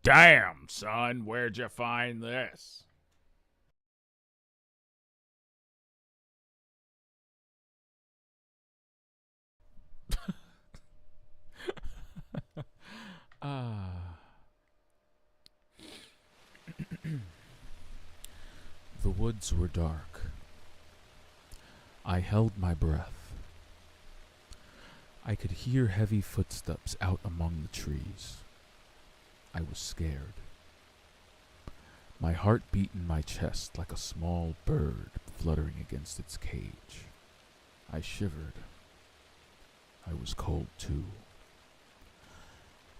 Damn, son, where'd you find this? Ah. The woods were dark. I held my breath. I could hear heavy footsteps out among the trees. I was scared. My heart beat in my chest like a small bird fluttering against its cage. I shivered. I was cold too.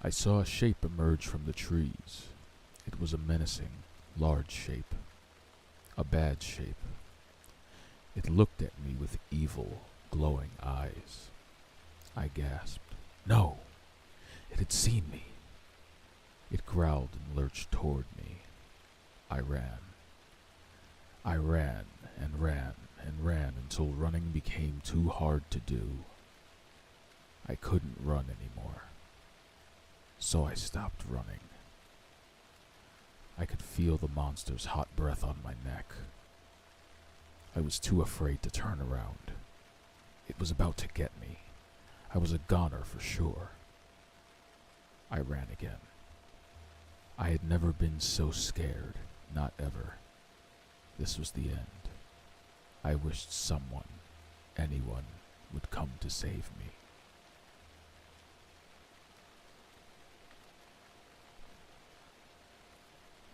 I saw a shape emerge from the trees. It was a menacing, large shape. A bad shape. It looked at me with evil, glowing eyes. I gasped. No! It had seen me. It growled and lurched toward me. I ran. I ran and ran and ran until running became too hard to do. I couldn't run anymore. So I stopped running. I could feel the monster's hot breath on my neck. I was too afraid to turn around. It was about to get me. I was a goner for sure. I ran again. I had never been so scared, not ever. This was the end. I wished someone, anyone, would come to save me.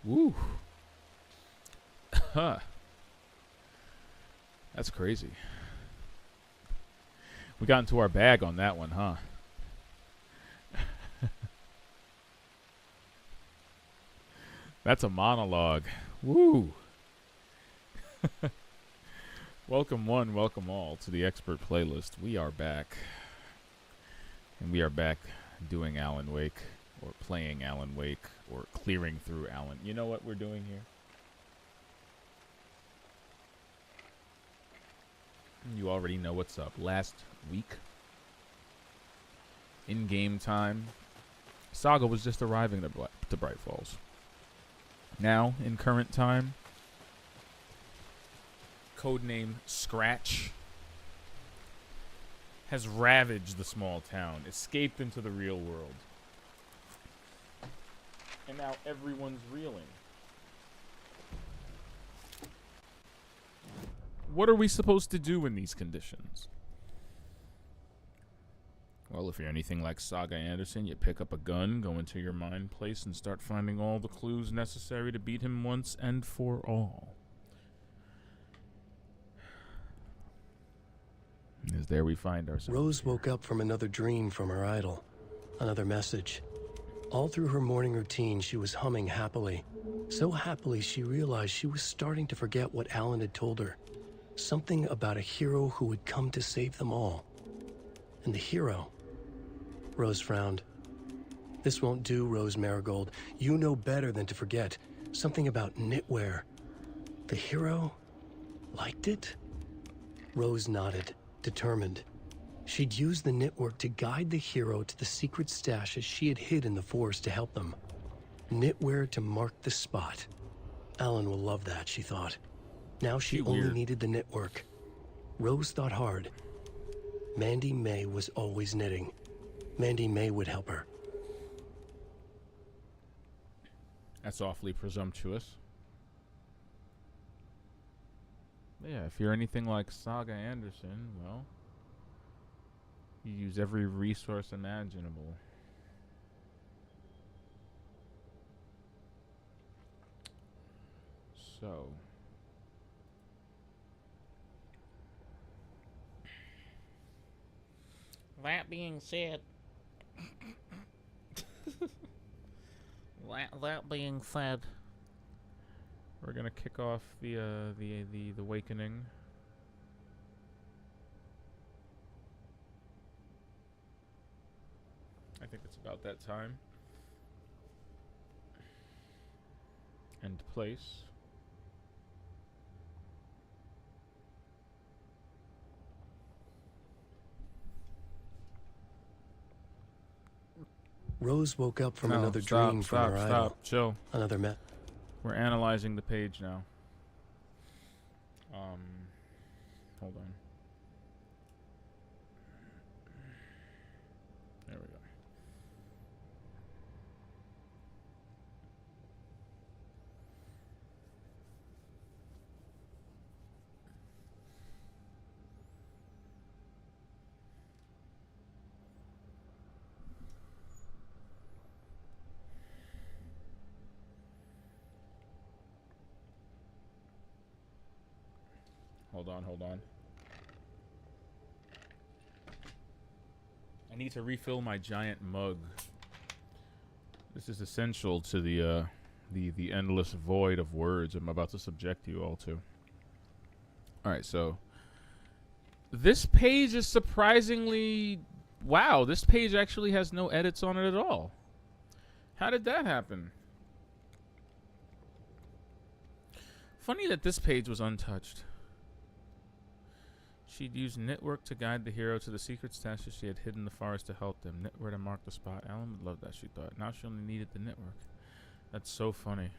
Woo. Huh. That's crazy. We got into our bag on that one, huh? That's a monologue. Woo. Welcome one, welcome all to the expert playlist. We are back. And we are back doing Alan Wake, or playing Alan Wake, or clearing through Alan. You know what we're doing here? You already know what's up. Last week, in game time, Saga was just arriving to Bright Falls. Now, in current time, codename Scratch has ravaged the small town, escaped into the real world. And now everyone's reeling. What are we supposed to do in these conditions? Well, if you're anything like Saga Anderson, you pick up a gun, go into your mind place, and start finding all the clues necessary to beat him once and for all. As there we find ourselves. Rose woke up from another dream from her idol. Another message. All through her morning routine, she was humming happily. So happily, she realized she was starting to forget what Alan had told her. Something about a hero who would come to save them all. And the hero... Rose frowned. This won't do, Rose Marigold. You know better than to forget. Something about knitwear. The hero... liked it? Rose nodded, determined. She'd use the knitwork to guide the hero to the secret stashes she had hid in the forest to help them. Knitwear to mark the spot. Alan will love that, she thought. Now she only needed the knitwork. Rose thought hard. Mandy May was always knitting. Mandy May would help her. That's awfully presumptuous. Yeah, if you're anything like Saga Anderson, well, you use every resource imaginable. So... That being said, that being said, we're gonna kick off the awakening. I think it's about that time. And place. Rose woke up from No, another stop, dream stop, from her stop. idol. Chill. Another We're analyzing the page now. Hold on. There we go. Hold on. I need to refill my giant mug. This is essential to the endless void of words I'm about to subject you all to. All right, so this page is surprisingly wow. This page actually has no edits on it at all. How did that happen? Funny that this page was untouched. She'd used Knitwork to guide the hero to the secret stashes she had hidden in the forest to help them. Knit where to mark the spot. Alan would love that, she thought. Now she only needed the Knitwork. That's so funny.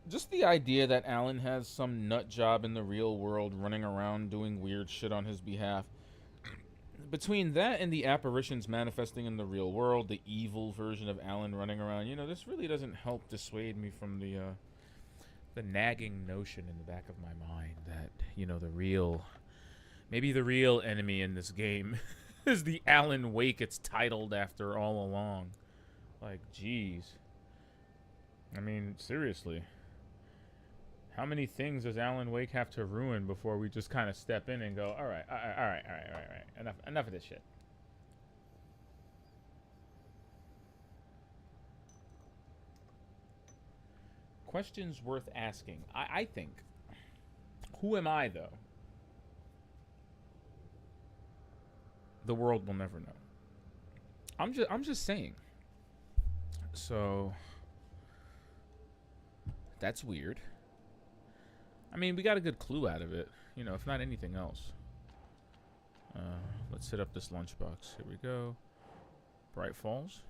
Just the idea that Alan has some nut job in the real world running around doing weird shit on his behalf. Between that and the apparitions manifesting in the real world, the evil version of Alan running around, this really doesn't help dissuade me from the nagging notion in the back of my mind that, maybe the real enemy in this game is the Alan Wake it's titled after all along. Like, jeez. I mean, seriously. How many things does Alan Wake have to ruin before we just kind of step in and go, all right. Enough of this shit. Questions worth asking. I think. Who am I, though? The world will never know. I'm just saying. So that's weird. I mean, we got a good clue out of it, if not anything else. Let's hit up this lunchbox. Here we go. Bright Falls.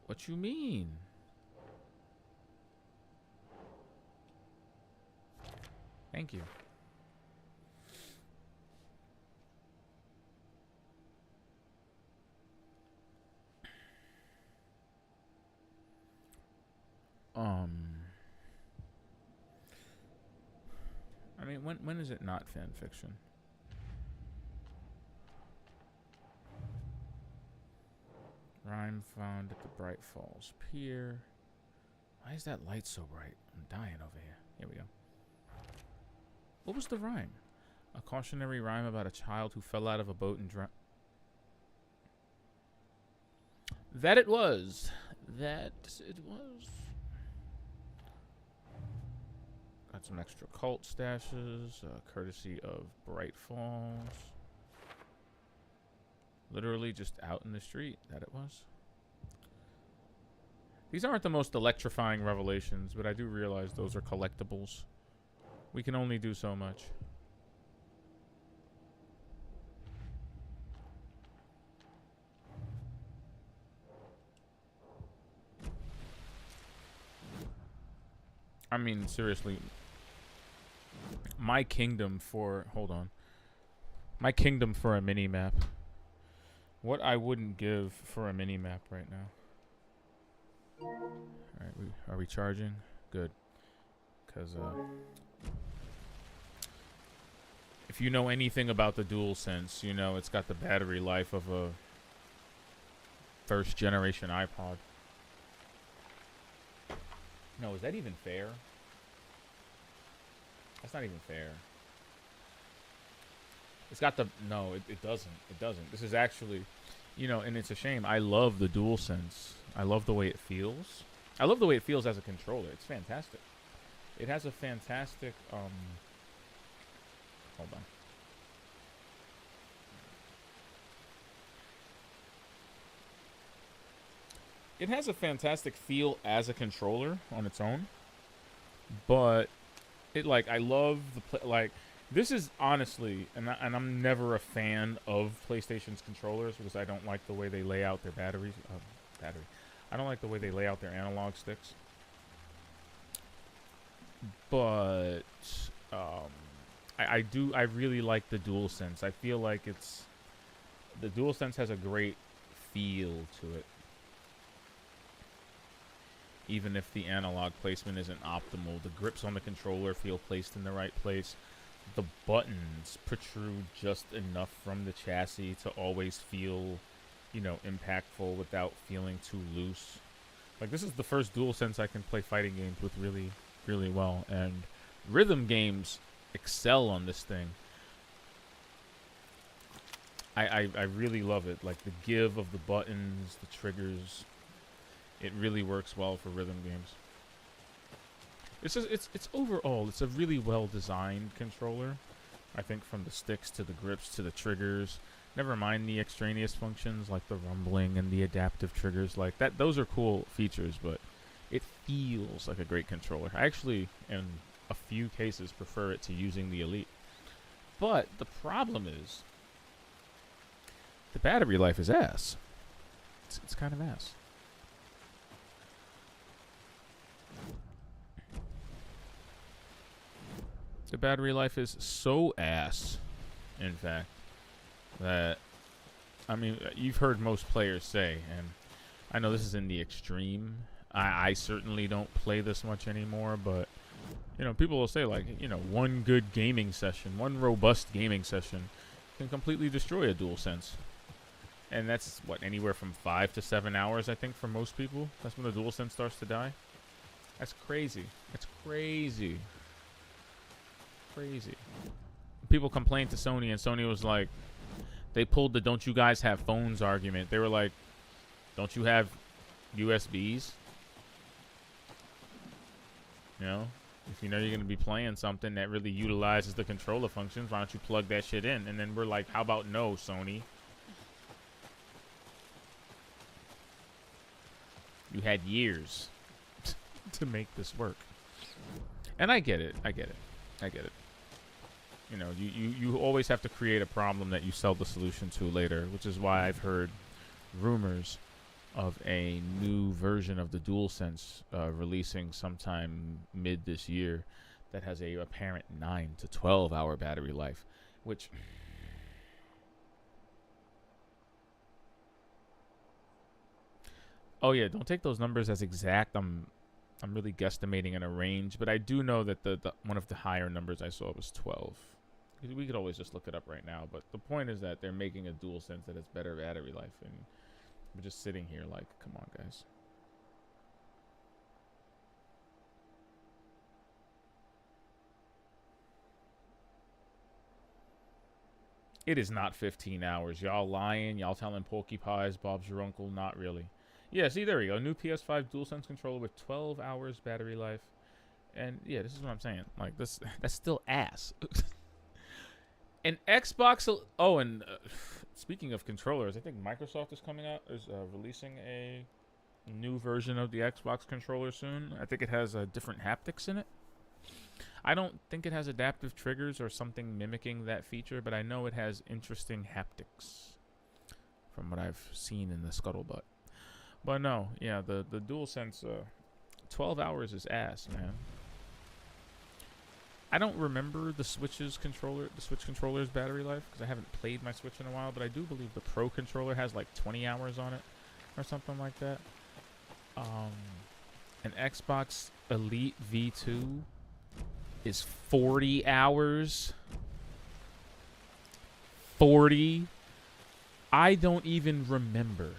What you mean? Thank you. I mean, when is it not fan fiction? Rhyme found at the Bright Falls Pier. Why is that light so bright? I'm dying over here. Here we go. What was the rhyme? A cautionary rhyme about a child who fell out of a boat and drowned. That it was. Got some extra cult stashes, courtesy of Bright Falls. Literally just out in the street. That it was. These aren't the most electrifying revelations, but I do realize those are collectibles. We can only do so much. I mean, seriously. My kingdom for my kingdom for a mini map. What I wouldn't give for a mini map right now. Alright, are we charging? Good. Because if you know anything about the DualSense, it's got the battery life of a first generation iPod. No, is that even fair? That's not even fair. It's got the... No, it doesn't. It doesn't. This is actually... and it's a shame. I love the DualSense. I love the way it feels. I love the way it feels as a controller. It's fantastic. It has a fantastic... hold on. It has a fantastic feel as a controller on its own. but it like I love like this is honestly, and I'm never a fan of PlayStation's controllers because I don't like the way they lay out their batteries. Battery. I don't like the way they lay out their analog sticks. But um, I really like the DualSense. I feel like the DualSense has a great feel to it. Even if the analog placement isn't optimal, the grips on the controller feel placed in the right place. The buttons protrude just enough from the chassis to always feel, impactful without feeling too loose. Like, this is the first DualSense I can play fighting games with really, really well. And rhythm games excel on this thing. I really love it. Like, the give of the buttons, the triggers. It really works well for rhythm games. It's overall, it's a really well designed controller. I think from the sticks to the grips to the triggers. Never mind the extraneous functions like the rumbling and the adaptive triggers like that. Those are cool features, but it feels like a great controller. I actually, in a few cases, prefer it to using the Elite. But the problem is, the battery life is ass. It's kind of ass. The battery life is so ass, in fact, that, I mean, you've heard most players say, and I know this is in the extreme. I certainly don't play this much anymore, but, people will say, like, one good gaming session, one robust gaming session can completely destroy a DualSense. And that's, anywhere from 5 to 7 hours, I think, for most people. That's when the DualSense starts to die. That's crazy. That's crazy. Crazy. People complained to Sony, and Sony was like, they pulled the "don't you guys have phones" argument. They were like, don't you have USBs? If you know you're going to be playing something that really utilizes the controller functions, why don't you plug that shit in? And then we're like, how about no, Sony? You had years to make this work. And I get it. You always have to create a problem that you sell the solution to later, which is why I've heard rumors of a new version of the DualSense releasing sometime mid this year that has a apparent 9 to 12 hour battery life, which oh yeah, don't take those numbers as exact. I'm really guesstimating in a range, but I do know that the one of the higher numbers I saw was 12. We could always just look it up right now, but the point is that they're making a DualSense that has better battery life, and we're just sitting here like, come on, guys. It is not 15 hours. Y'all lying. Y'all telling porcupines, Bob's your uncle. Not really. Yeah, see, there we go. New PS5 DualSense controller with 12 hours battery life. And yeah, this is what I'm saying. Like, that's still ass. An Xbox. Oh, and speaking of controllers, I think Microsoft is releasing a new version of the Xbox controller soon. I think it has different haptics in it. I don't think it has adaptive triggers or something mimicking that feature, but I know it has interesting haptics from what I've seen in the scuttlebutt. But no, yeah, the DualSense, 12 hours is ass, man. I don't remember the Switch controller's battery life because I haven't played my Switch in a while, but I do believe the Pro controller has like 20 hours on it or something like that. An Xbox Elite V2 is 40 hours. 40? I don't even remember.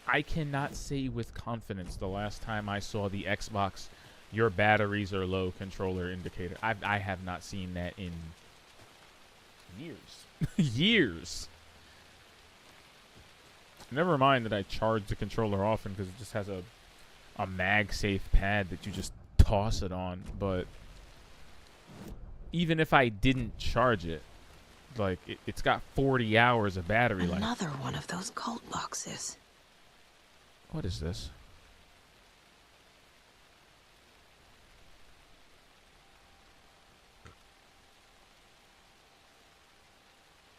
I cannot say with confidence the last time I saw the Xbox "your batteries are low" controller indicator. I have not seen that in years. Years. Never mind that I charge the controller often because it just has a MagSafe pad that you just toss it on. But even if I didn't charge it, like it's got 40 hours of battery life. Another one of those cult boxes. What is this?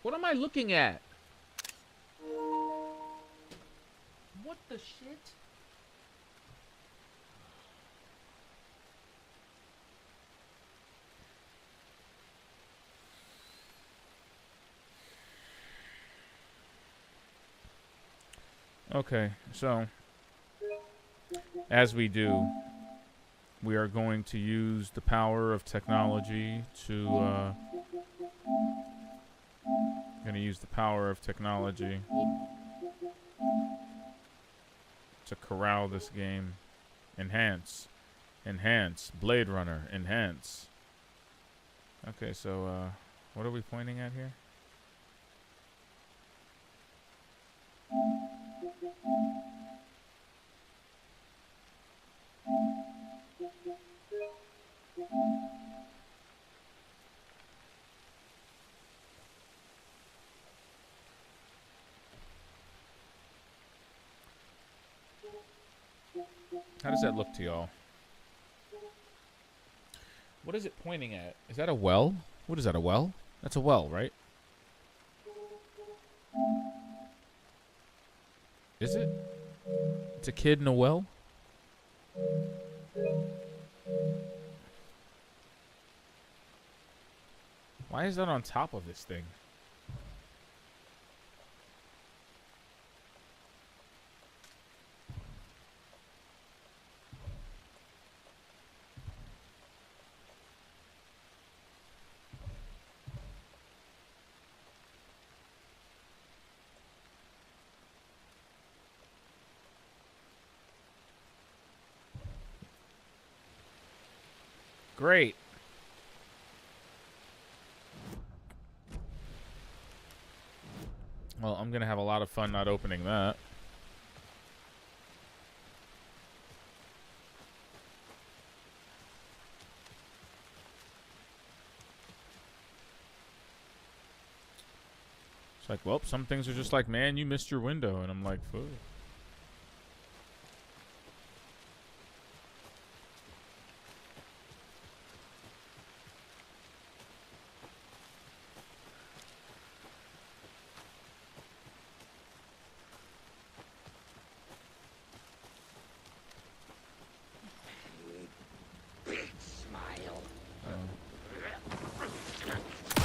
What am I looking at? What the shit? Okay, so as we do, we are going to use the power of technology to corral this game. Enhance. Enhance. Blade Runner. Enhance. Okay, so what are we pointing at here? How does that look to y'all? What is it pointing at? Is that a well? What is that, a well? That's a well, right? Is it? It's a kid in a well? Why is that on top of this thing? Great. Well, I'm going to have a lot of fun not opening that. It's like, well, some things are just like, man, you missed your window. And I'm like, fuck.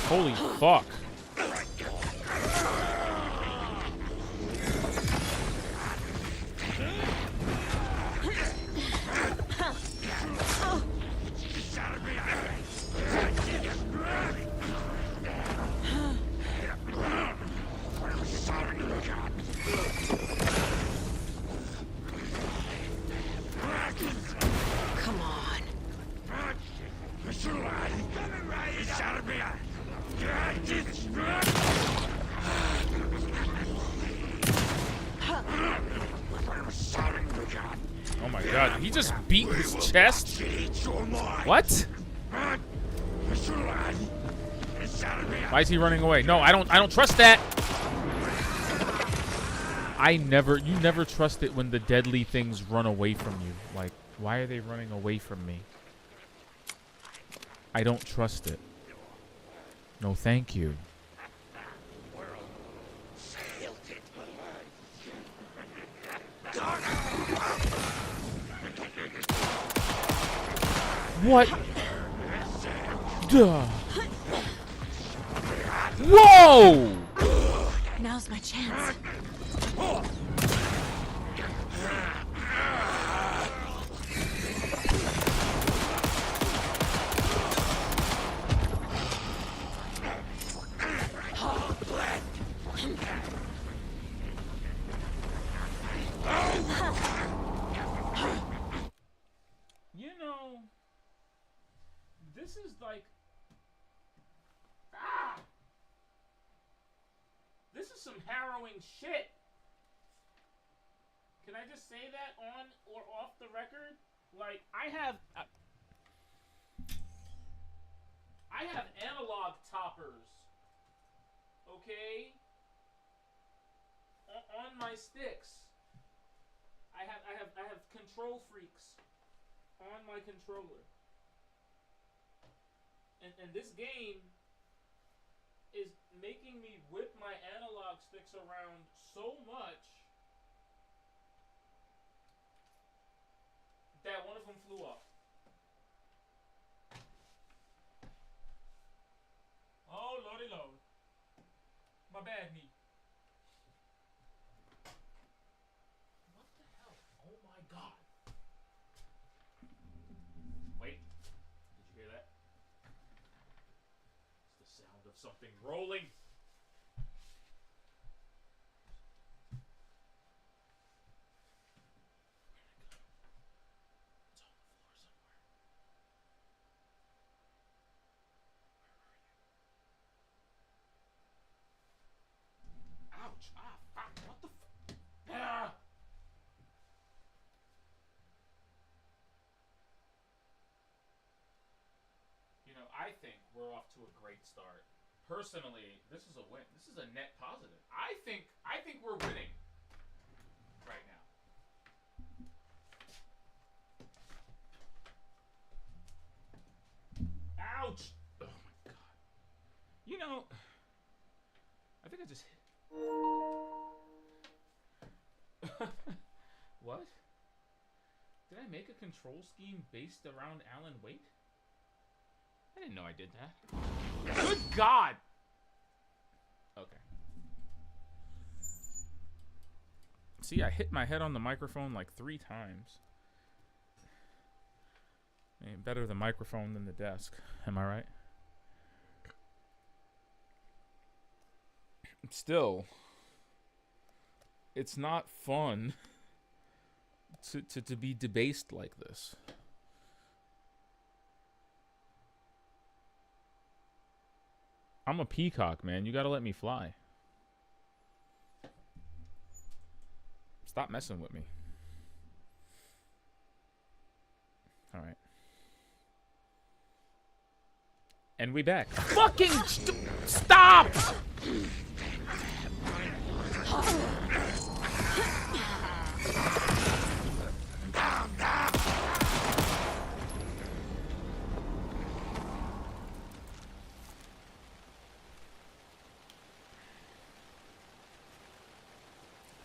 Holy fuck. Come on. Oh my god, he just beat his chest? What? Why is he running away? No, I don't trust that. You never trust it when the deadly things run away from you. Like, why are they running away from me? I don't trust it. No, thank you. What? Duh. Whoa! Now's my chance. You know, this is like, this is some harrowing shit. Can I just say that on or off the record? Like, I have analog toppers, okay, on my sticks. I have control freaks on my controller. And this game is making me whip my analog sticks around so much that one of them flew off. Oh, lordy lord. My bad knee. What the hell? Oh my god. Wait. Did you hear that? It's the sound of something rolling. It's on the floor somewhere. Where are you? Ouch. Ah, fuck. What the fuck? Ah! You know, I think we're off to a great start. Personally, this is a win. This is a net positive. I think we're winning right now. Ouch! Oh my god. You know, I think I just hit. What? Did I make a control scheme based around Alan Wake? I didn't know I did that. Good God! Okay. See, I hit my head on the microphone like 3 times. Ain't better the microphone than the desk. Am I right? Still, it's not fun to be debased like this. I'm a peacock, man. You gotta let me fly. Stop messing with me. All right. And we back. Fucking stop!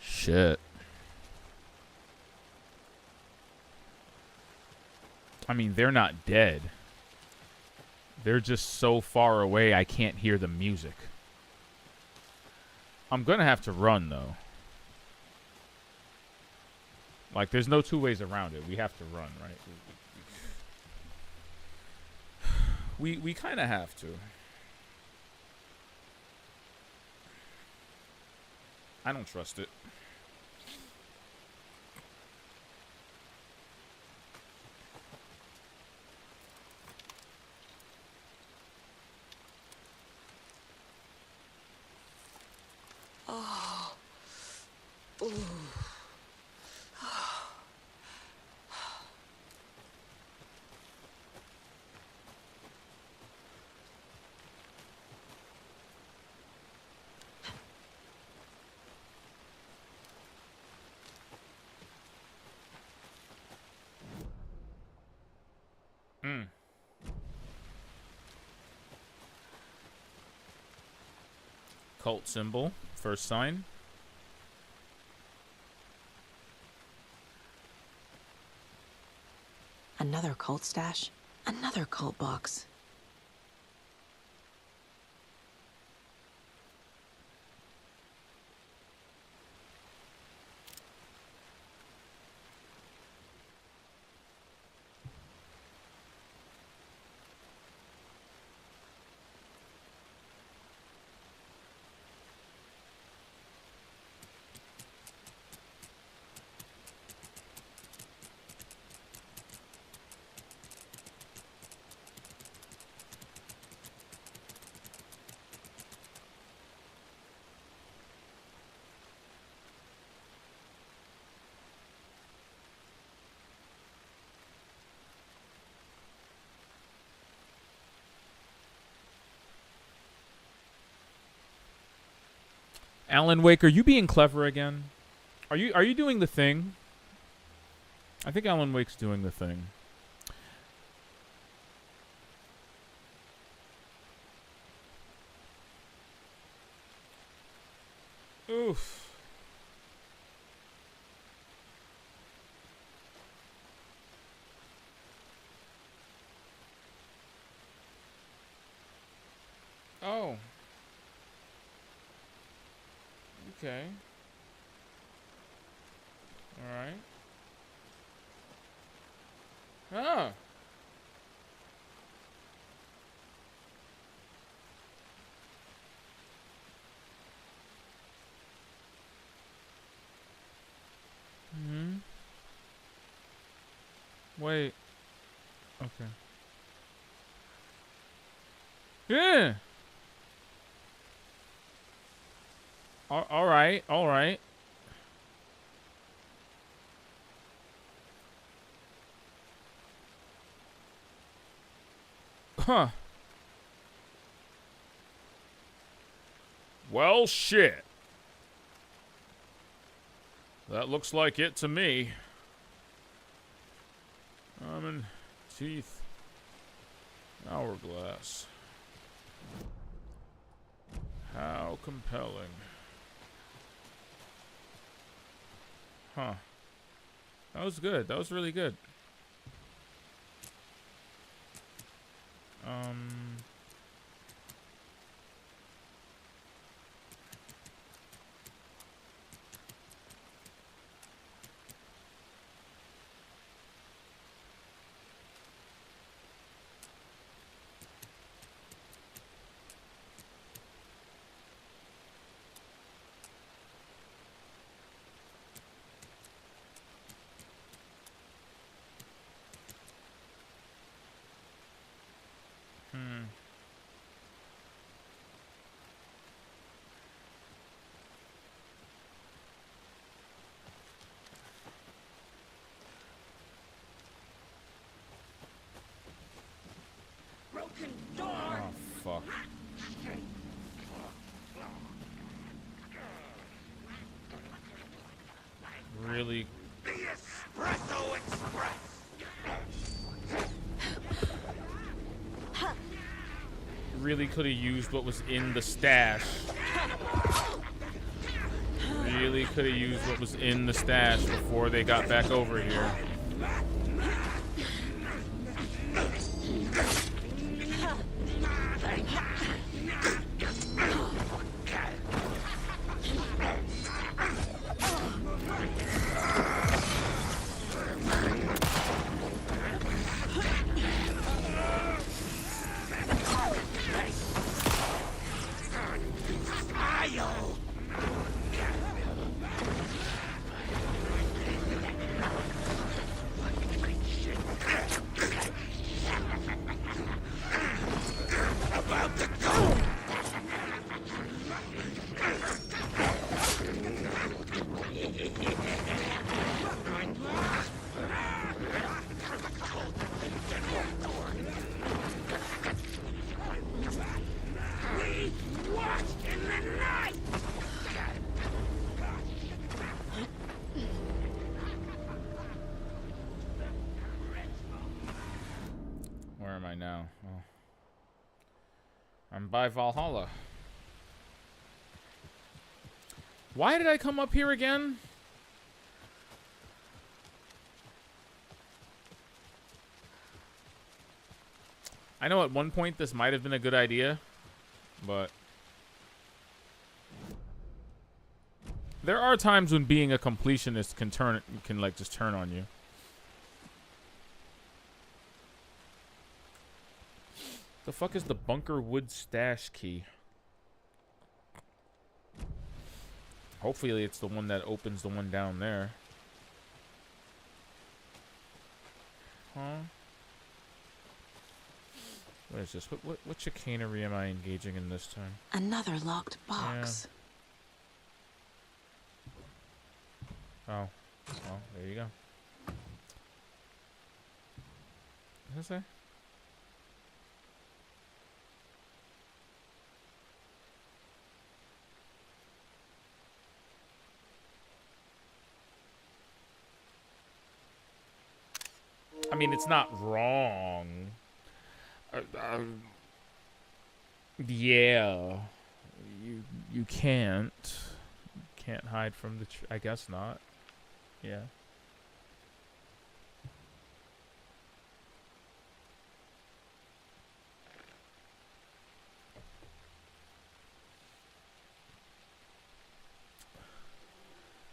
Shit. I mean, they're not dead. They're just so far away I can't hear the music. I'm gonna have to run, though. Like, there's no 2 ways around it. We have to run, right? We kind of have to. I don't trust it. Oh. Ooh. Cult symbol. First sign. Another cult stash. Another cult box. Alan Wake, are you being clever again? Are you doing the thing? I think Alan Wake's doing the thing. Oof. Oh. Okay. All right. Ah. Hmm. Wait. Okay. Yeah. All right. All right. Huh. Well, shit. That looks like it to me. Almond, teeth, hourglass. How compelling. Huh. That was good. That was really good. Oh, fuck. Really? The Espresso Express! Really could have used what was in the stash. Really could have used what was in the stash before they got back over here. Where am I now? Oh. I'm by Valhalla. Why did I come up here again? I know at one point this might have been a good idea, but there are times when being a completionist can like just turn on you. The fuck is the bunker wood stash key? Hopefully it's the one that opens the one down there. Huh? What is this? What chicanery am I engaging in this time? Another locked box. Yeah. Oh. Well, there you go. What did I say? I mean, it's not wrong. Yeah, you can't can't hide from the I guess not. Yeah.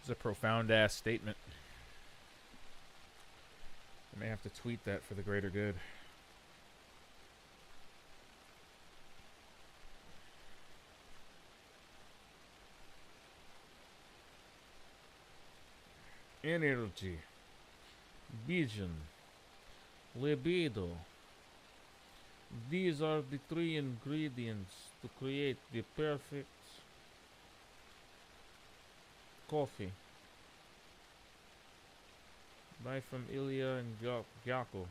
It's a profound ass statement. I may have to tweet that for the greater good. Energy, vision, libido. These are the three ingredients to create the perfect coffee. Buy from Ilya and Gyako.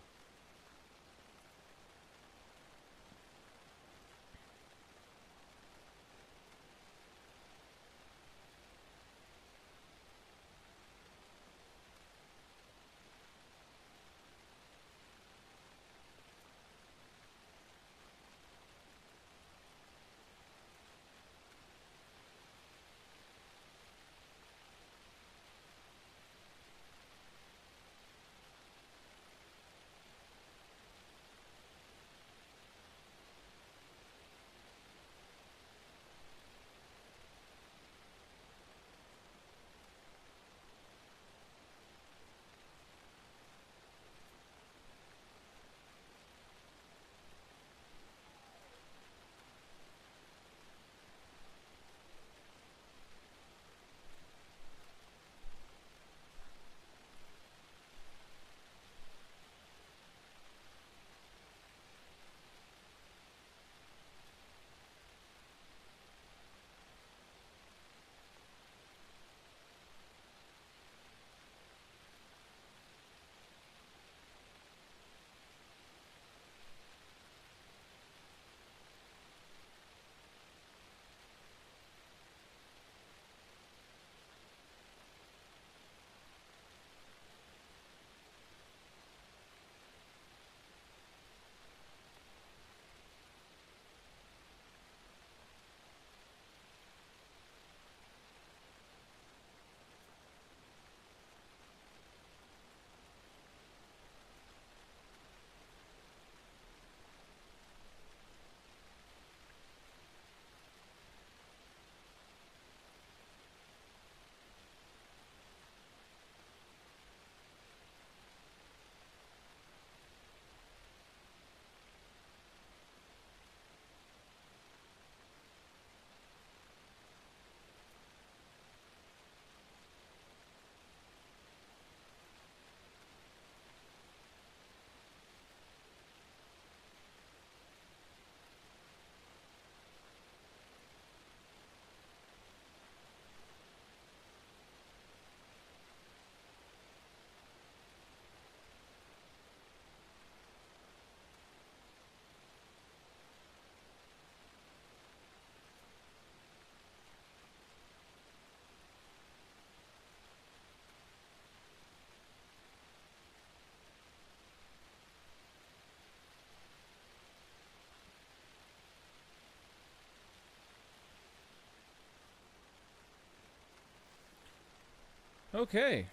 Okay.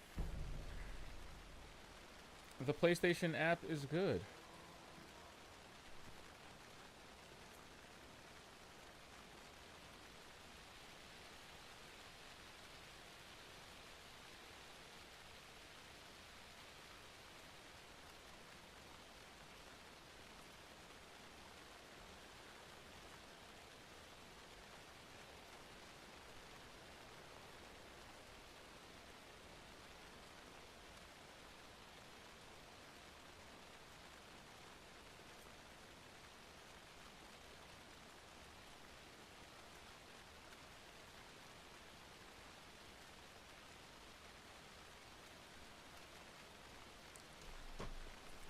The PlayStation app is good.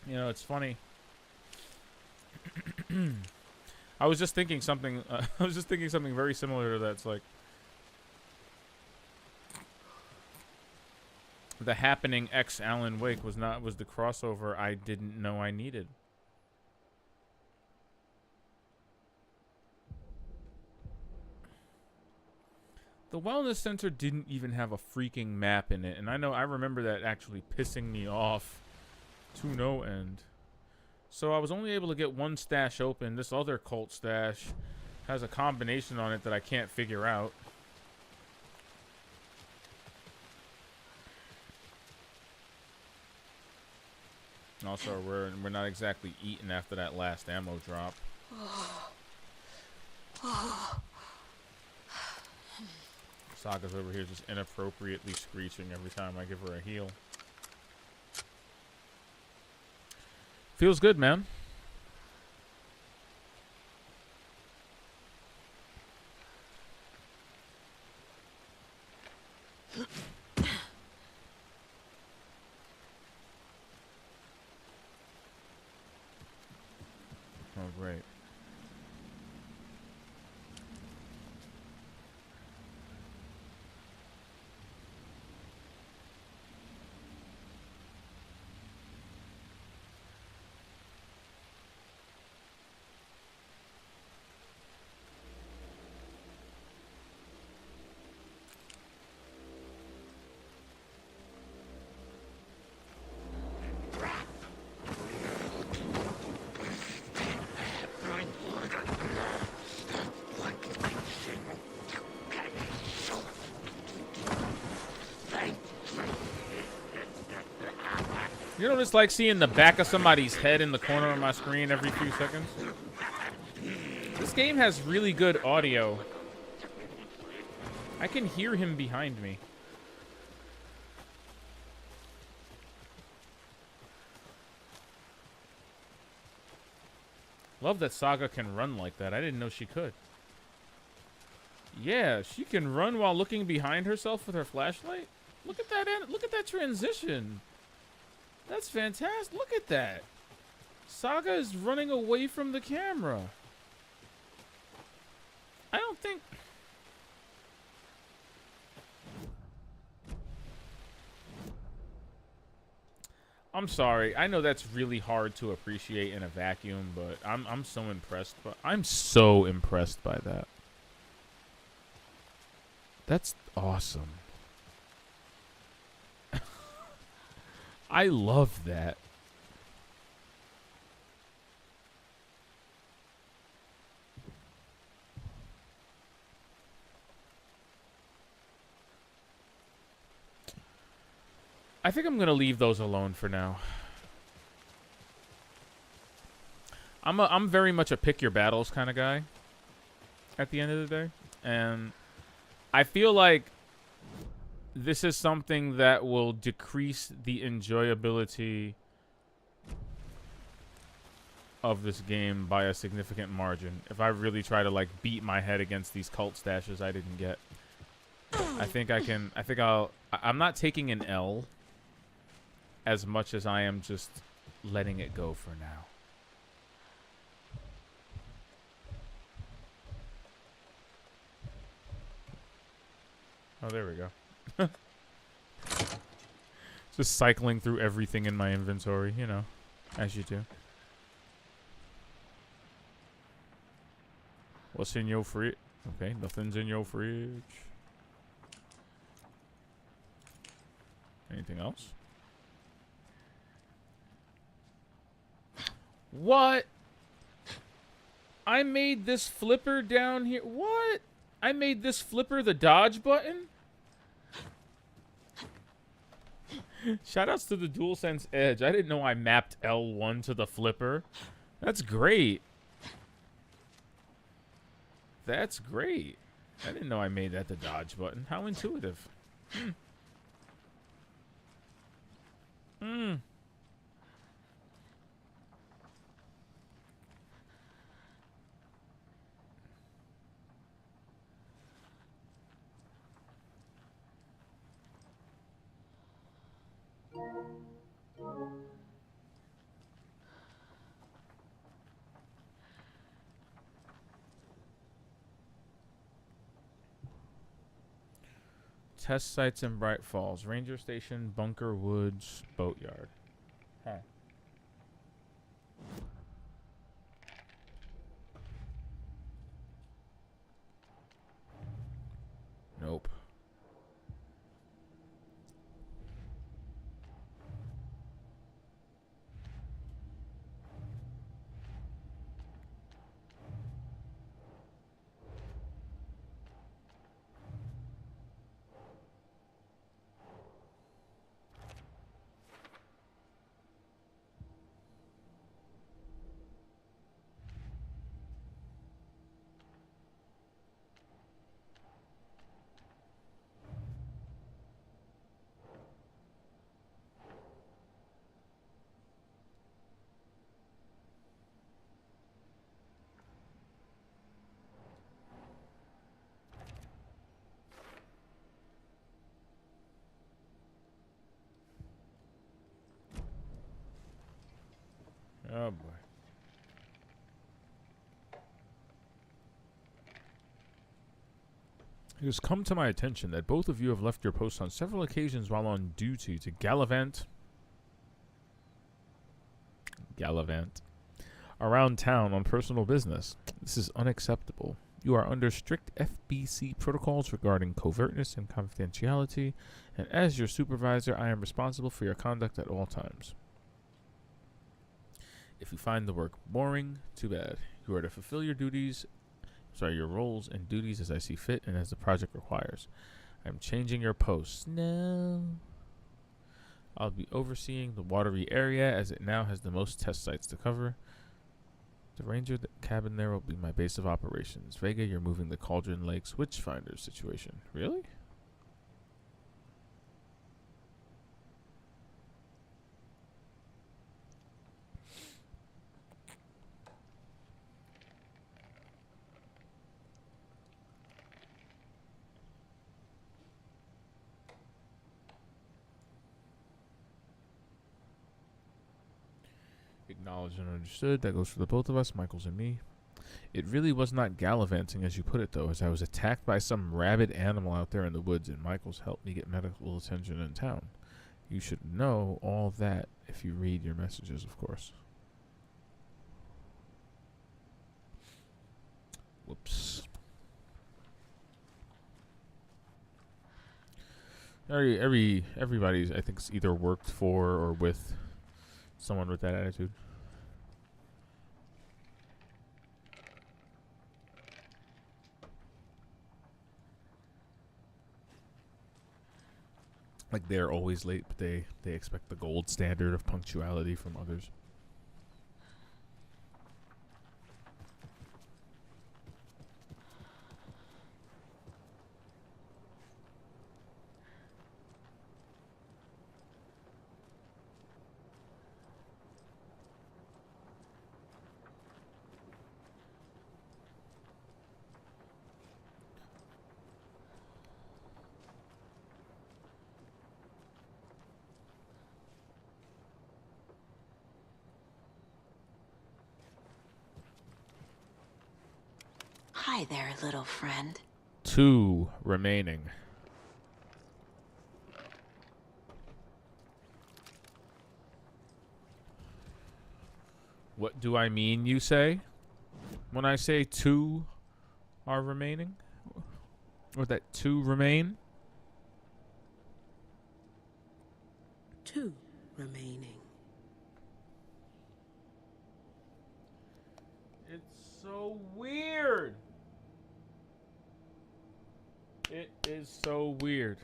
You know, it's funny. I was just thinking something. I was just thinking something very similar to that. It's like the Happening X Alan Wake was the crossover I didn't know I needed. The wellness center didn't even have a freaking map in it, and I remember that actually pissing me off to no end. So I was only able to get one stash open. This other cult stash has a combination on it that I can't figure out. Also, we're not exactly eating after that last ammo drop. Saga's over here just inappropriately screeching every time I give her a heal. Feels good, man. Oh, great. You know what it's like seeing the back of somebody's head in the corner of my screen every few seconds? This game has really good audio. I can hear him behind me. Love that Saga can run like that. I didn't know she could. Yeah, she can run while looking behind herself with her flashlight. Look at that. Look at that transition. That's fantastic. Look at that. Saga is running away from the camera. I don't think... I'm sorry. I know that's really hard to appreciate in a vacuum, but I'm so impressed. I'm so impressed by that. That's awesome. I love that. I think I'm going to leave those alone for now. I'm very much a pick your battles kind of guy at the end of the day. And I feel like this is something that will decrease the enjoyability of this game by a significant margin if I really try to like beat my head against these cult stashes I didn't get. I'm not taking an L as much as I am just letting it go for now. Oh, there we go. Just cycling through everything in my inventory, you know, as you do. What's in your fridge? Okay, nothing's in your fridge. Anything else? What? I made this flipper down here. What? I made this flipper the dodge button? Shoutouts to the DualSense Edge. I didn't know I mapped L1 to the flipper. That's great. That's great. I didn't know I made that the dodge button. How intuitive. Test sites in Bright Falls. Ranger Station, Bunker Woods, Boatyard. Huh. Nope. Oh boy. It has come to my attention that both of you have left your posts on several occasions while on duty to gallivant around town on personal business. This is unacceptable. You are under strict FBC protocols regarding covertness and confidentiality, and as your supervisor, I am responsible for your conduct at all times. If you find the work boring, too bad. You are to fulfill your roles and duties as I see fit and as the project requires. I'm changing your posts. No. I'll be overseeing the watery area as it now has the most test sites to cover. The ranger cabin there will be my base of operations. Vega, you're moving the Cauldron Lakes Witchfinders situation. Really? Acknowledged and understood. That goes for the both of us, Michaels and me. It really was not gallivanting, as you put it, though, as I was attacked by some rabid animal out there in the woods, and Michaels helped me get medical attention in town. You should know all that if you read your messages, of course. Whoops. Everybody's, I think, either worked for or with someone with that attitude. Like, they're always late, but they expect the gold standard of punctuality from others. Hi there, little friend. 2 remaining. What do I mean, you say? When I say 2 are remaining? Or that 2 remain? 2 remaining. It's so weird. It is so weird.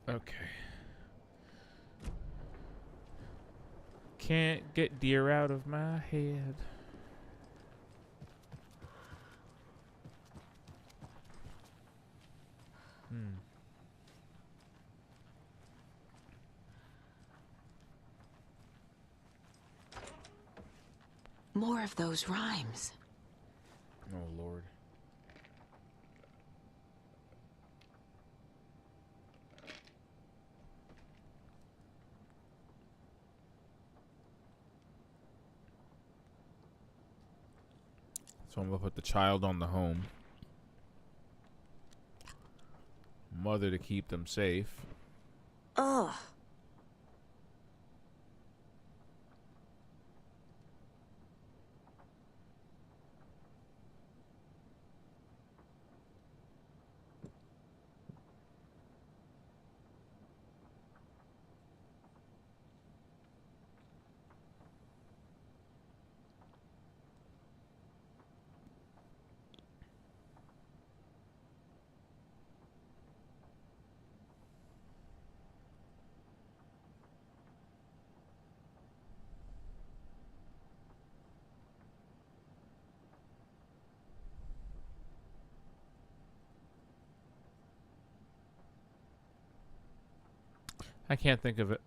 Okay. Can't get deer out of my head. More of those rhymes. Oh, Lord. So I'm gonna put the child on the home. Mother to keep them safe. Ugh. I can't think of it.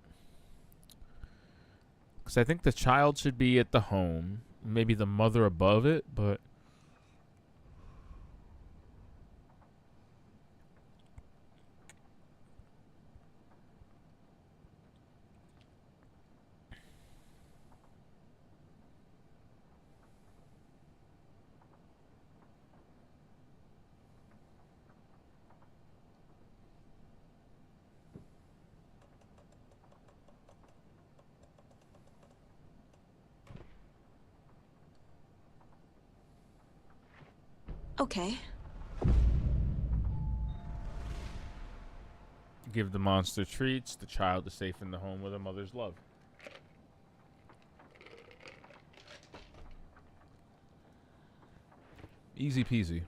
Because I think the child should be at the home. Maybe the mother above it, but... Okay. Give the monster treats. The child is safe in the home with a mother's love. Easy peasy.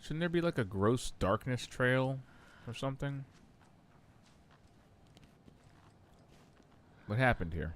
Shouldn't there be like a gross darkness trail or something? What happened here?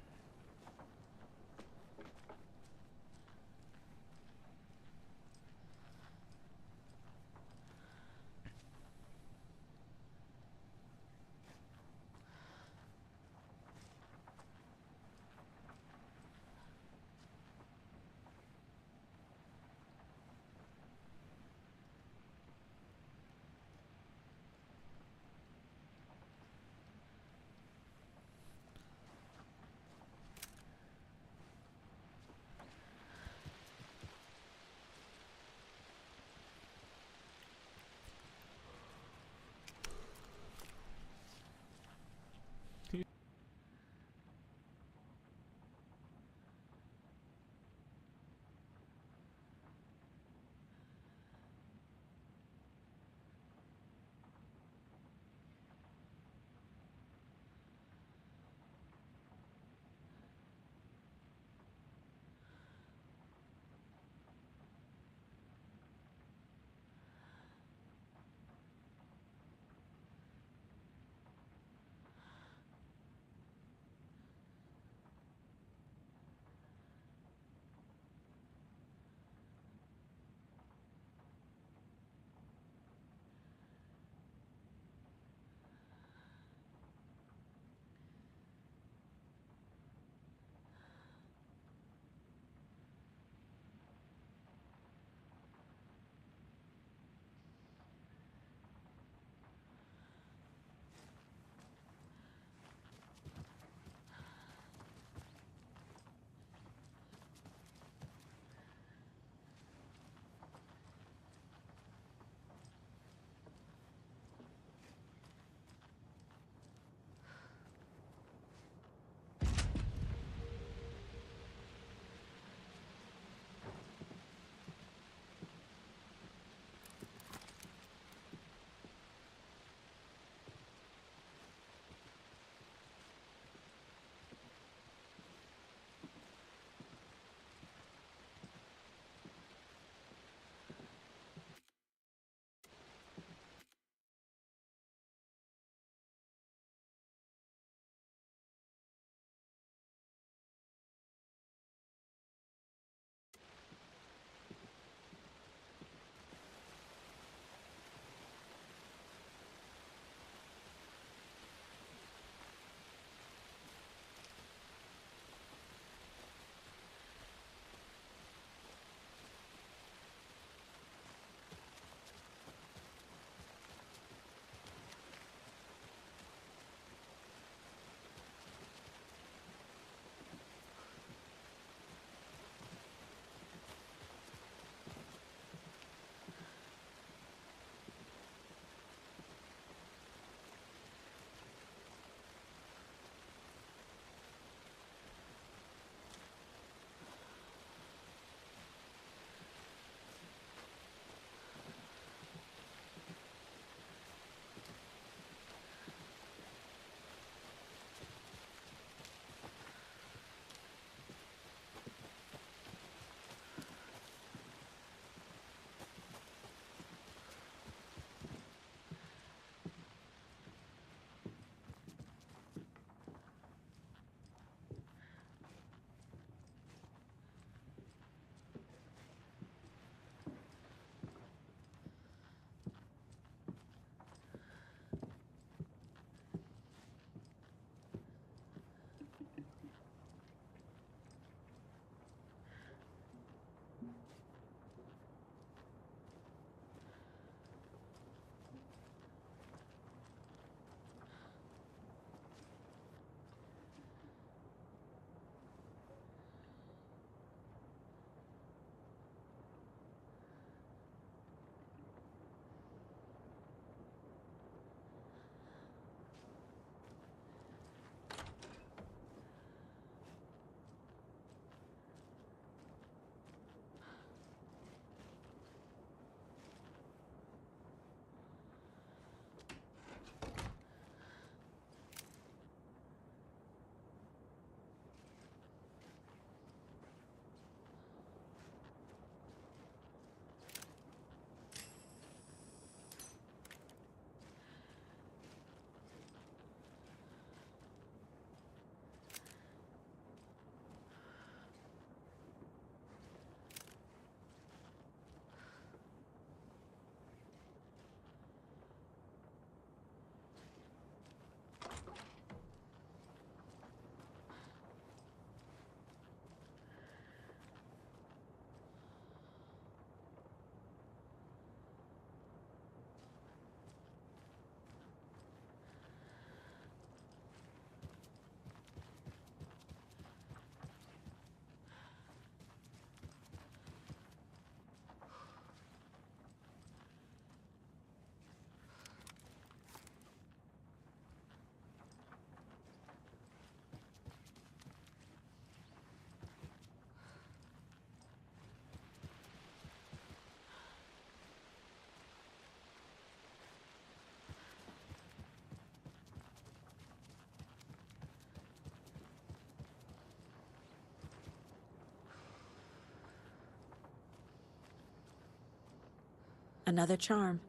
Another charm.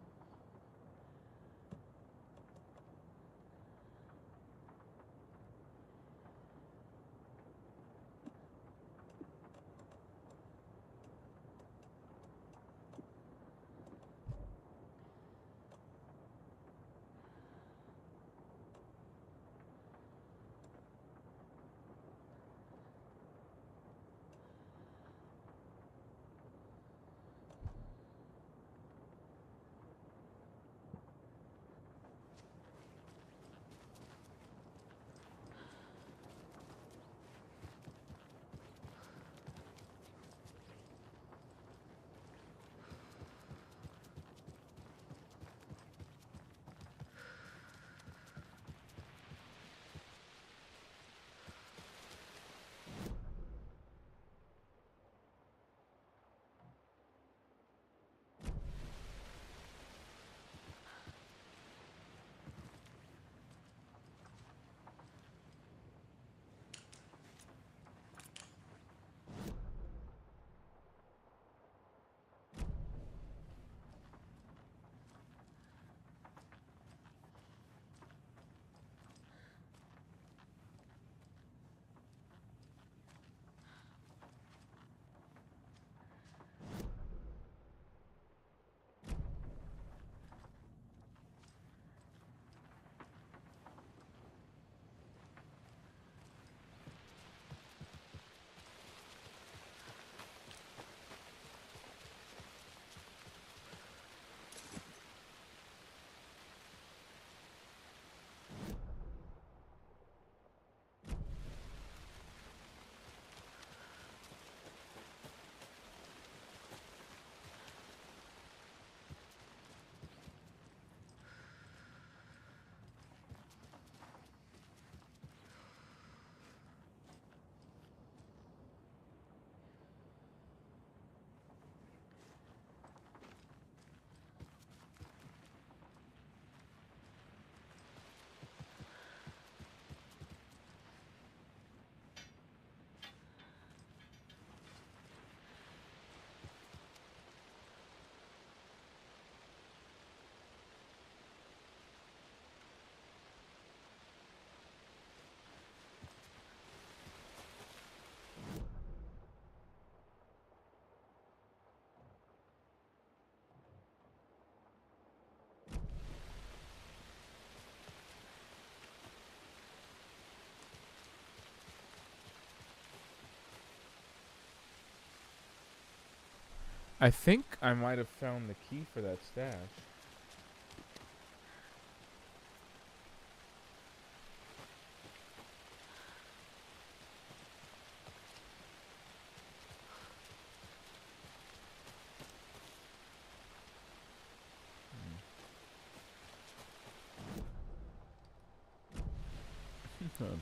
I think I might have found the key for that stash.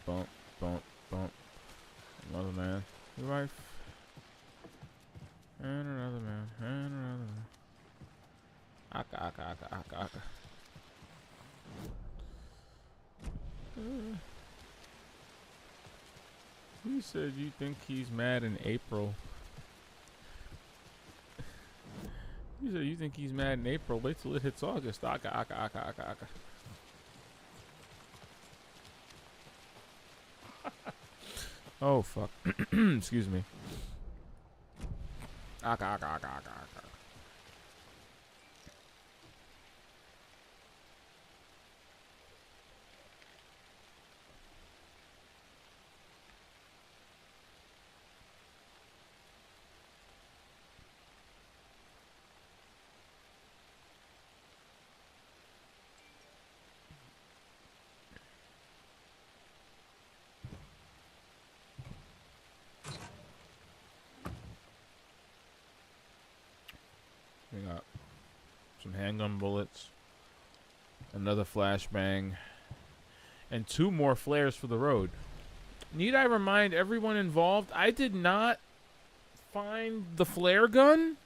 Bump, bump, bump. Another man. Your wife. And another man. And another man. Aka, aka, aka, aka, aka. You said you think he's mad in April. You said you think he's mad in April. Wait till it hits August. Aka, aka, aka, aka, aka. Oh, fuck. Excuse me. Aka, aka, aka, aka, aka. We got some handgun bullets, another flashbang, and 2 more flares for the road. Need I remind everyone involved, I did not find the flare gun?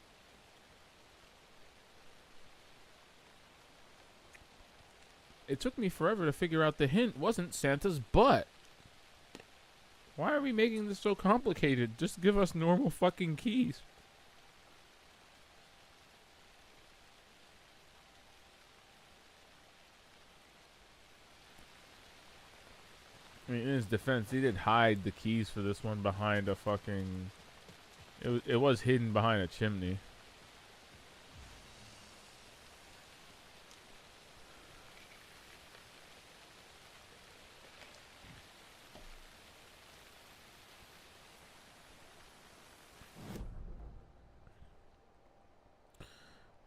It took me forever to figure out the hint wasn't Santa's butt. Why are we making this so complicated? Just give us normal fucking keys. his defense, he did hide the keys for this one behind a fucking... It was hidden behind a chimney.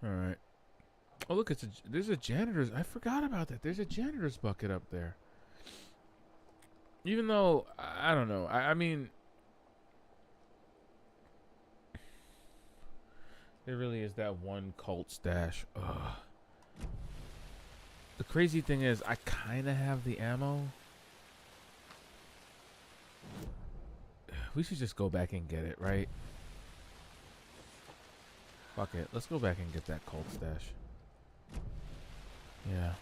All right. Oh, look, there's a janitor's... I forgot about that. There's a janitor's bucket up there. Even though, I don't know. I mean... There really is that one cult stash. Ugh. The crazy thing is, I kind of have the ammo. We should just go back and get it, right? Fuck it. Let's go back and get that cult stash. Yeah.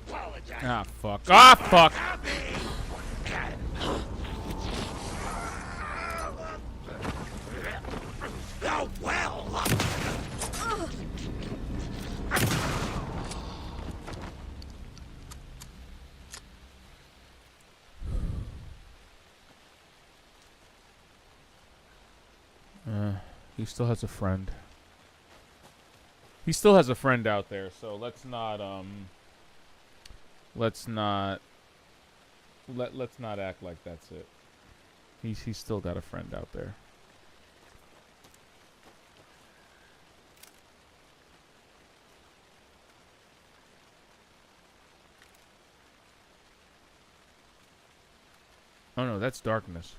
Apologize. Ah, fuck. Ah, fuck. Oh, well. He still has a friend. He still has a friend out there, so let's not let's not act like that's it. He's still got a friend out there. Oh no, that's darkness.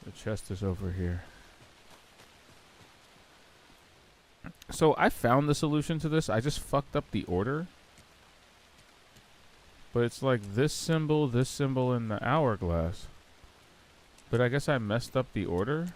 The chest is over here. So I found the solution to this. I just fucked up the order. But it's like this symbol, and the hourglass. But I guess I messed up the order.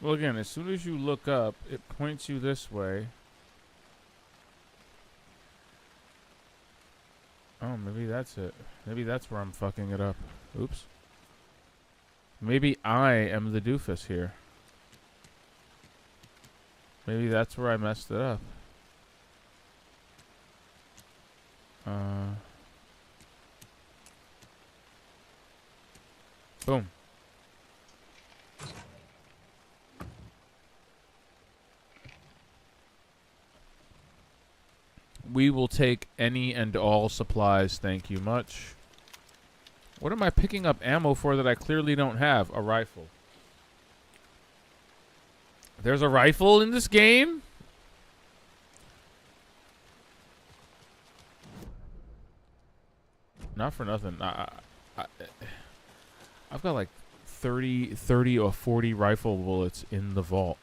Well, again, as soon as you look up, it points you this way. Oh, maybe that's it. Maybe that's where I'm fucking it up. Oops. Maybe I am the doofus here. Maybe that's where I messed it up. Boom. We will take any and all supplies, thank you much. What am I picking up ammo for that I clearly don't have? A rifle. There's a rifle in this game? Not for nothing. I've got like 30 or 40 rifle bullets in the vault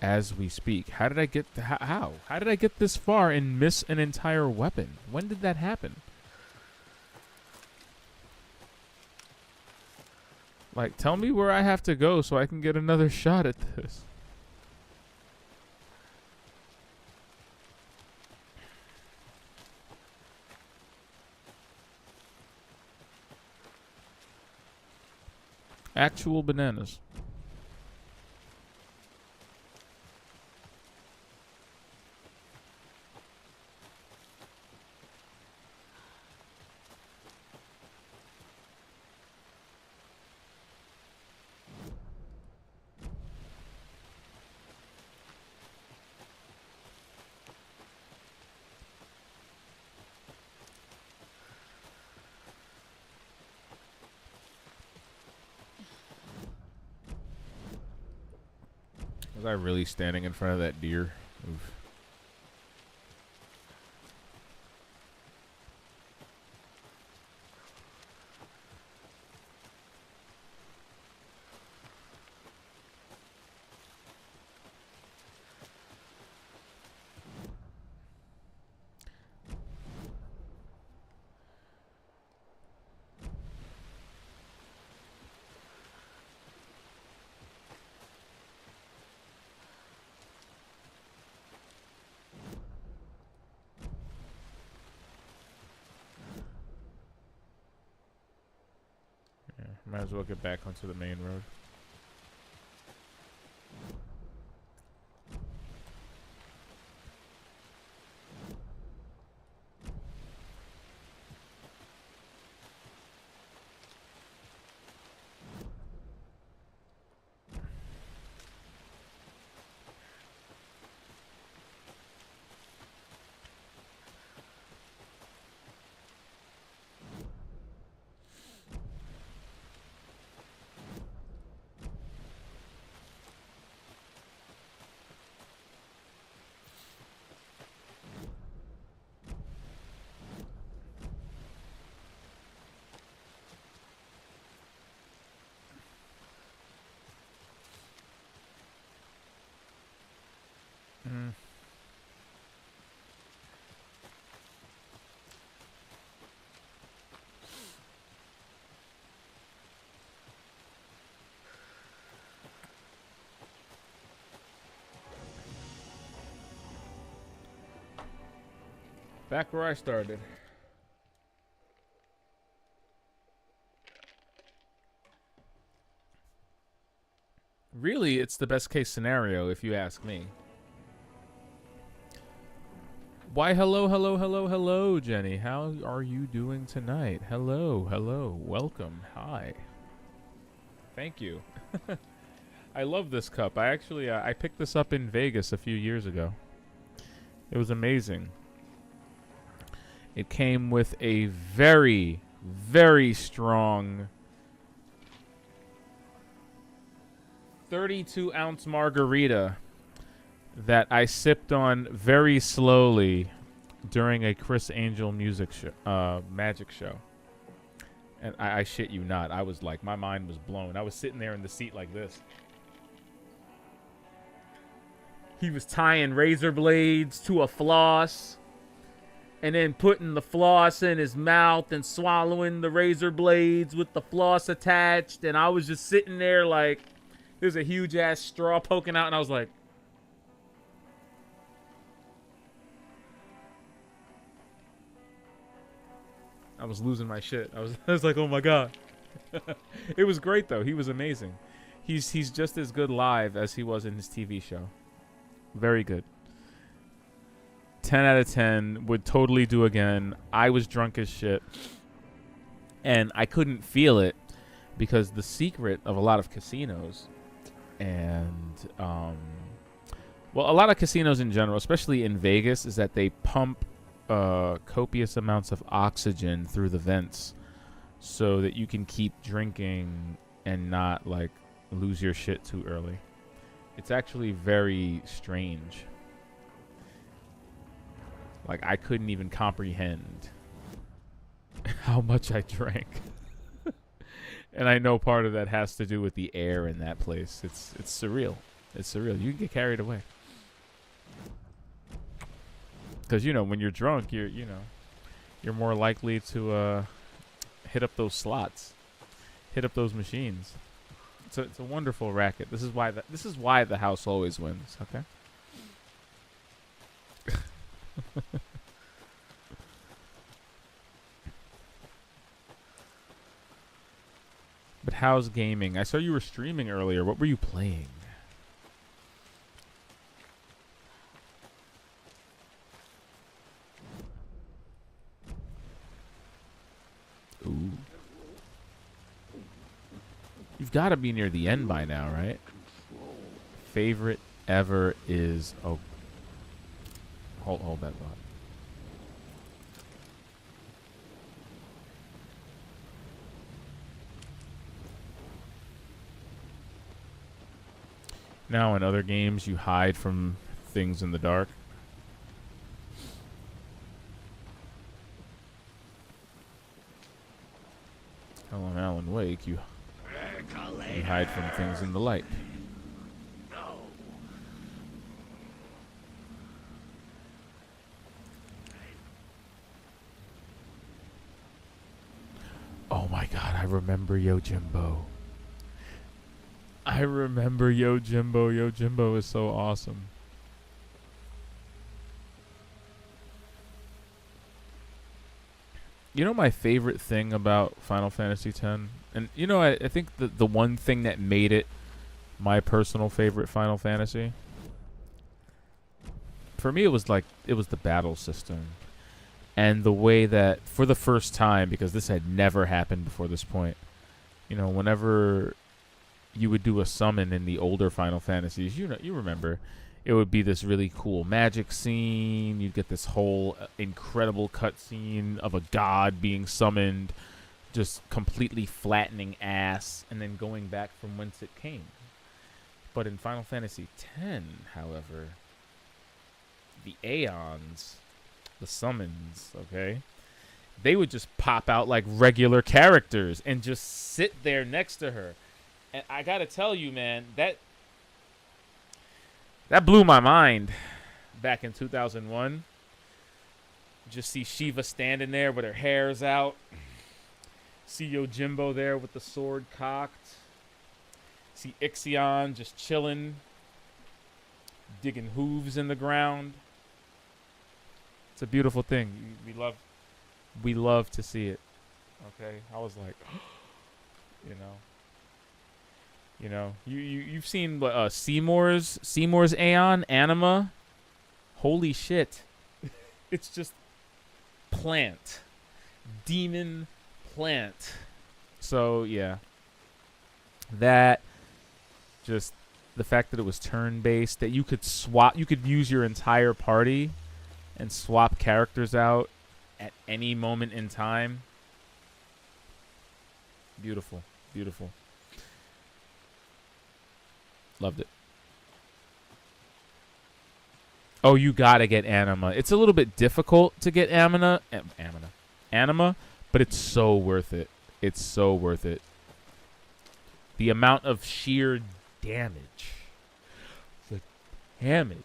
as we speak. How did I get how did I get this far and miss an entire weapon? When did that happen? Like, tell me where I have to go so I can get another shot at this. Actual bananas. Was I really standing in front of that deer? Oof. Might as well get back onto the main road. Mm. Back where I started. Really, it's the best case scenario if you ask me. Why, hello, hello, hello, hello, Jenny. How are you doing tonight? Hello, hello, welcome, hi. Thank you. I love this cup. I actually, I picked this up in Vegas a few years ago. It was amazing. It came with a very, very strong 32-ounce margarita that I sipped on very slowly during a Chris Angel magic show. And I shit you not, I was like, my mind was blown. I was sitting there in the seat like this. He was tying razor blades to a floss and then putting the floss in his mouth and swallowing the razor blades with the floss attached. And I was just sitting there like, there's a huge ass straw poking out, and I was like, I was losing my shit. I was like, oh my god. It was great though. He was amazing. He's just as good live as he was in his TV show. Very good. 10 out of 10. Would totally do again. I was drunk as shit. And I couldn't feel it because the secret of a lot of casinos and well, a lot of casinos in general, especially in Vegas, is that they pump copious amounts of oxygen through the vents so that you can keep drinking and not like lose your shit too early. It's actually very strange. Like, I couldn't even comprehend how much I drank. And I know part of that has to do with the air in that place. It's surreal. It's surreal. You can get carried away. Because, you know, when you're drunk, you're more likely to hit up those slots, hit up those machines. It's a wonderful racket. This is why the house always wins. Okay. But how's gaming? I saw you were streaming earlier. What were you playing? Ooh. You've got to be near the end by now, right? Favorite ever is... Oh. Hold that thought. Now in other games, you hide from things in the dark. Hell, in Alan Wake, you hide from things in the light. Oh my god, I remember Yojimbo. I remember Yojimbo. Yojimbo is so awesome. You know my favorite thing about Final Fantasy X? And you know, I think the one thing that made it my personal favorite Final Fantasy, for me it was the battle system. And the way that, for the first time, because this had never happened before this point, you know, whenever you would do a summon in the older Final Fantasies, you remember, it would be this really cool magic scene. You'd get this whole incredible cutscene of a god being summoned, just completely flattening ass, and then going back from whence it came. But in Final Fantasy X, however, the Aeons, the summons, okay, they would just pop out like regular characters and just sit there next to her. And I gotta tell you, man, that blew my mind back in 2001. Just see Shiva standing there with her hair's out. See Yojimbo there with the sword cocked. See Ixion just chilling, digging hooves in the ground. It's a beautiful thing. We love to see it. Okay, I was like, you've seen Seymour's Aeon Anima. Holy shit! It's just plant, demon plant. So yeah, that just the fact that it was turn-based, that you could use your entire party and swap characters out at any moment in time. Beautiful, beautiful. Loved it. Oh, you gotta get Anima. It's a little bit difficult to get Anima, but it's so worth it. It's so worth it. The amount of sheer damage, the damage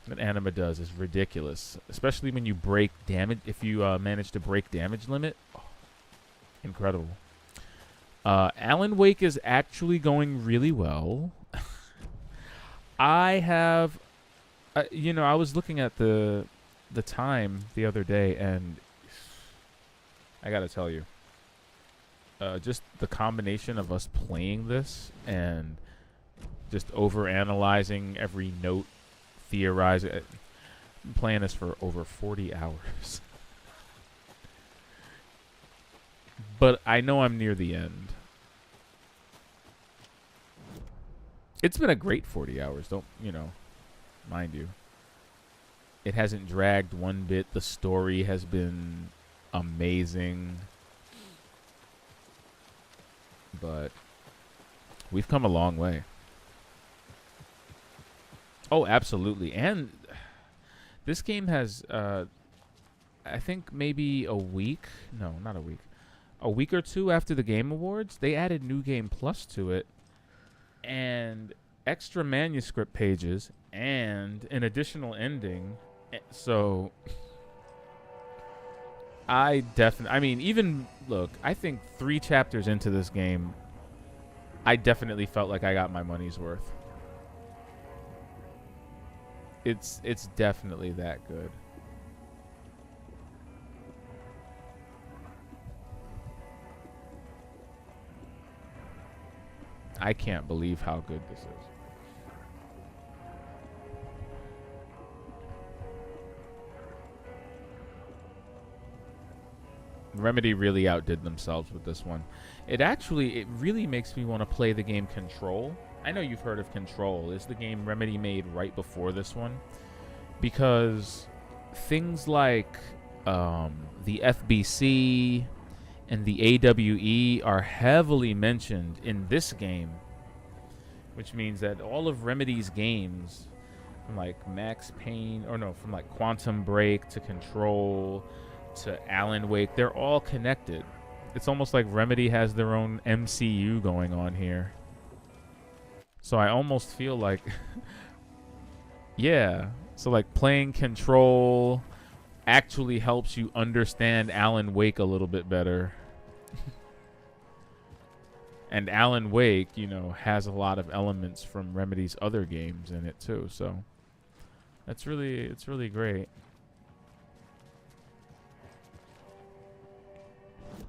that Anima does is ridiculous, especially when you break damage. If you manage to break damage limit, incredible. Alan Wake is actually going really well. I have, I was looking at the time the other day, and I gotta tell you, just the combination of us playing this and just over-analyzing every note, theorizing. I'm playing this for over 40 hours. But I know I'm near the end. It's been a great 40 hours, mind you. It hasn't dragged one bit. The story has been amazing. But we've come a long way. Oh, absolutely. And this game has, I think maybe a week. No, not a week. A week or two after the Game Awards, they added New Game Plus to it. And extra manuscript pages and an additional ending. So I think 3 chapters into this game, I definitely felt like I got my money's worth. It's definitely that good. I can't believe how good this is. Remedy really outdid themselves with this one. It really makes me want to play the game Control. I know you've heard of Control. It's the game Remedy made right before this one. Because things like the FBC and the AWE are heavily mentioned in this game, which means that all of Remedy's games, from like Max Payne, or no, from like Quantum Break to Control to Alan Wake, they're all connected. It's almost like Remedy has their own MCU going on here. So I almost feel like, yeah. So like playing Control actually helps you understand Alan Wake a little bit better. And Alan Wake, you know, has a lot of elements from Remedy's other games in it too. So it's really great.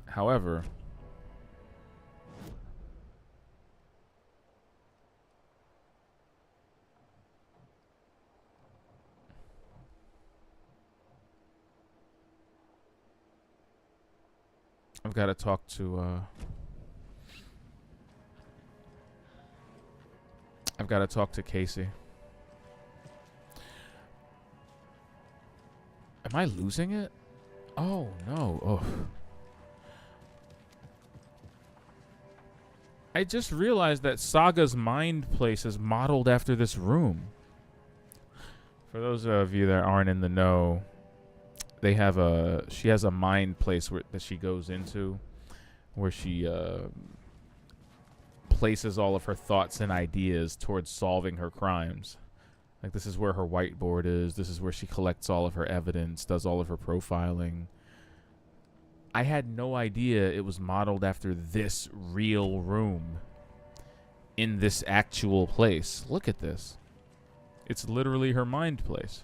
However, I've got to talk to Casey. Am I losing it? Oh no. Oh. I just realized that Saga's mind place is modeled after this room. For those of you that aren't in the know, she has a mind place that she goes into, where she places all of her thoughts and ideas towards solving her crimes. Like, this is where her whiteboard is. This is where she collects all of her evidence, does all of her profiling. I had no idea it was modeled after this real room in this actual place. Look at this. It's literally her mind place.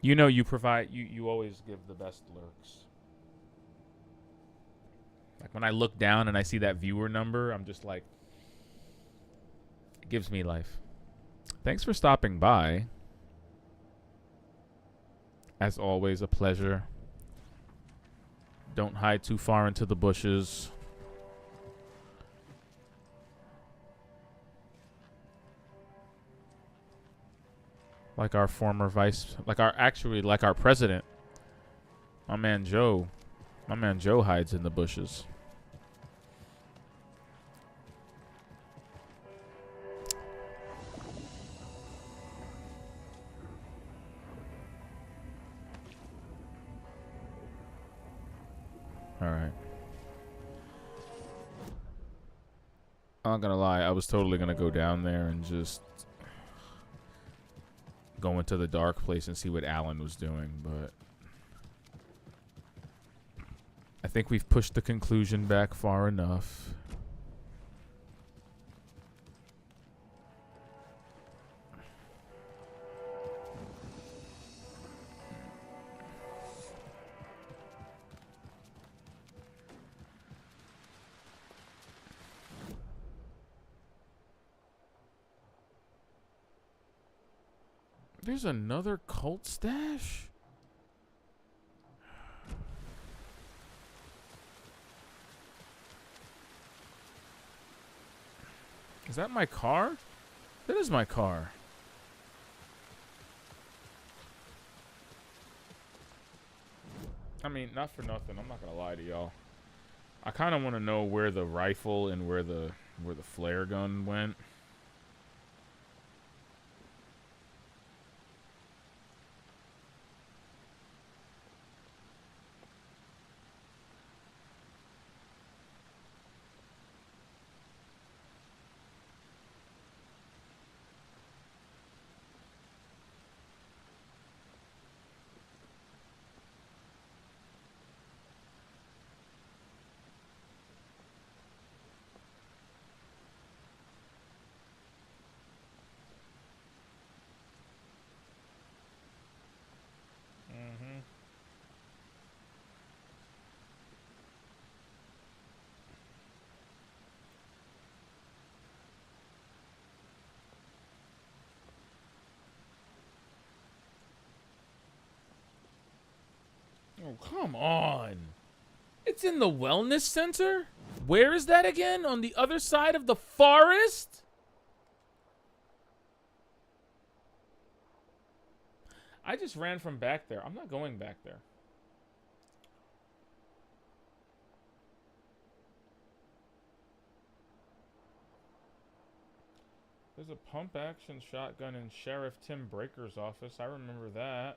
You know, you always give the best lurks. Like when I look down and I see that viewer number, I'm just like, it gives me life. Thanks for stopping by. As always, a pleasure. Don't hide too far into the bushes. Like our former like our president. My man Joe hides in the bushes. All right. I'm not gonna lie, I was totally gonna go down there and just go into the dark place and see what Alan was doing, but I think we've pushed the conclusion back far enough. There's another cult stash? Is that my car? That is my car. I mean, not for nothing. I'm not gonna lie to y'all. I kind of want to know where the rifle and where the flare gun went. Oh, come on. It's in the wellness center? Where is that again? On the other side of the forest? I just ran from back there. I'm not going back there. There's a pump action shotgun in Sheriff Tim Breaker's office. I remember that.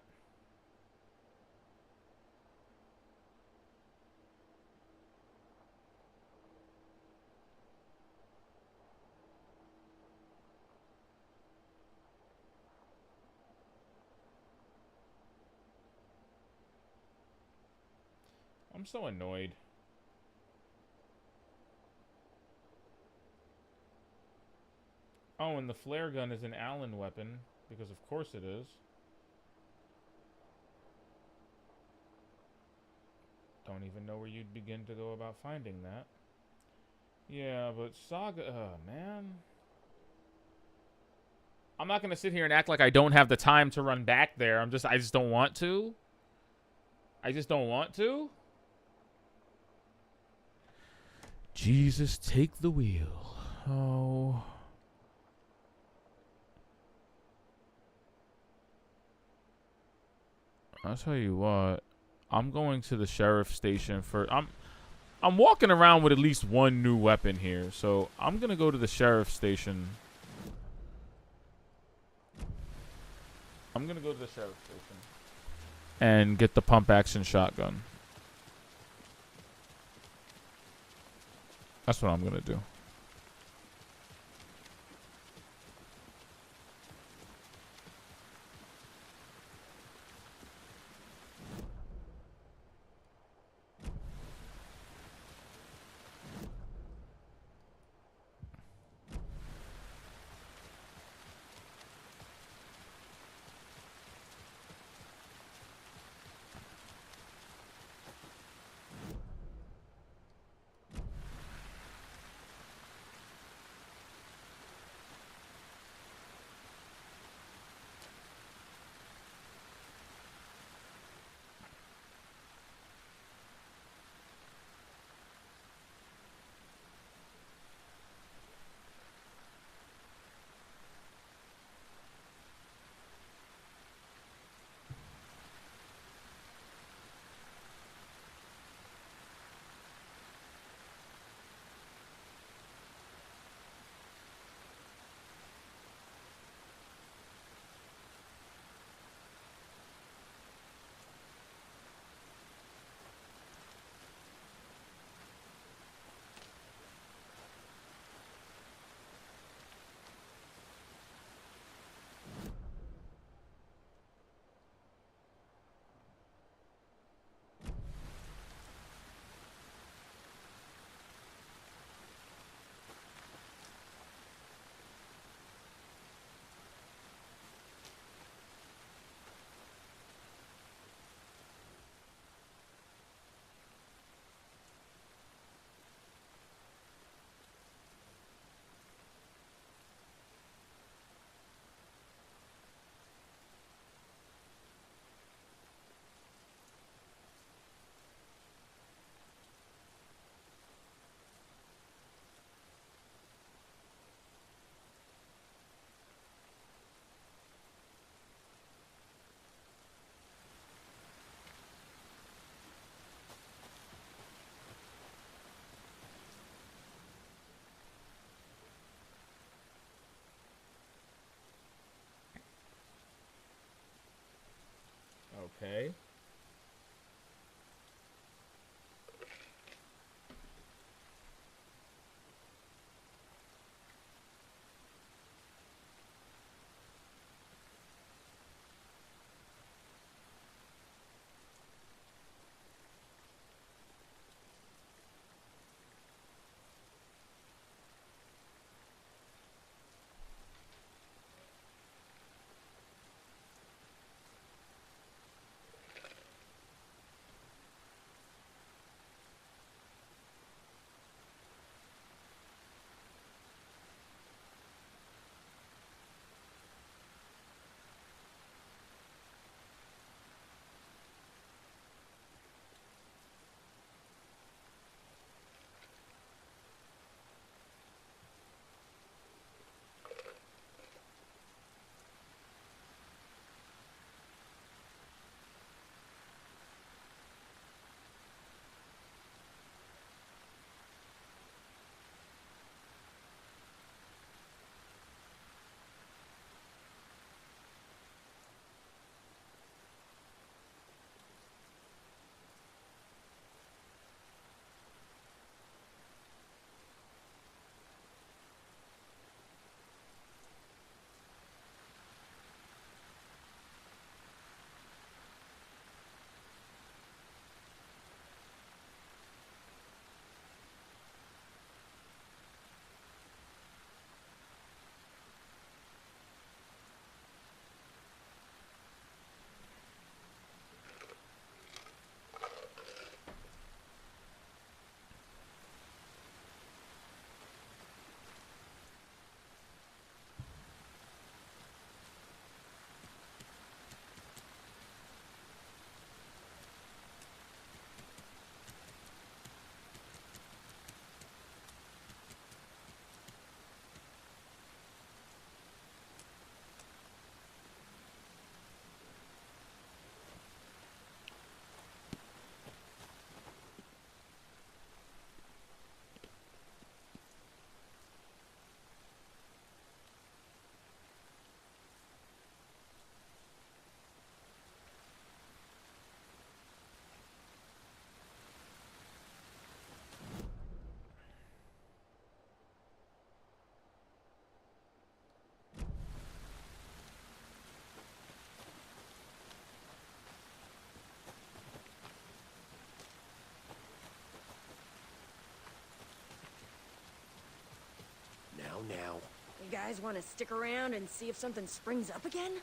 I'm so annoyed. Oh, and the flare gun is an Allen weapon, because of course it is. Don't even know where you'd begin to go about finding that. Yeah, but Saga, man. I'm not gonna sit here and act like I don't have the time to run back there. I just don't want to. I just don't want to. Jesus, take the wheel. Oh. I'll tell you what. I'm going to the sheriff's station for. I'm walking around with at least one new weapon here, so I'm gonna go to the sheriff's station. I'm gonna go to the sheriff's station and get the pump action shotgun. That's what I'm gonna do. Okay. guys want to stick around and see if something springs up again?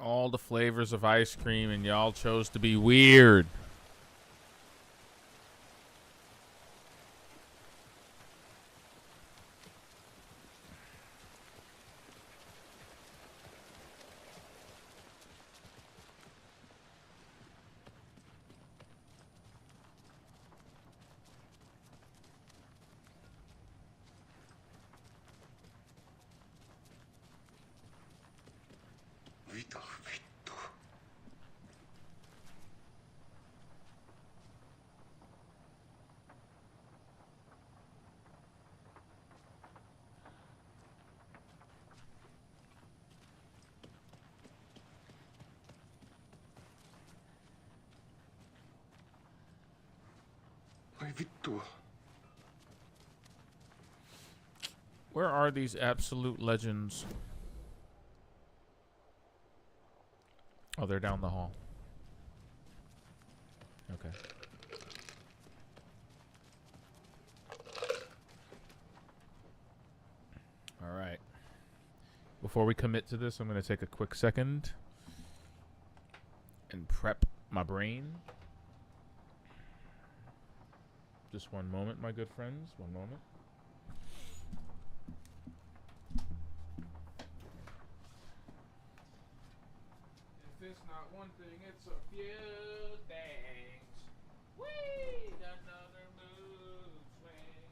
All the flavors of ice cream, and y'all chose to be weird. Vittu, vittu. Ai vittu. Where are these absolute legends? Oh, they're down the hall. Okay. All right. Before we commit to this, I'm going to take a quick second and prep my brain. Just one moment, my good friends. One moment. If it's not one thing, it's a few things. Whee! Another mood swing.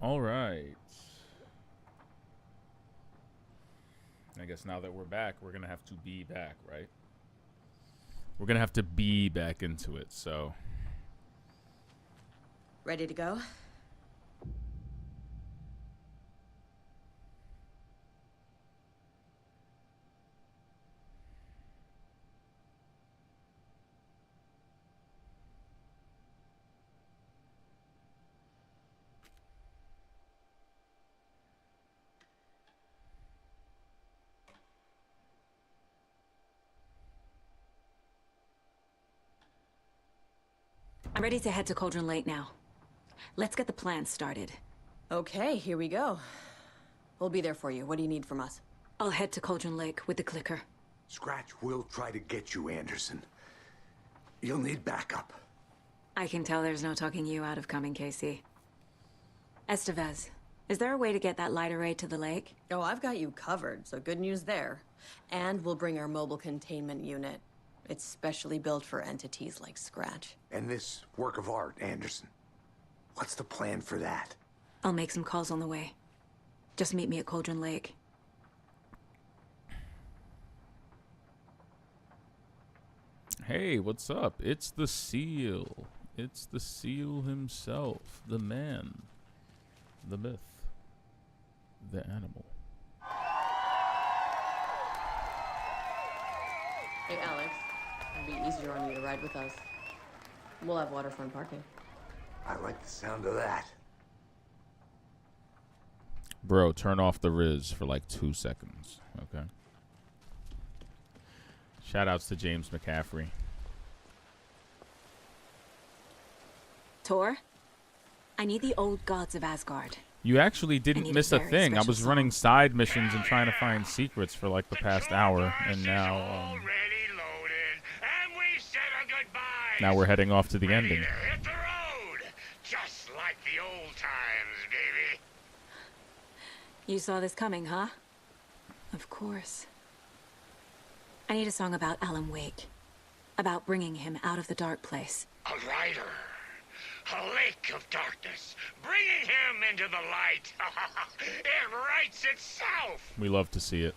All right. I guess now that we're back, we're going to have to be back, right? We're going to have to be back into it, so. Ready to go? I'm ready to head to Cauldron Lake now. Let's get the plan started. Okay, here we go. We'll be there for you. What do you need from us? I'll head to Cauldron Lake with the clicker. Scratch will try to get you, Anderson. You'll need backup. I can tell there's no talking you out of coming, Casey. Estevez, is there a way to get that light array to the lake? Oh, I've got you covered, so good news there. And we'll bring our mobile containment unit. It's specially built for entities like Scratch. And this work of art, Anderson. What's the plan for that? I'll make some calls on the way. Just meet me at Cauldron Lake. Hey, what's up? It's the Seal. It's the Seal himself. The man. The myth. The animal. Hey, Alex. It'd be easier on you to ride with us. We'll have waterfront parking. I like the sound of that. Bro, turn off the Riz for like 2 seconds, okay? Shoutouts to James McCaffrey. Tor, I need the old gods of Asgard. You actually I didn't need miss a a very thing. I special was running song. side missions and trying to find secrets for like the past hour, and now Already loaded, and we said a goodbye. now we're heading off to the Ready ending. to hit the road, just like the old times, baby. You saw this coming, huh? Of course. I need a song about Alan Wake. About bringing him out of the dark place. A rider, a lake of darkness, bringing him into the light. It writes itself. We love to see it.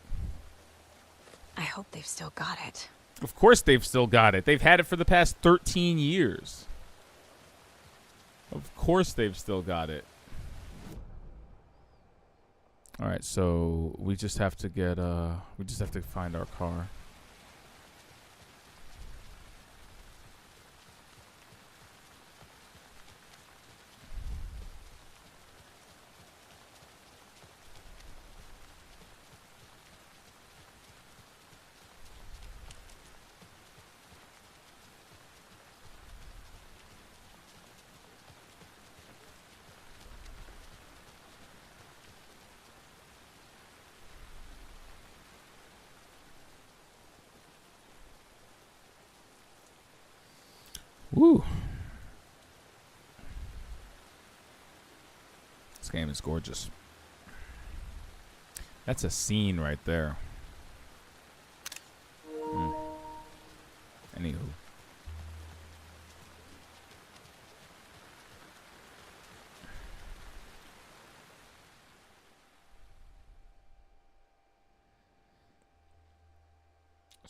I hope they've still got it. Of course they've still got it. They've had it for the past 13 years. Of course they've still got it. All right, so we just have to get we just have to find our car. Woo. This game is gorgeous. That's a scene right there. Anywho.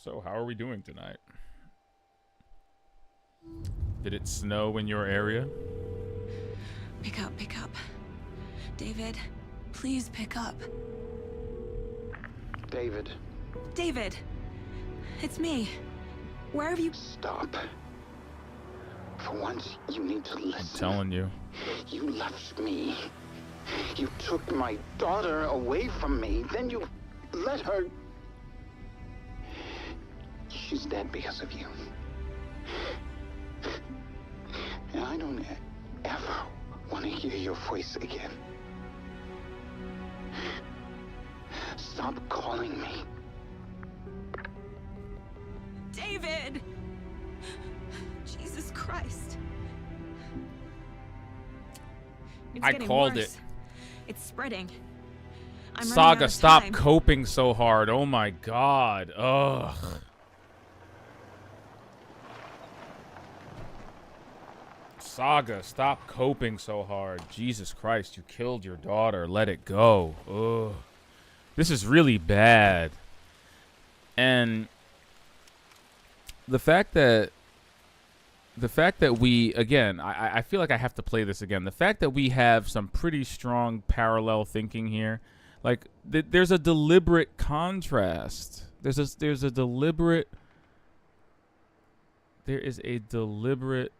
So, how are we doing tonight? Did it snow in your area? Pick up, pick up. David, please pick up. David, David! It's me. Where have you... stop. For once, you need to listen. I'm telling you. You left me. You took my daughter away from me. Then you let her... She's dead because of you. And I don't ever want to hear your voice again. Stop calling me. David! Jesus Christ. It's I getting called worse. it. It's spreading. I'm running out Saga, of stop time. coping so hard. Oh my god. Ugh. Saga, stop coping so hard. Jesus Christ, you killed your daughter. Let it go. Ugh. This is really bad. And the fact that we, again, I feel like I have to play this again. The fact that we have some pretty strong parallel thinking here, like there's a deliberate contrast. There is a deliberate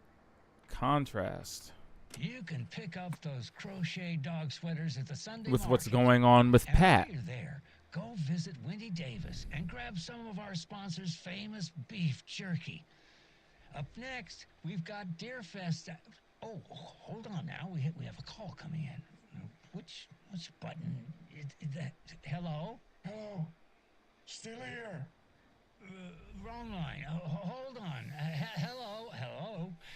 contrast. You can pick up those crochet dog sweaters at the Sunday With what's market. going on with And Pat. while you're there, go visit Wendy Davis and grab some of our sponsor's famous beef jerky. Up next, we've got Deerfest. Oh, hold on now. We have a call coming in. Which button? Is that hello? Hello. Still here. Wrong line. Hold on. Hello.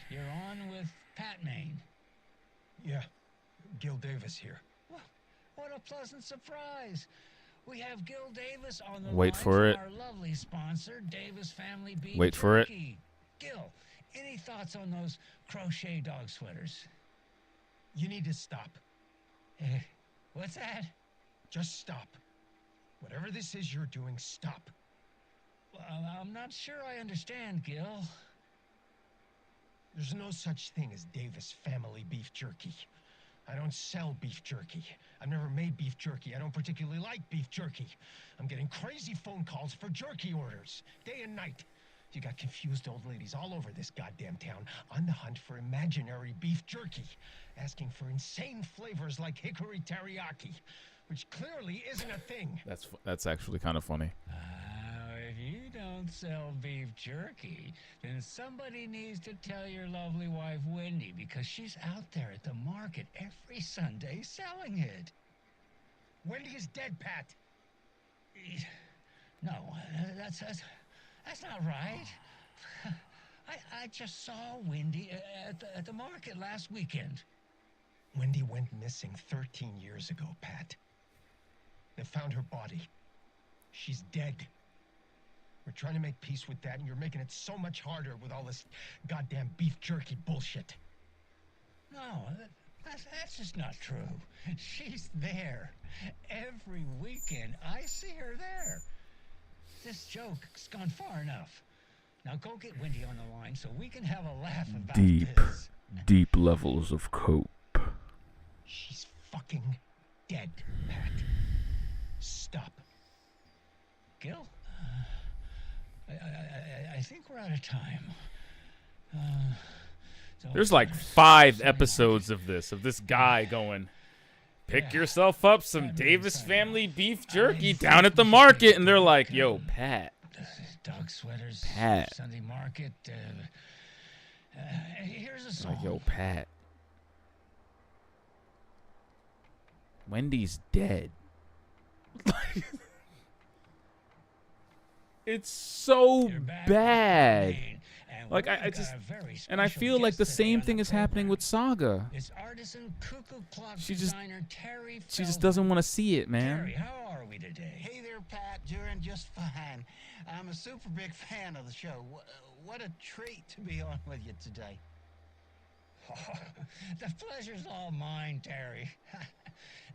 You're on with Pat Maine. Yeah, Gil Davis here. Well, what a pleasant surprise. We have Gil Davis on the Wait line for from it. our lovely sponsor, Davis Family Beef Wait for it. Jerky. Gil, any thoughts on those crochet dog sweaters? You need to stop. What's that? Just stop. Whatever this is you're doing, stop. Well, I'm not sure I understand, Gil. There's no such thing as Davis Family Beef Jerky. I don't sell beef jerky. I've never made beef jerky. I don't particularly like beef jerky. I'm getting crazy phone calls for jerky orders, day and night. You got confused old ladies all over this goddamn town on the hunt for imaginary beef jerky, asking for insane flavors like hickory teriyaki, which clearly isn't a thing. That's actually kind of funny. If you don't sell beef jerky, then somebody needs to tell your lovely wife, Wendy, because she's out there at the market every Sunday selling it. Wendy is dead, Pat. No, that's not right. I just saw Wendy at the market last weekend. Wendy went missing 13 years ago, Pat. They found her body. She's dead. We're trying to make peace with that, and you're making it so much harder with all this goddamn beef jerky bullshit. No, that's just not true. She's there. Every weekend, I see her there. This joke's gone far enough. Now go get Wendy on the line so we can have a laugh about this. Deep levels of cope. She's fucking dead, Pat. Stop. Gil? I think we're out of time. There's like 5 episodes of this guy going, pick yourself up some Davis Family Beef Jerky down at the market, and they're like, yo, Pat. Dog sweaters, Pat. Sunday market. Here's a song. Like, yo, Pat. Wendy's dead. It's so bad. Like I just, and I feel like the same thing is happening with Saga. It's artisan cuckoo clock She designer Terry just doesn't want to see it, man. Terry, how are we today? Hey there, Pat. Doing just fine. I'm a super big fan of the show. What a treat to be on with you today. The pleasure's all mine, Terry.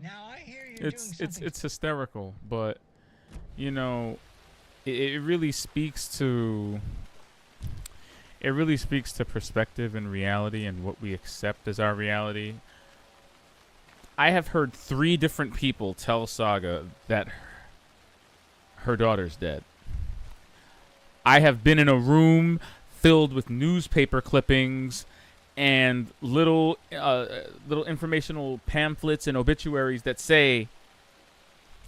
Now I hear you're doing something. It's hysterical, but you know, it really speaks to perspective and reality and what we accept as our reality. I have heard 3 different people tell Saga that her daughter's dead. I have been in a room filled with newspaper clippings and little informational pamphlets and obituaries that say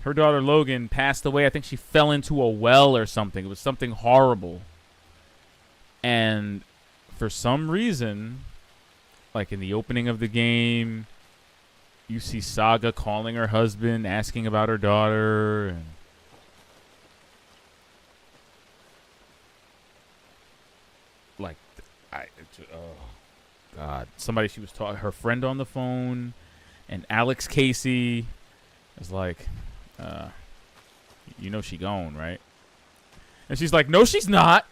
her daughter Logan passed away. I think she fell into a well or something. It was something horrible. And for some reason, like in the opening of the game, you see Saga calling her husband, asking about her daughter, and like, oh God, somebody she was talking, her friend on the phone, and Alex Casey is like, you know she gone, right? And she's like, no, she's not.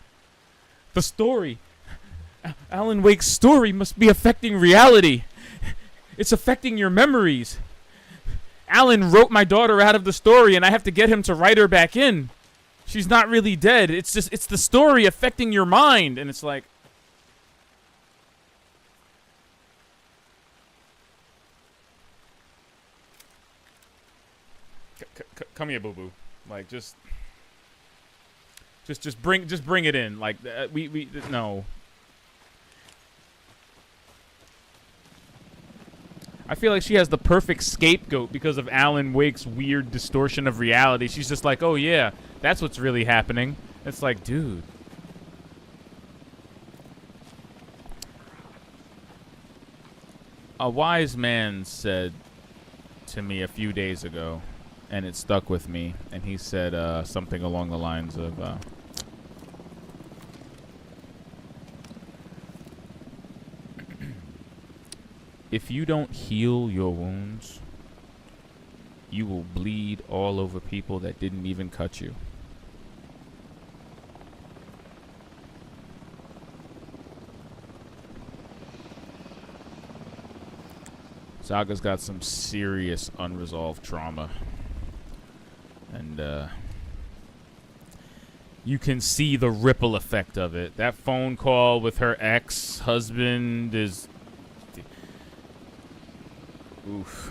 The story Alan Wake's story must be affecting reality. It's affecting your memories. Alan wrote my daughter out of the story, and I have to get him to write her back in. She's not really dead. It's the story affecting your mind. And it's like, come here, boo-boo. Like, just bring it in. Like, no. I feel like she has the perfect scapegoat because of Alan Wake's weird distortion of reality. She's just like, oh yeah, that's what's really happening. It's like, dude. A wise man said to me a few days ago, and it stuck with me, and he said something along the lines of, if you don't heal your wounds, you will bleed all over people that didn't even cut you. Saga's got some serious unresolved trauma. And you can see the ripple effect of it. That phone call with her ex-husband is... Oof.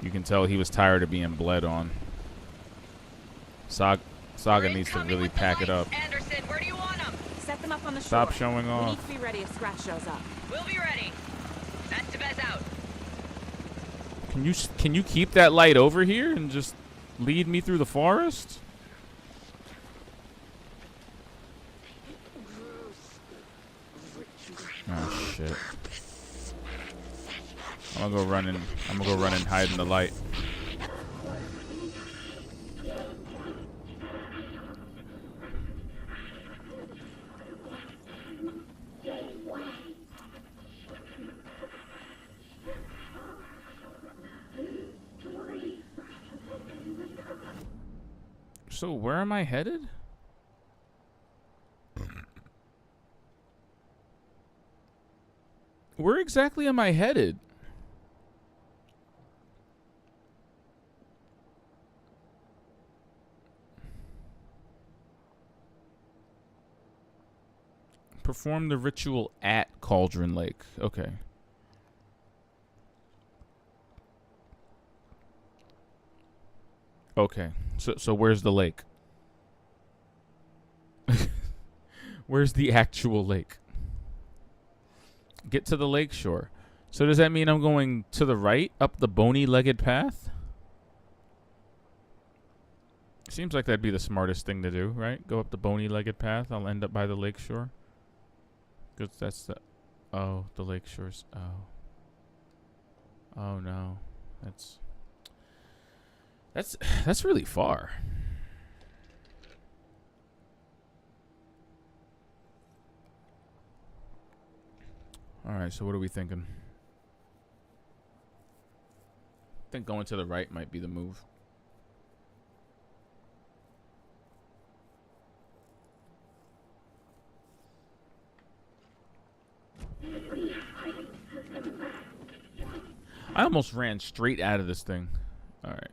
You can tell he was tired of being bled on. Saga needs to really pack it up. Anderson, where do you want them? Set them up on the Stop shore. showing off. We need to be ready if Scratch shows up. We'll be ready. That's the best out. Can you keep that light over here and just lead me through the forest? Oh shit. I'm gonna go run and hide in the light. So where am I headed? Where exactly am I headed? Perform the ritual at Cauldron Lake. Okay. Okay. So where's the lake? Where's the actual lake? Get to the lake shore. So does that mean I'm going to the right, up the bony-legged path? Seems like that'd be the smartest thing to do, right? Go up the bony-legged path. I'll end up by the lake shore. Because that's the... Oh, the lake shore's... Oh. Oh, no. That's really far. Alright, so what are we thinking? I think going to the right might be the move. I almost ran straight out of this thing. Alright.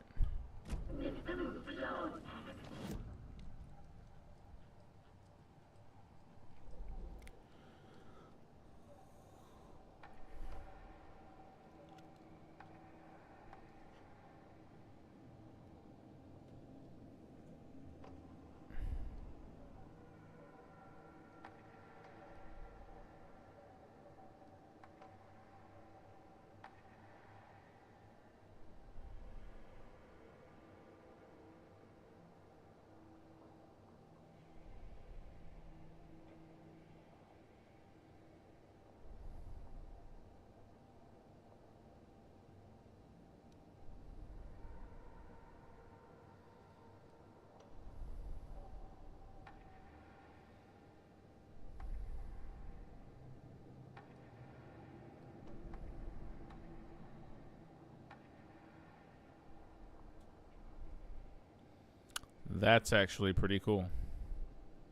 That's actually pretty cool.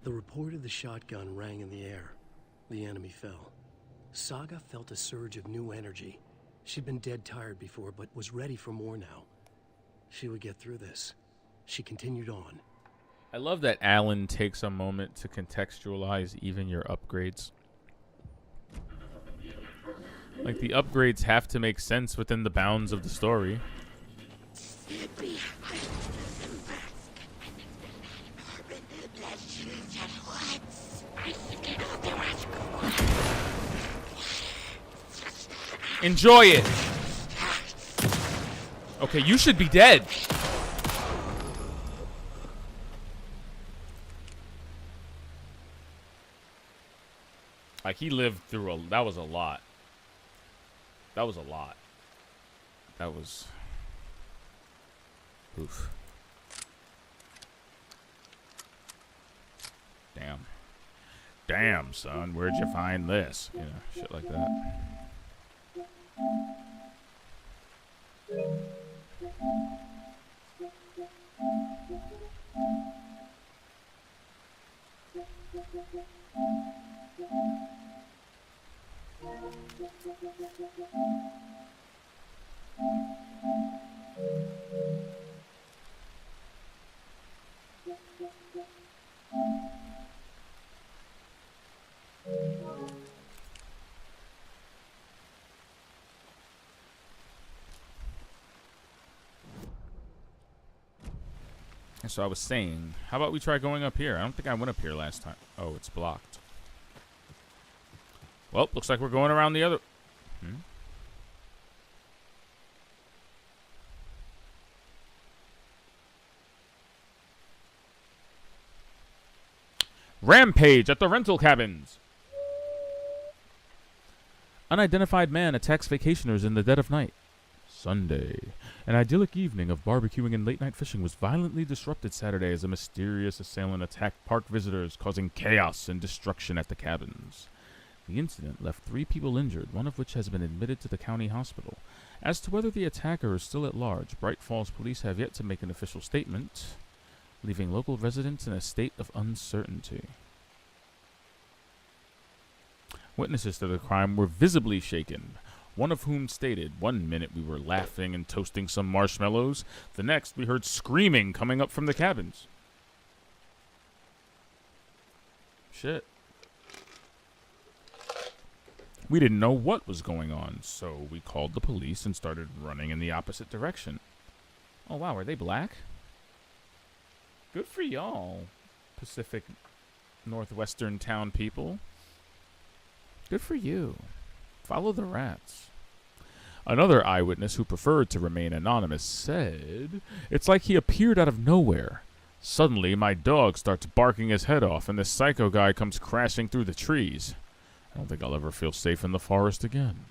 The report of the shotgun rang in the air. The enemy fell. Saga felt a surge of new energy. She'd been dead tired before, but was ready for more now. She would get through this. She continued on. I love that Alan takes a moment to contextualize even your upgrades. Like, the upgrades have to make sense within the bounds of the story. Enjoy it. Okay, you should be dead. Like, he lived through that was a lot. That was a lot. That was... Oof. Damn. Damn, son, where'd you find this? You know, shit like that. So I was saying, how about we try going up here? I don't think I went up here last time. Oh, it's blocked. Well, looks like we're going around the other... Rampage at the rental cabins. Unidentified man attacks vacationers in the dead of night. Sunday. An idyllic evening of barbecuing and late-night fishing was violently disrupted Saturday as a mysterious assailant attacked park visitors, causing chaos and destruction at the cabins. The incident left 3 people injured, one of which has been admitted to the county hospital. As to whether the attacker is still at large, Bright Falls police have yet to make an official statement, leaving local residents in a state of uncertainty. Witnesses to the crime were visibly shaken, one of whom stated, "One minute we were laughing and toasting some marshmallows, the next we heard screaming coming up from the cabins." Shit. We didn't know what was going on, so we called the police and started running in the opposite direction. Oh wow, are they black? Good for y'all, Pacific Northwestern town people. Good for you. Follow the rats. Another eyewitness who preferred to remain anonymous said, "It's like he appeared out of nowhere. Suddenly, my dog starts barking his head off, and this psycho guy comes crashing through the trees. I don't think I'll ever feel safe in the forest again."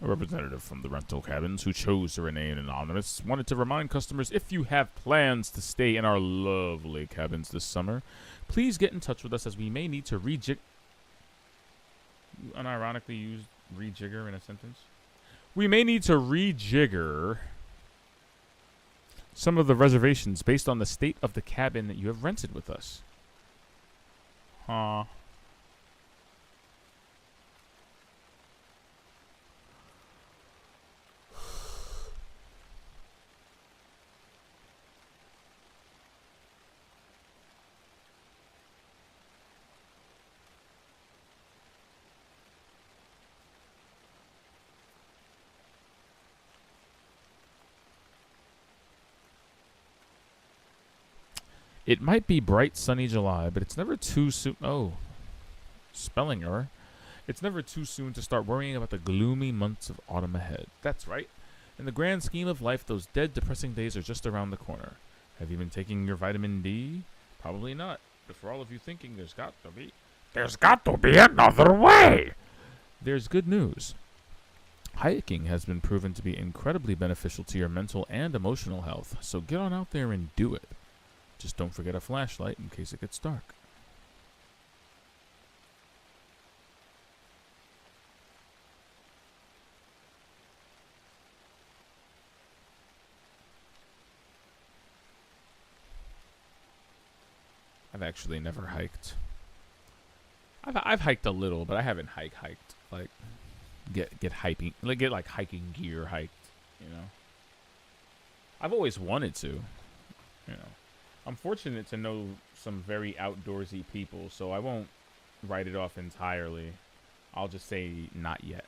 A representative from the rental cabins, who chose to remain anonymous, wanted to remind customers, if you have plans to stay in our lovely cabins this summer, please get in touch with us, as we may need to rejig... You unironically used rejigger in a sentence? We may need to rejigger some of the reservations based on the state of the cabin that you have rented with us. Huh. It might be bright, sunny July, but it's never too soon. Oh, spelling error. It's never too soon to start worrying about the gloomy months of autumn ahead. That's right. In the grand scheme of life, those dead, depressing days are just around the corner. Have you been taking your vitamin D? Probably not. But for all of you thinking there's got to be another way. There's good news. Hiking has been proven to be incredibly beneficial to your mental and emotional health, so get on out there and do it. Just don't forget a flashlight in case it gets dark. I've actually never hiked. I've hiked a little, but I haven't hiked like get hiking like hiking gear hiked. You know, I've always wanted to. You know, I'm fortunate to know some very outdoorsy people, so I won't write it off entirely. I'll just say not yet.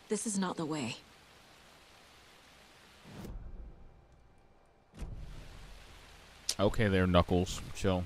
This is not the way. Okay, there, Knuckles. Chill.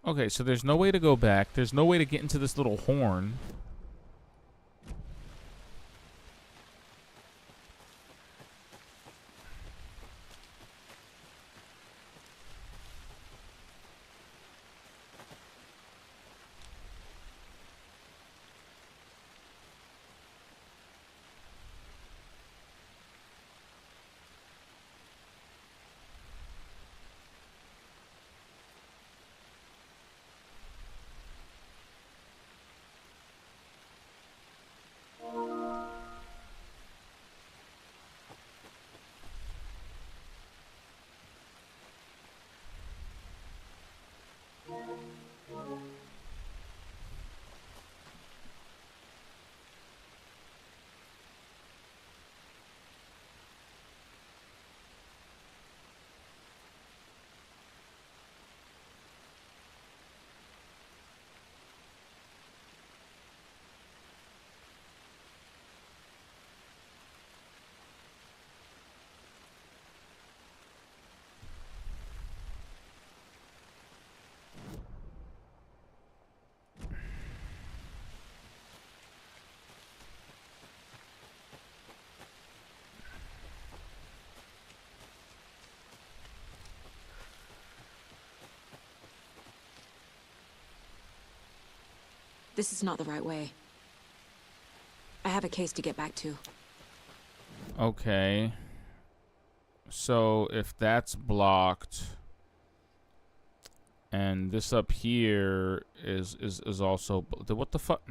Okay, so there's no way to go back. There's no way to get into this little horn. This is not the right way. I have a case to get back to. Okay. So if that's blocked, and this up here is also what the fuck?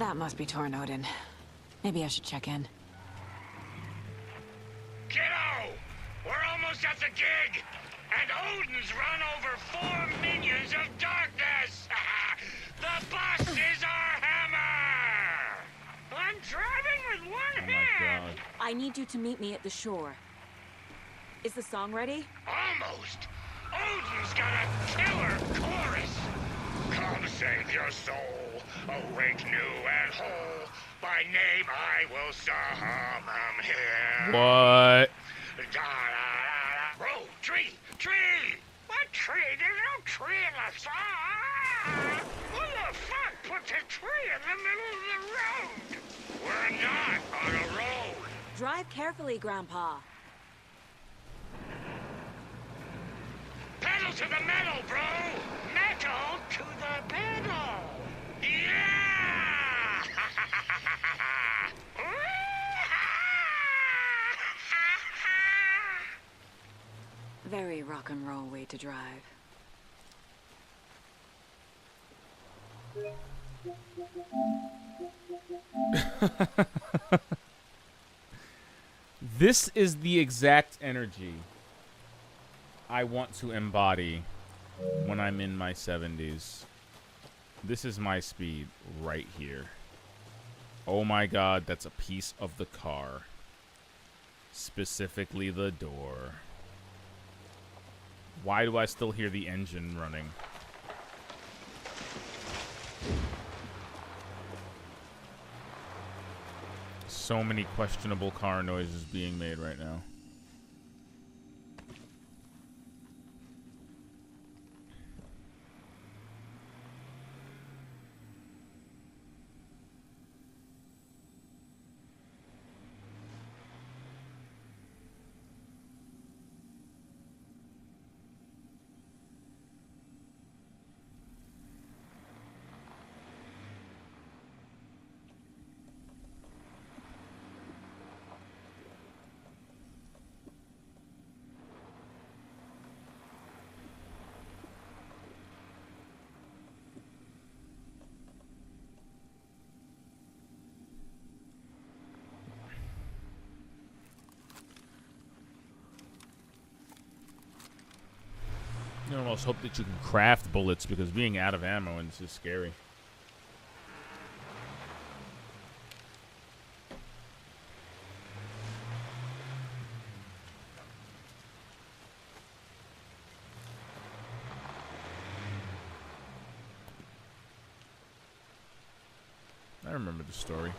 That must be Tornodin. Maybe I should check in. Kiddo! We're almost at the gig! And Odin's run over 4 minions of darkness! The bus is our hammer! I'm driving with one hand! I need you to meet me at the shore. Is the song ready? Almost! Odin's got a killer chorus! Come save your soul, awake new and whole. By name I will summon him. What? Da-da-da-da. Bro, tree! What tree? There's no tree in the song! Who the fuck put the tree in the middle of the road? We're not on a road. Drive carefully, Grandpa. Pedal to the metal, bro! Metal to the pedal! Yeah! Very rock and roll way to drive. This is the exact energy I want to embody when I'm in my 70s. This is my speed right here. Oh my god, that's a piece of the car. Specifically the door. Why do I still hear the engine running? So many questionable car noises being made right now. You almost hope that you can craft bullets because being out of ammo is just scary. I remember the story.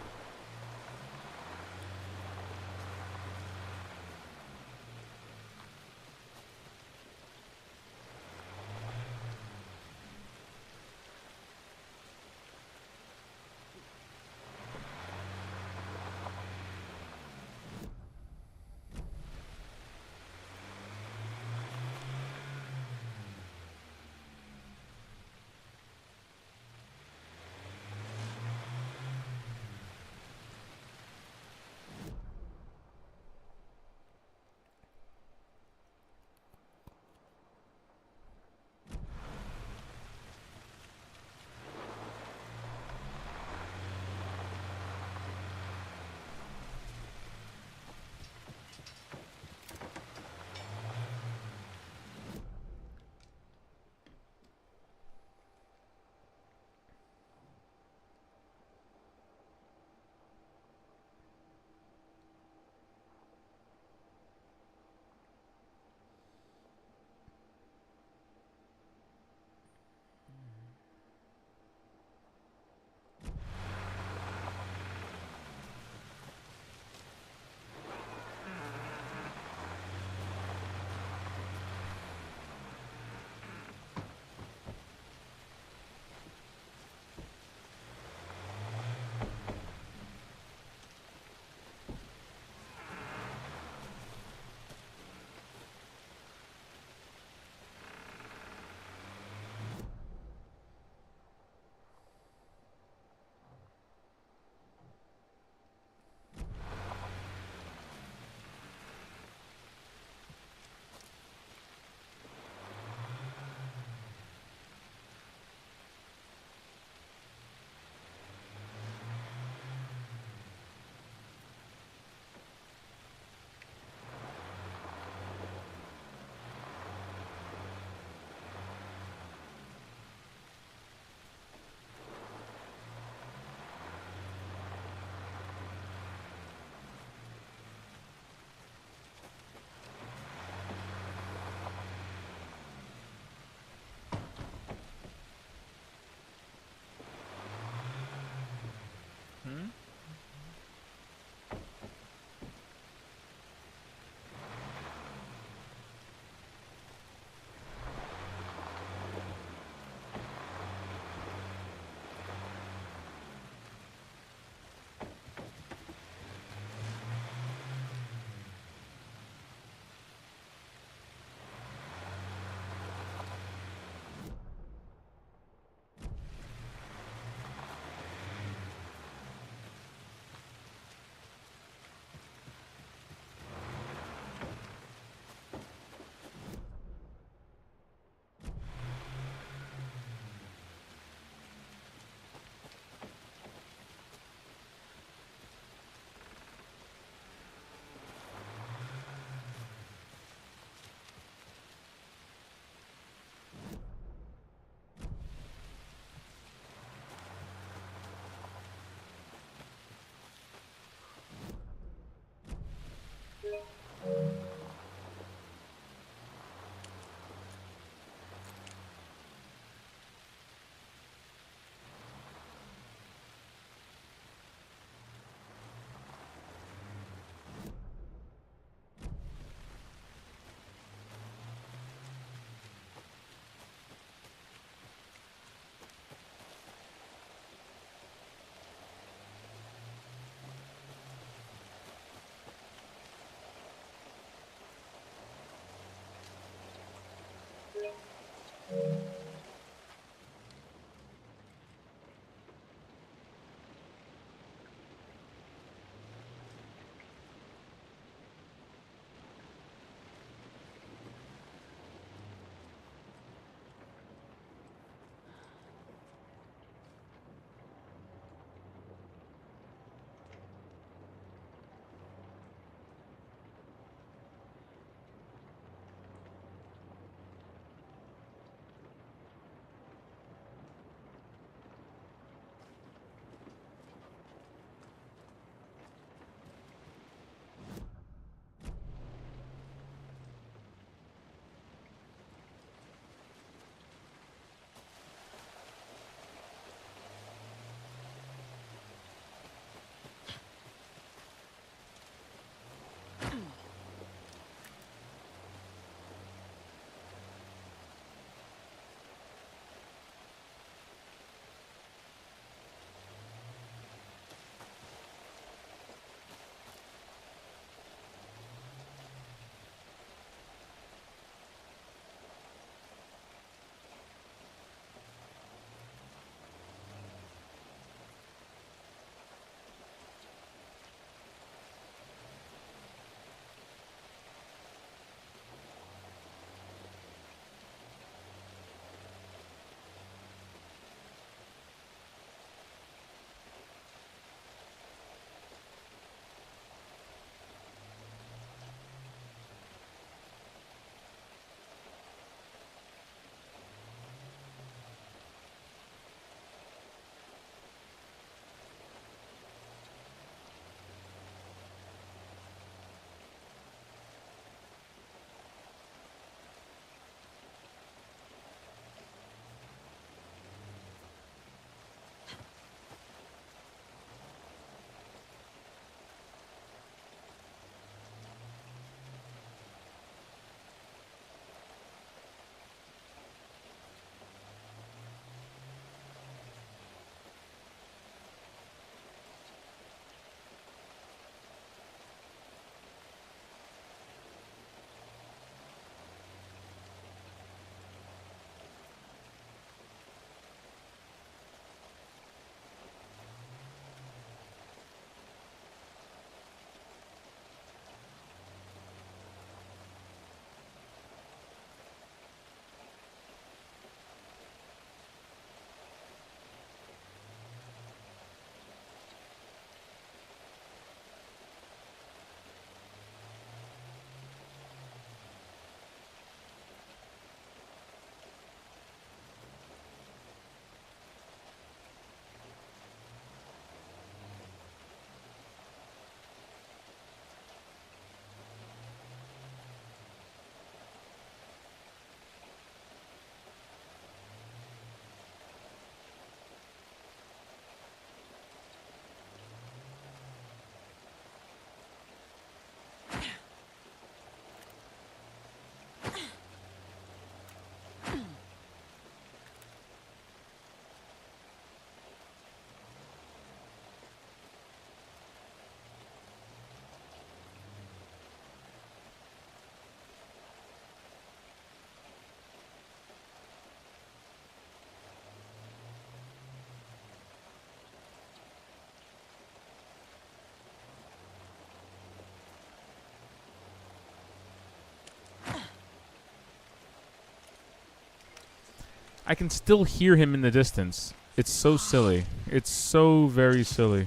I can still hear him in the distance. It's so silly. It's so very silly.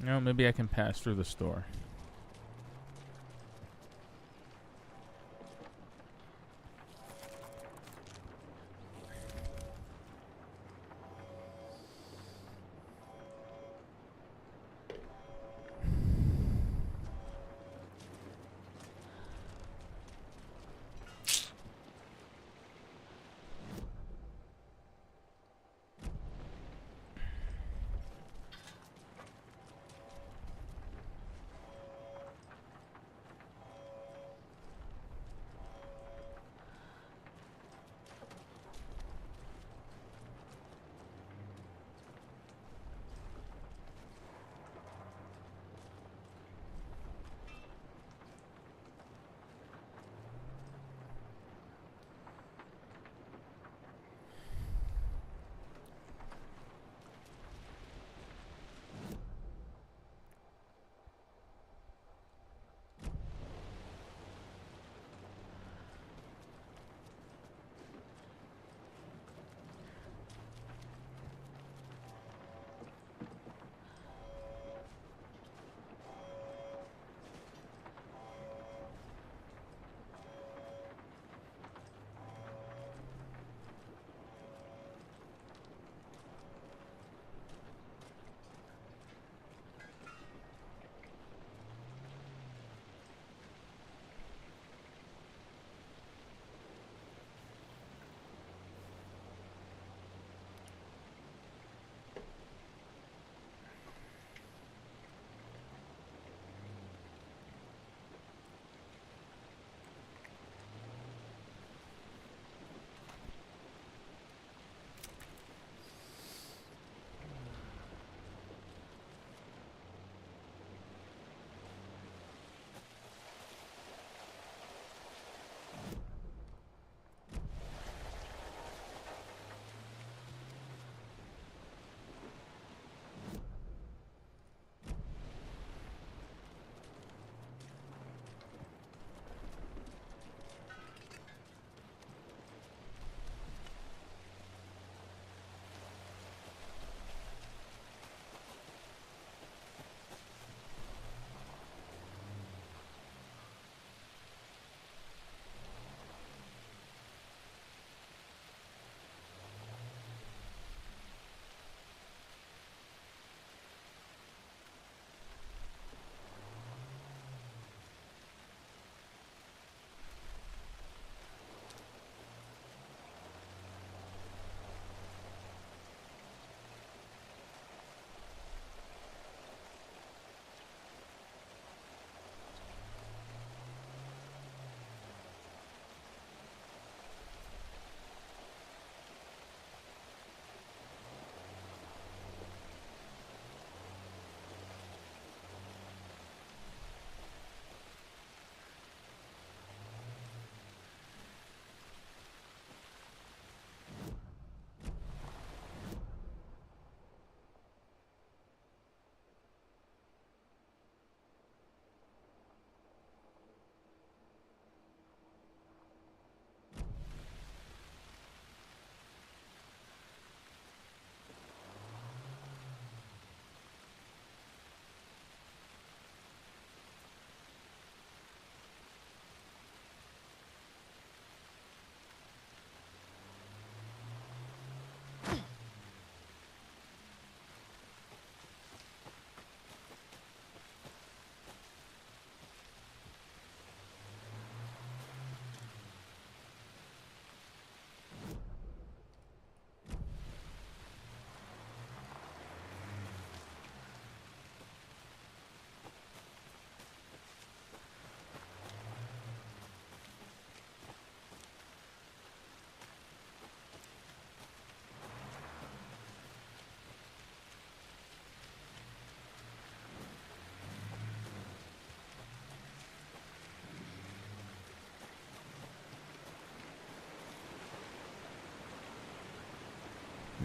No, maybe I can pass through the store.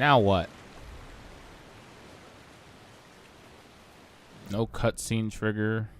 Now what? No cutscene trigger.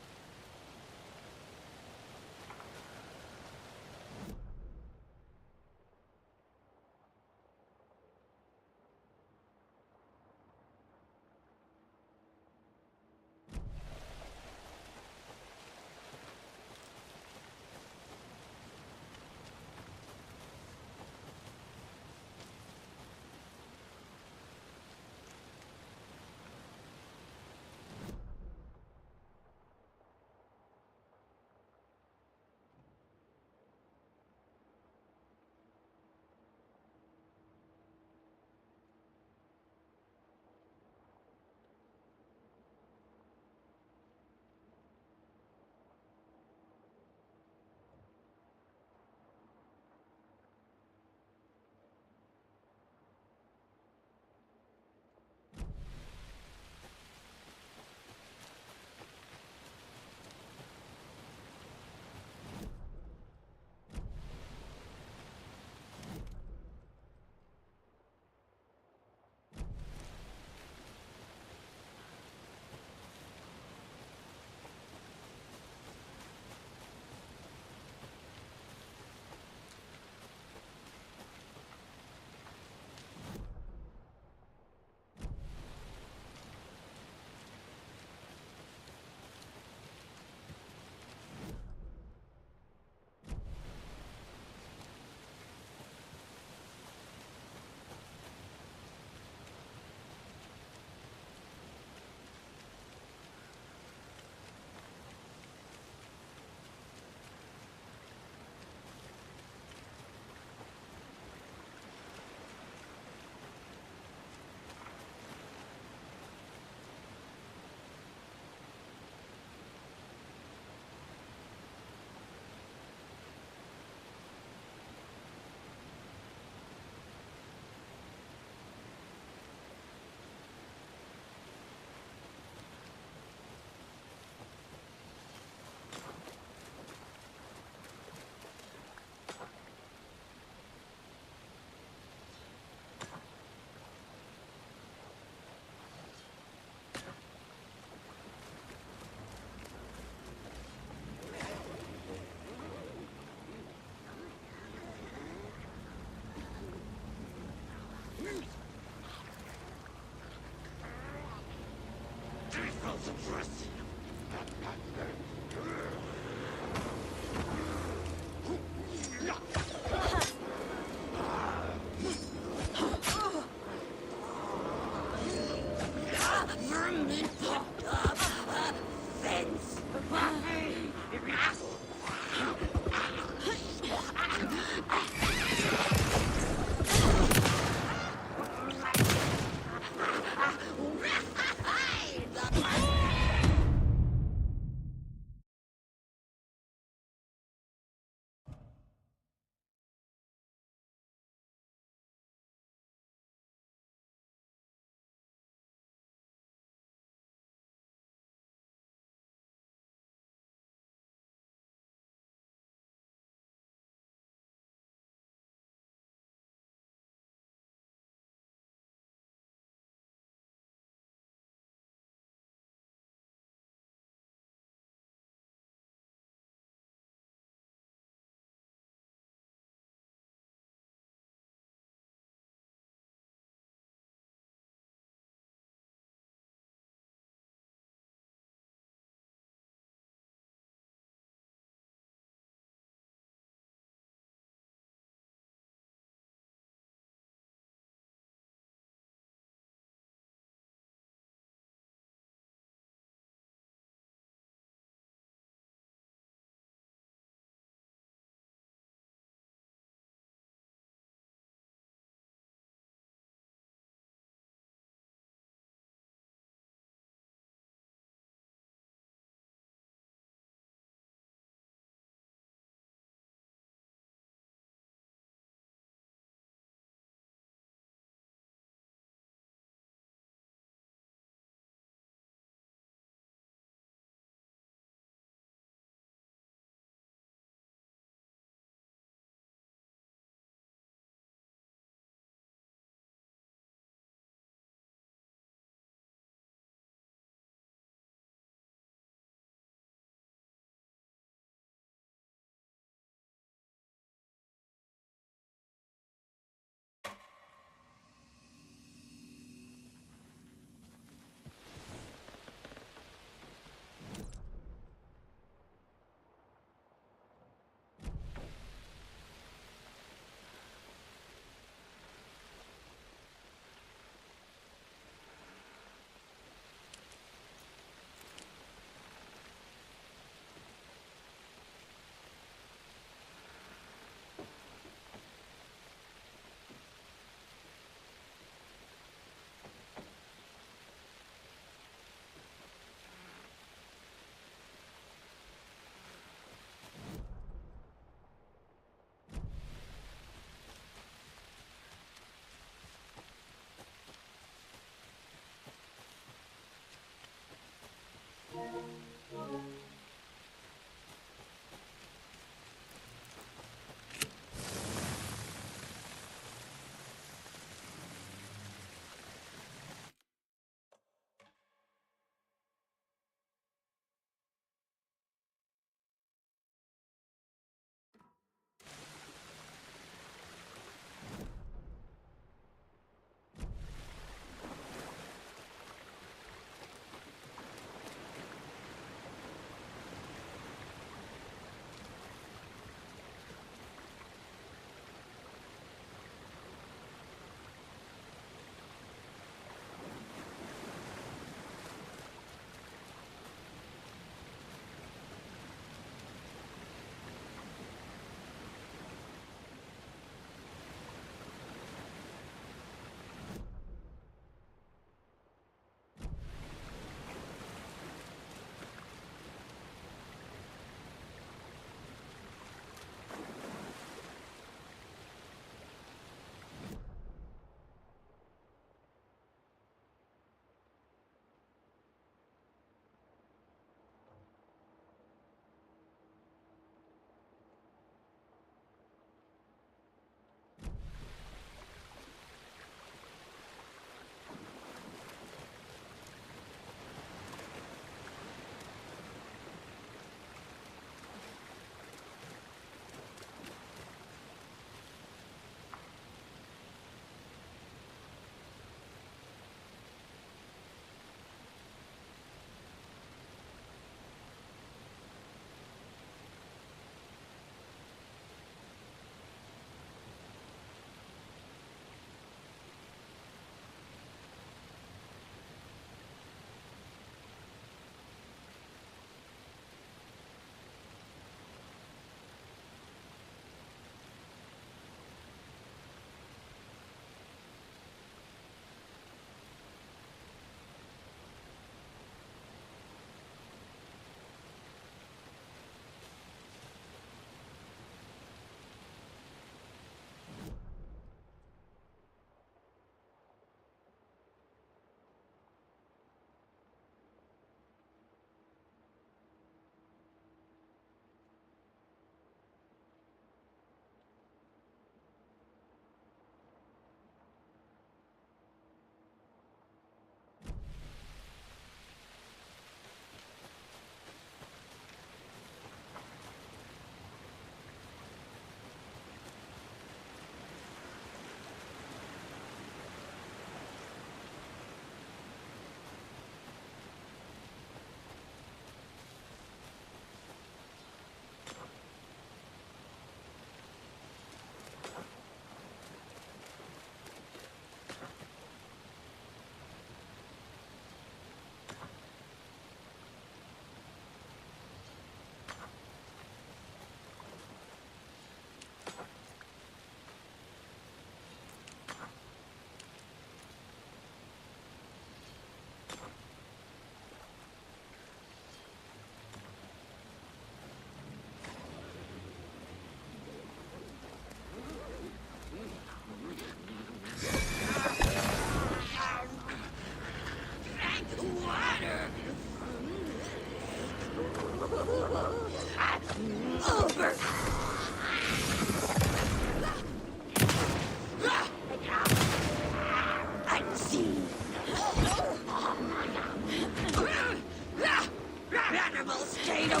horrible state of...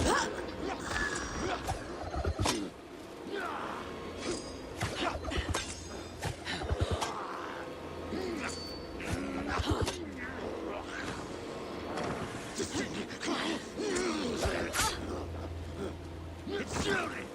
It's shooting!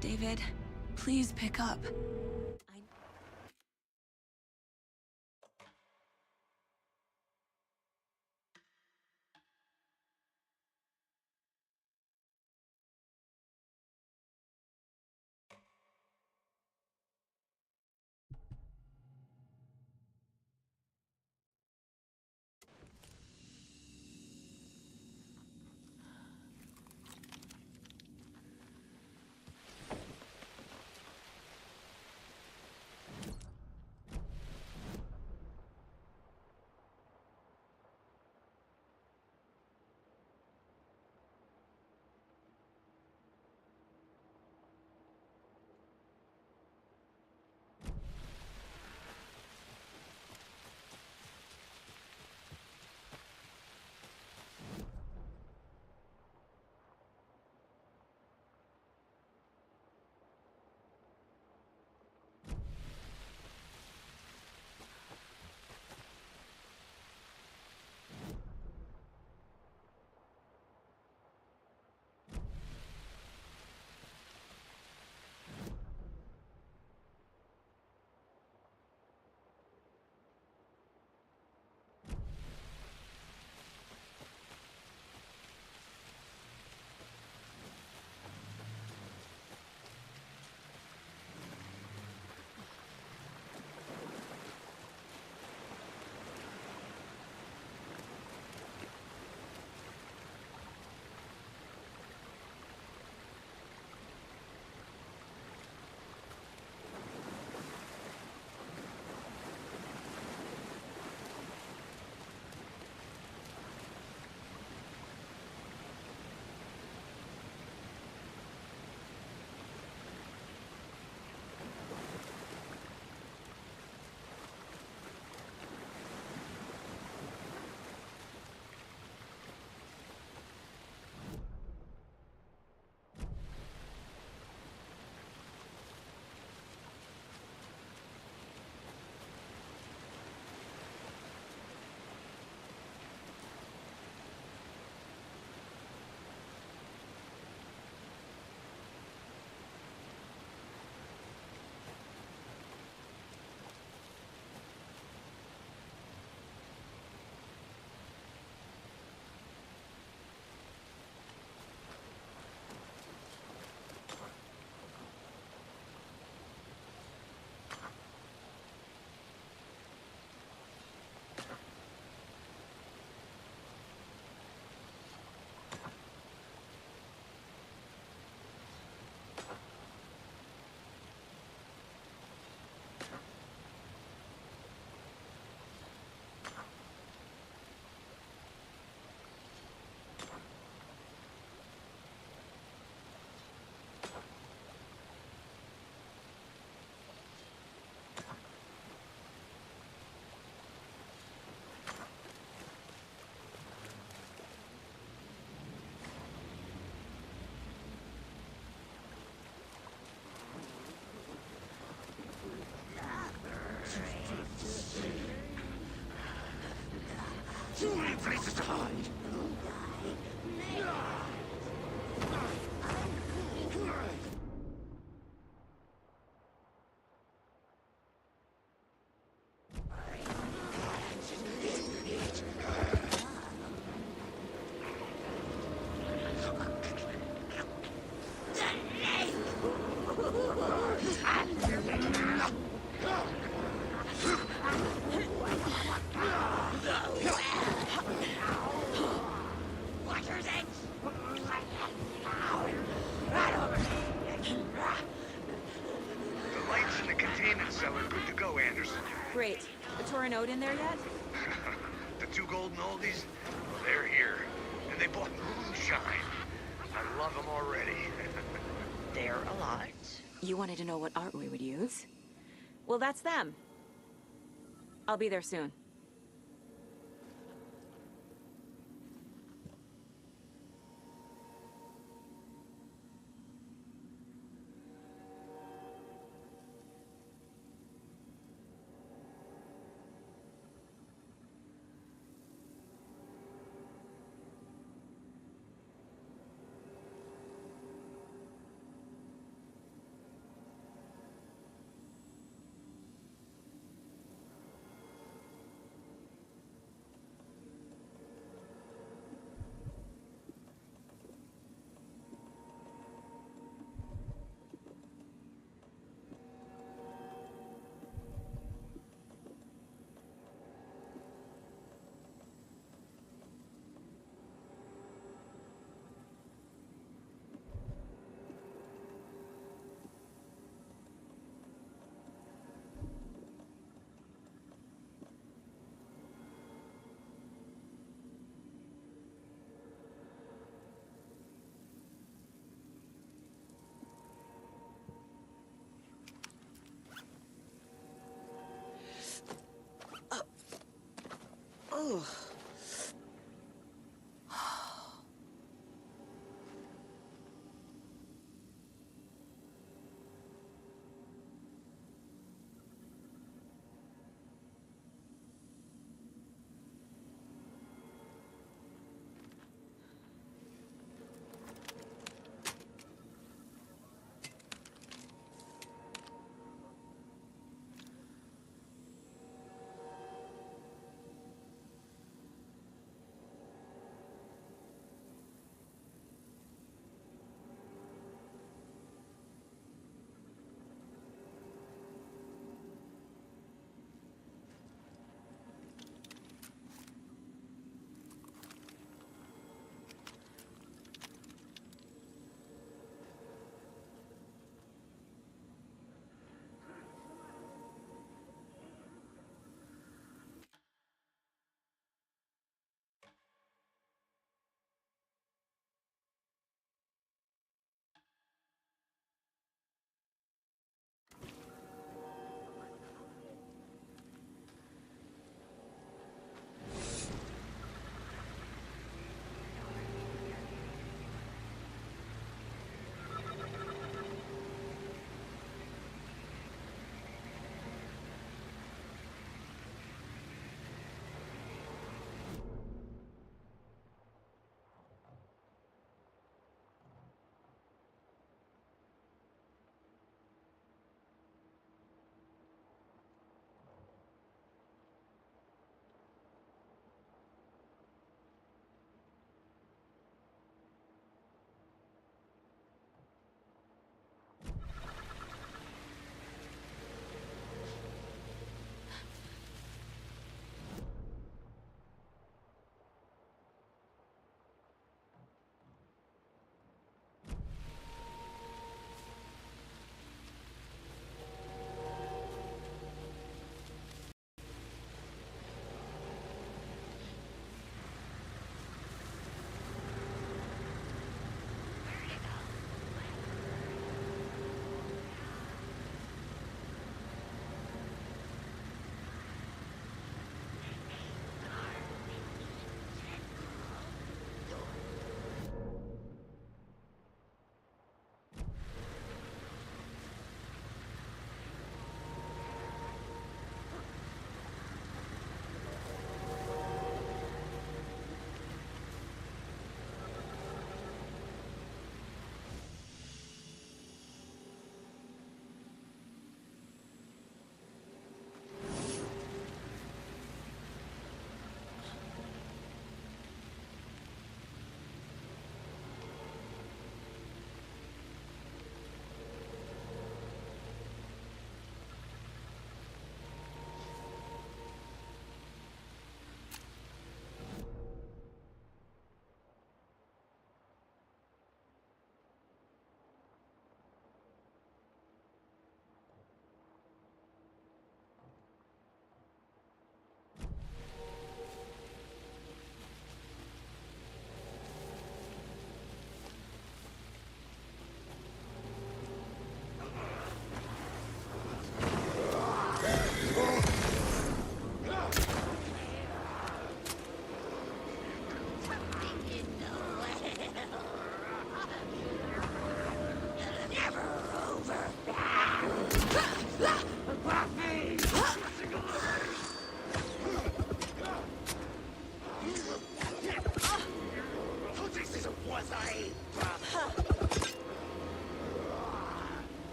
David, please pick up. Too many places to hide. The lights in the containment cell are good to go, Anderson. Great. The Torinode in there yet? The two golden oldies, well, they're here. And they bought moonshine. I love them already. They're a lot. You wanted to know what art we would use? Well, that's them. I'll be there soon.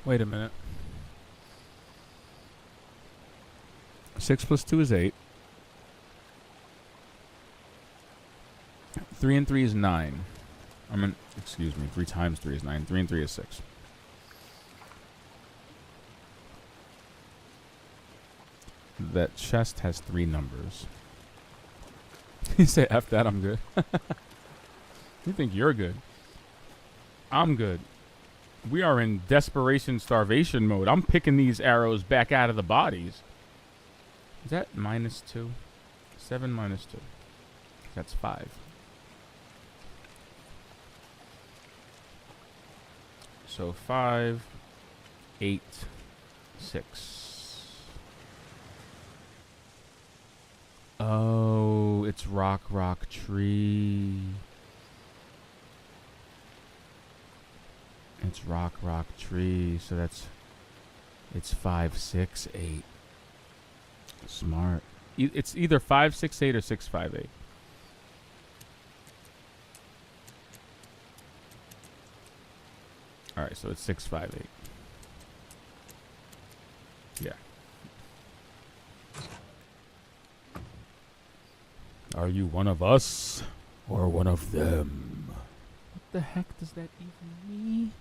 Wait a minute. 6 plus 2 is 8. 3 and 3 is 9. Excuse me. 3 times 3 is 9. 3 and 3 is 6. That chest has 3 numbers. You say F that, I'm good. You think you're good. I'm good. We are in desperation starvation mode. I'm picking these arrows back out of the bodies. Is that minus 2? 7 minus 2. That's 5. So 5, 8, 6. Oh, it's rock, tree. It's rock, tree. So it's 5, 6, 8. Smart. It's either 5, 6, 8 or 6, 5, 8. All right, so it's 6, 5, 8. Yeah. Are you one of us or one of them? What the heck does that even mean?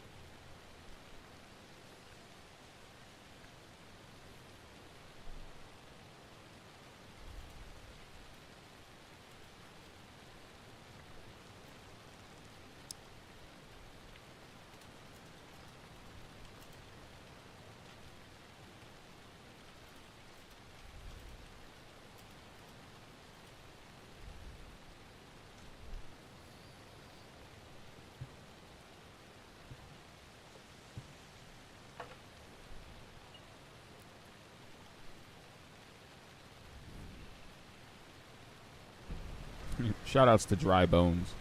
Shoutouts to Dry Bones.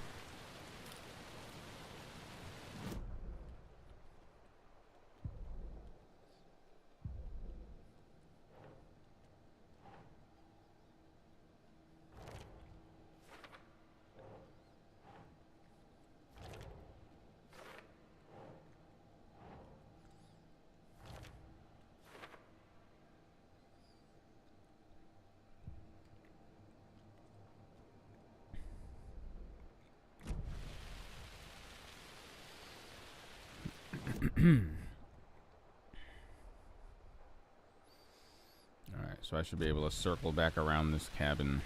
Alright, so I should be able to circle back around this cabin.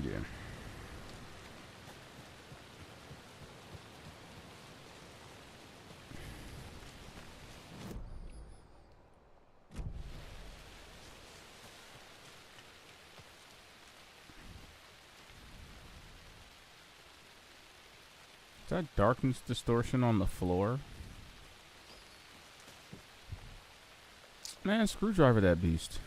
Yeah. Is that darkness distortion on the floor? Man, screwdriver that beast.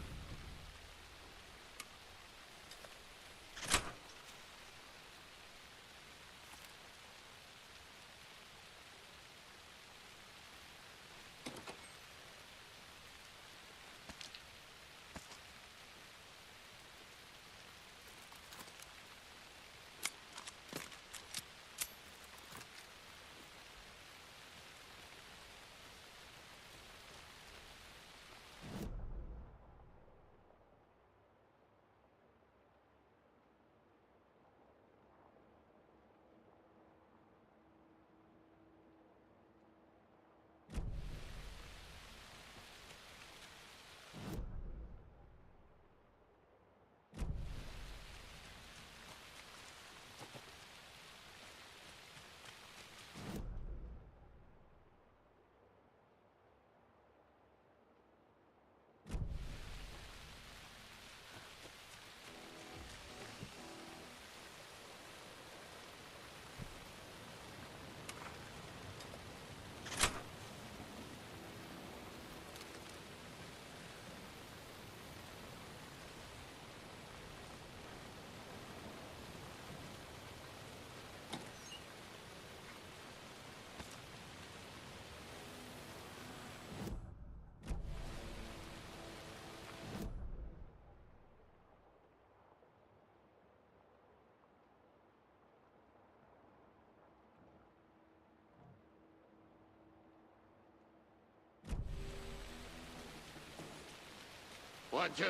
1, 2.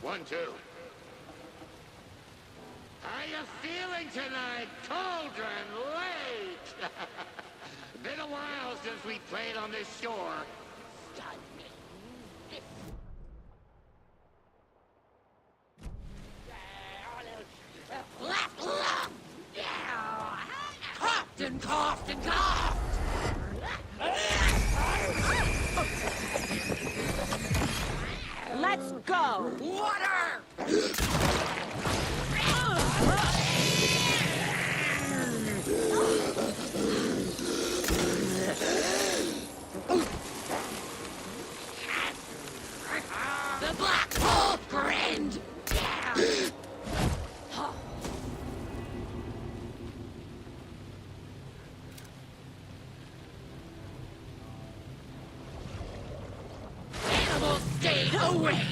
1, 2. How you feeling tonight, Cauldron Lake? Been a while since we played on this shore. Coughed and coughed and coughed! Let's go! Water! The black hole, friend! Animals stayed away!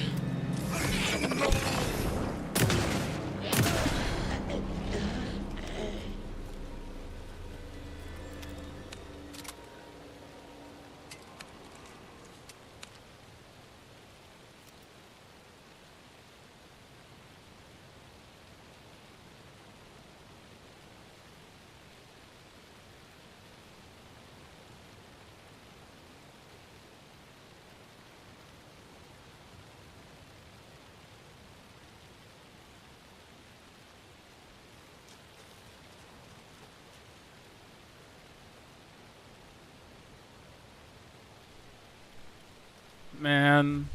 Man,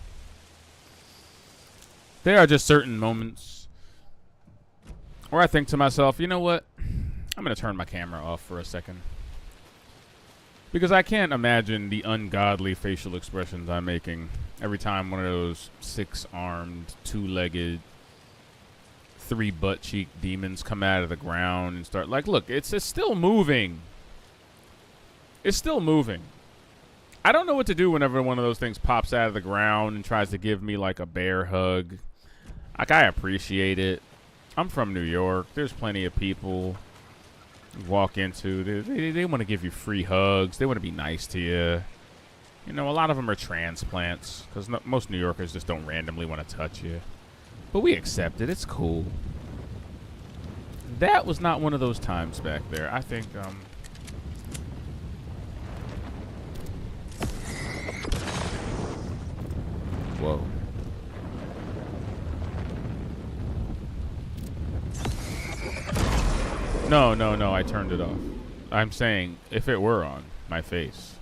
there are just certain moments where I think to myself, you know what? I'm going to turn my camera off for a second. Because I can't imagine the ungodly facial expressions I'm making every time one of those 6-armed, 2-legged, 3-butt-cheek demons come out of the ground and start, like, look, it's still moving. It's still moving. I don't know what to do whenever one of those things pops out of the ground and tries to give me like a bear hug. Like, I appreciate it. I'm from New York. There's plenty of people you walk into. They want to give you free hugs. They want to be nice to you. You know, a lot of them are transplants because most New Yorkers just don't randomly want to touch you. But we accept it. It's cool. That was not one of those times back there. I think, whoa. No, I turned it off. I'm saying if it were on my face.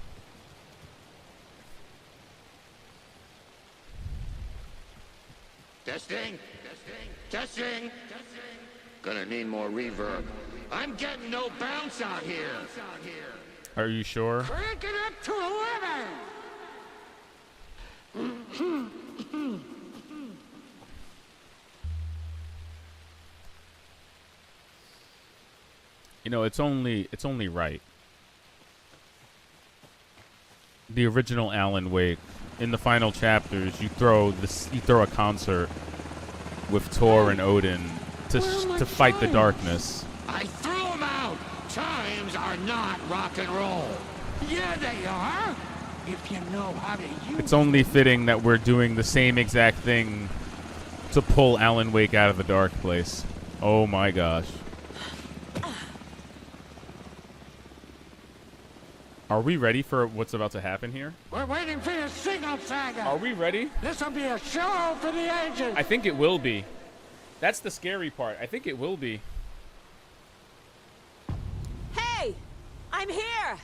Testing. Testing. Gonna need more reverb. I'm getting no bounce out here. Are you sure? Crank it up to 11. You know, it's only right. The original Alan Wake, in the final chapters, you throw a concert with Thor and Odin to fight the darkness. I threw them out. Chimes are not rock and roll. Yeah, they are. If you know how to use It's only fitting that we're doing the same exact thing to pull Alan Wake out of the dark place. Oh my gosh. Are we ready for what's about to happen here? We're waiting for your signal, Saga. Are we ready? This'll be a show for the ages. I think it will be. That's the scary part. I think it will be. Hey! I'm here!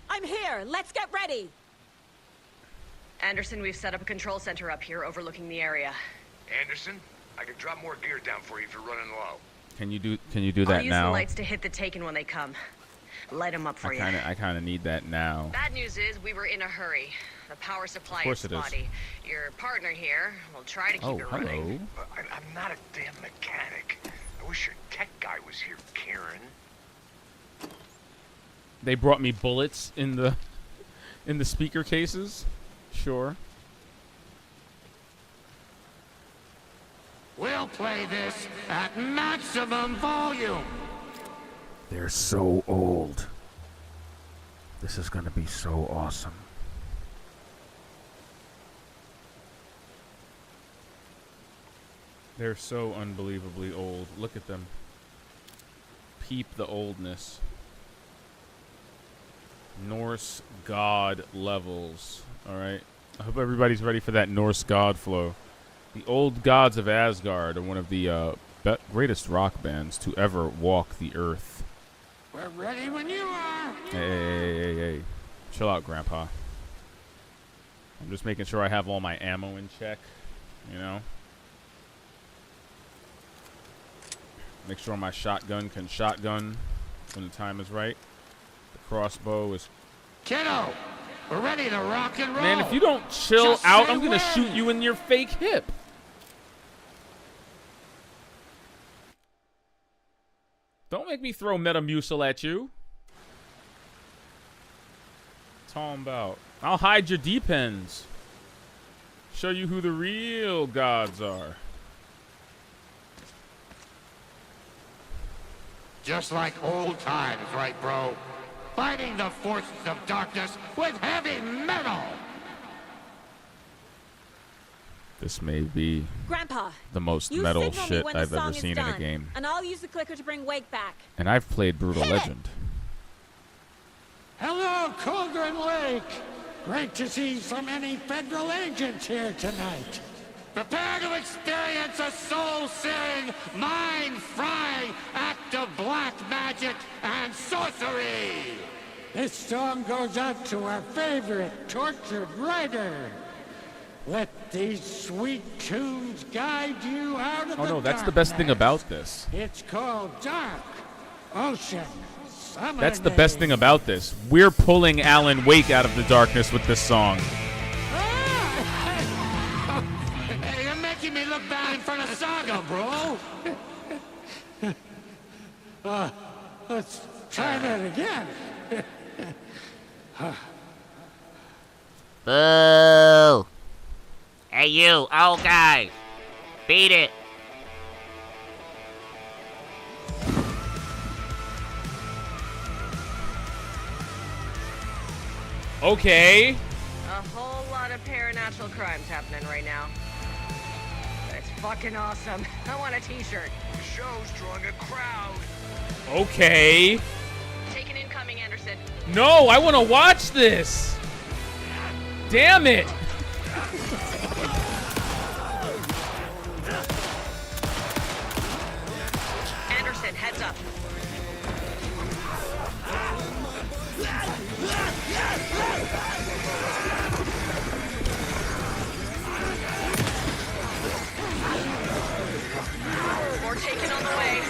I'm here! Let's get ready! Anderson, we've set up a control center up here overlooking the area. Anderson, I can drop more gear down for you if you're running low. Can you do that I'll use now? the lights to hit the Taken when they come. Light them up for you. I kind of need that now. Bad news is we were in a hurry. The power supply is spotty. Your partner here will try to keep it running. I'm not a damn mechanic. I wish your tech guy was here, Karen. They brought me bullets in the speaker cases. Sure. We'll play this at maximum volume. They're so old. This is gonna be so awesome. They're so unbelievably old. Look at them. Peep the oldness. Norse god levels. Alright. I hope everybody's ready for that Norse god flow. The old gods of Asgard are one of the greatest rock bands to ever walk the earth. We're ready when you are. Hey. Chill out, Grandpa. I'm just making sure I have all my ammo in check. You know? Make sure my shotgun can shotgun when the time is right. The crossbow is... Kiddo, we're ready to rock and roll. Man, if you don't chill Just out, say I'm going to when. shoot you in your fake hip. Don't make me throw Metamucil at you. That's all I'm about. I'll hide your depends. Show you who the real gods are. Just like old times, right, bro? Fighting the forces of darkness with heavy metal. This may be Grandpa, the most you metal signal me shit when the I've ever song is seen in a done, game. and I'll use the clicker to bring Wake back. And I've played Brutal Legend. Hello, Cauldron Lake. Great to see so many federal agents here tonight. Prepare to experience a soul-searing, mind-frying act of black magic and sorcery. This song goes out to our favorite tortured writer. Let these sweet tunes guide you out of the Oh no, that's the best thing about this. It's called Dark Ocean Summer That's the best thing about this. We're pulling Alan Wake out of the darkness with this song. Hey, you're making me look bad in front of Saga, bro. Let's try that again. Boo! Hey you, old guy! Beat it! Okay. A whole lot of paranormal crimes happening right now. But it's fucking awesome. I want a t-shirt. The show's drawing a crowd. Okay. Take an incoming, Anderson. No, I want to watch this. Damn it. Anderson, heads up. More taken on the way.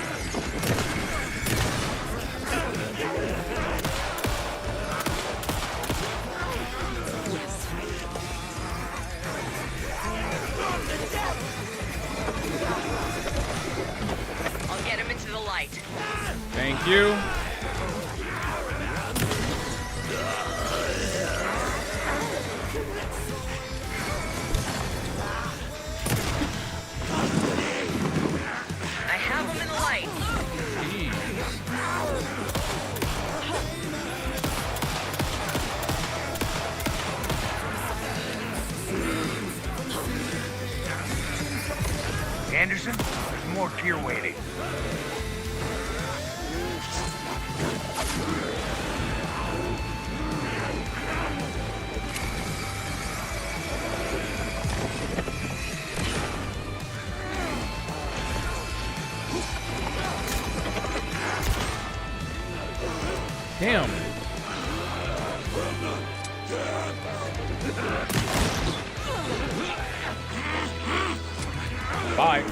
I'll get him into the light. Thank you. I have him in the light. Anderson, there's more gear waiting. Damn. Bye.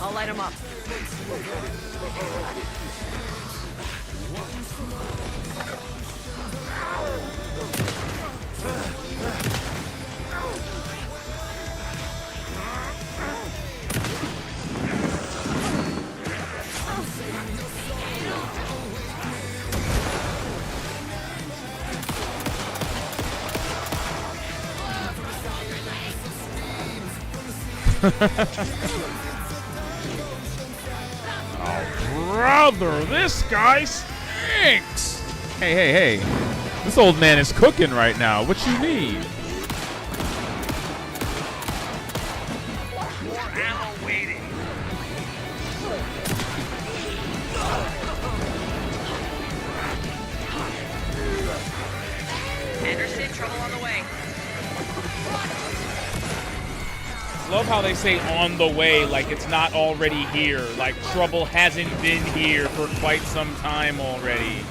I'll light him up. Oh, brother, this guy stinks. Hey, hey, hey. This old man is cooking right now. What you need? More ammo waiting. Anderson, trouble on the way. Love how they say on the way like it's not already here. Like trouble hasn't been here for quite some time already.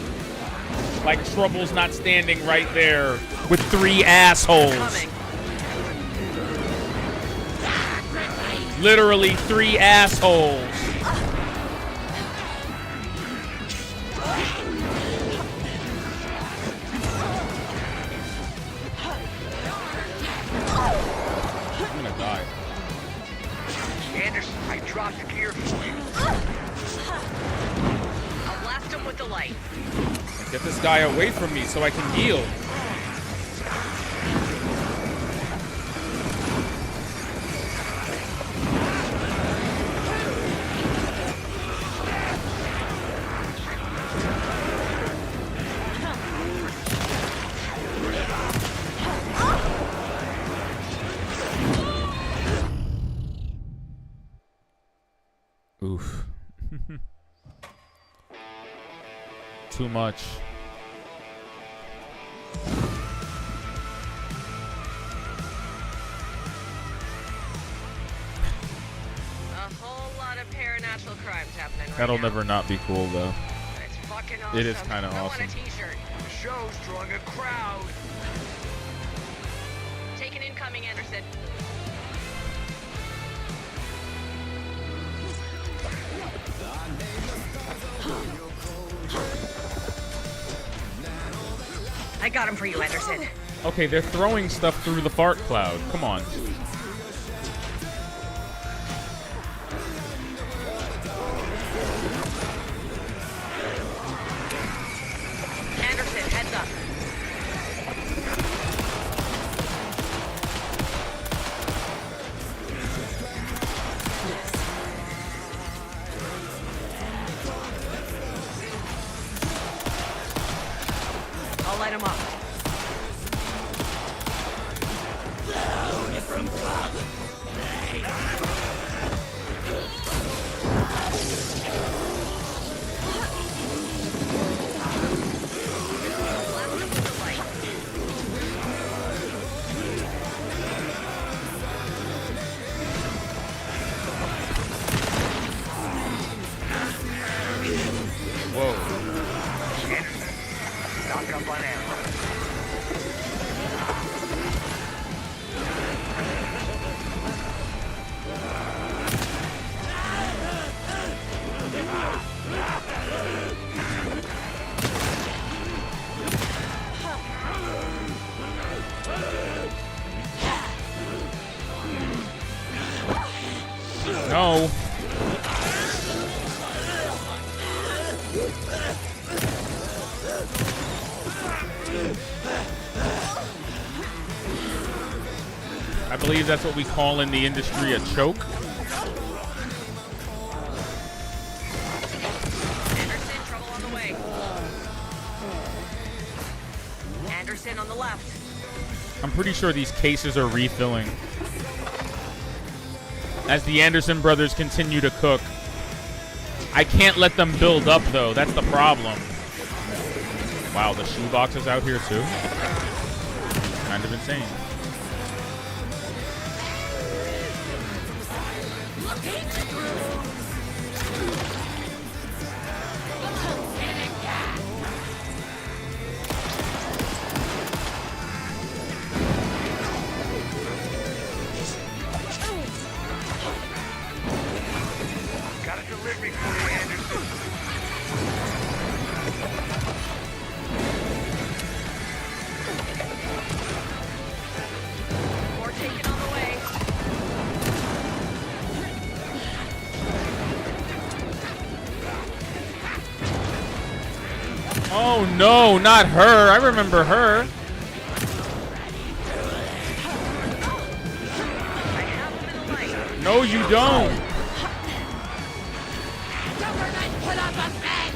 Like trouble's not standing right there with 3 assholes. Coming. Literally 3 assholes. I'm gonna die. Anderson, I dropped gear for you. I'll blast him with the light. Get this guy away from me so I can heal. Oof. Too much. A whole lot of paranatural crimes happening right That'll now. never not be cool though. It's fucking awesome. It is kind of I awesome. want a t-shirt. The show's drawing a crowd. Take an incoming, Anderson. I got him for you, Anderson. Okay, they're throwing stuff through the fart cloud. Come on. Anderson, heads up. I'll light him up. Blast him with the light. Whoa. Anderson, stock up on ammo. No. I believe that's what we call in the industry a choke. Anderson, trouble on the way. Anderson on the left. I'm pretty sure these cases are refilling. As the Anderson brothers continue to cook. I can't let them build up, though. That's the problem. Wow, the shoebox is out here, too. Kind of insane. Got a delivery for you, Anderson. More taken on the way. Oh, no, not her. I remember her. I have him in the light. No, you don't. government put up a thing!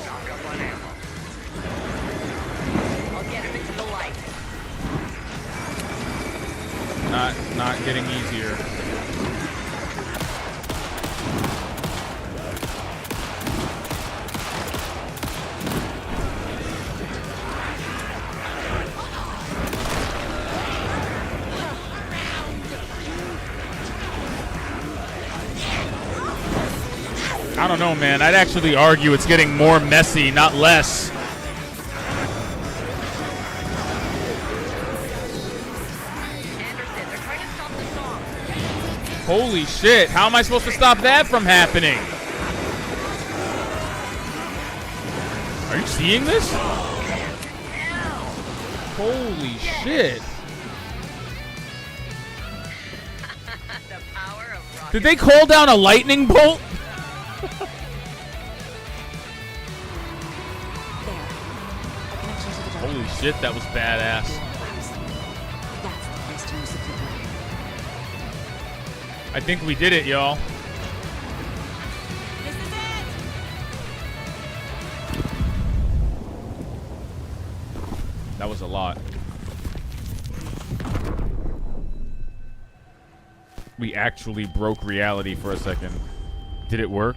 Stock up on ammo. I'll get him into the light. Not getting easier. I don't know, man. I'd actually argue it's getting more messy, not less. Anderson, they're trying to stop the song. Holy shit. How am I supposed to stop that from happening? Are you seeing this? Holy shit. The power of rock. Did they call down a lightning bolt? Holy shit, that was badass. That's the place to use the people. I think we did it, y'all. This is it! That was a lot. We actually broke reality for a second. Did it work?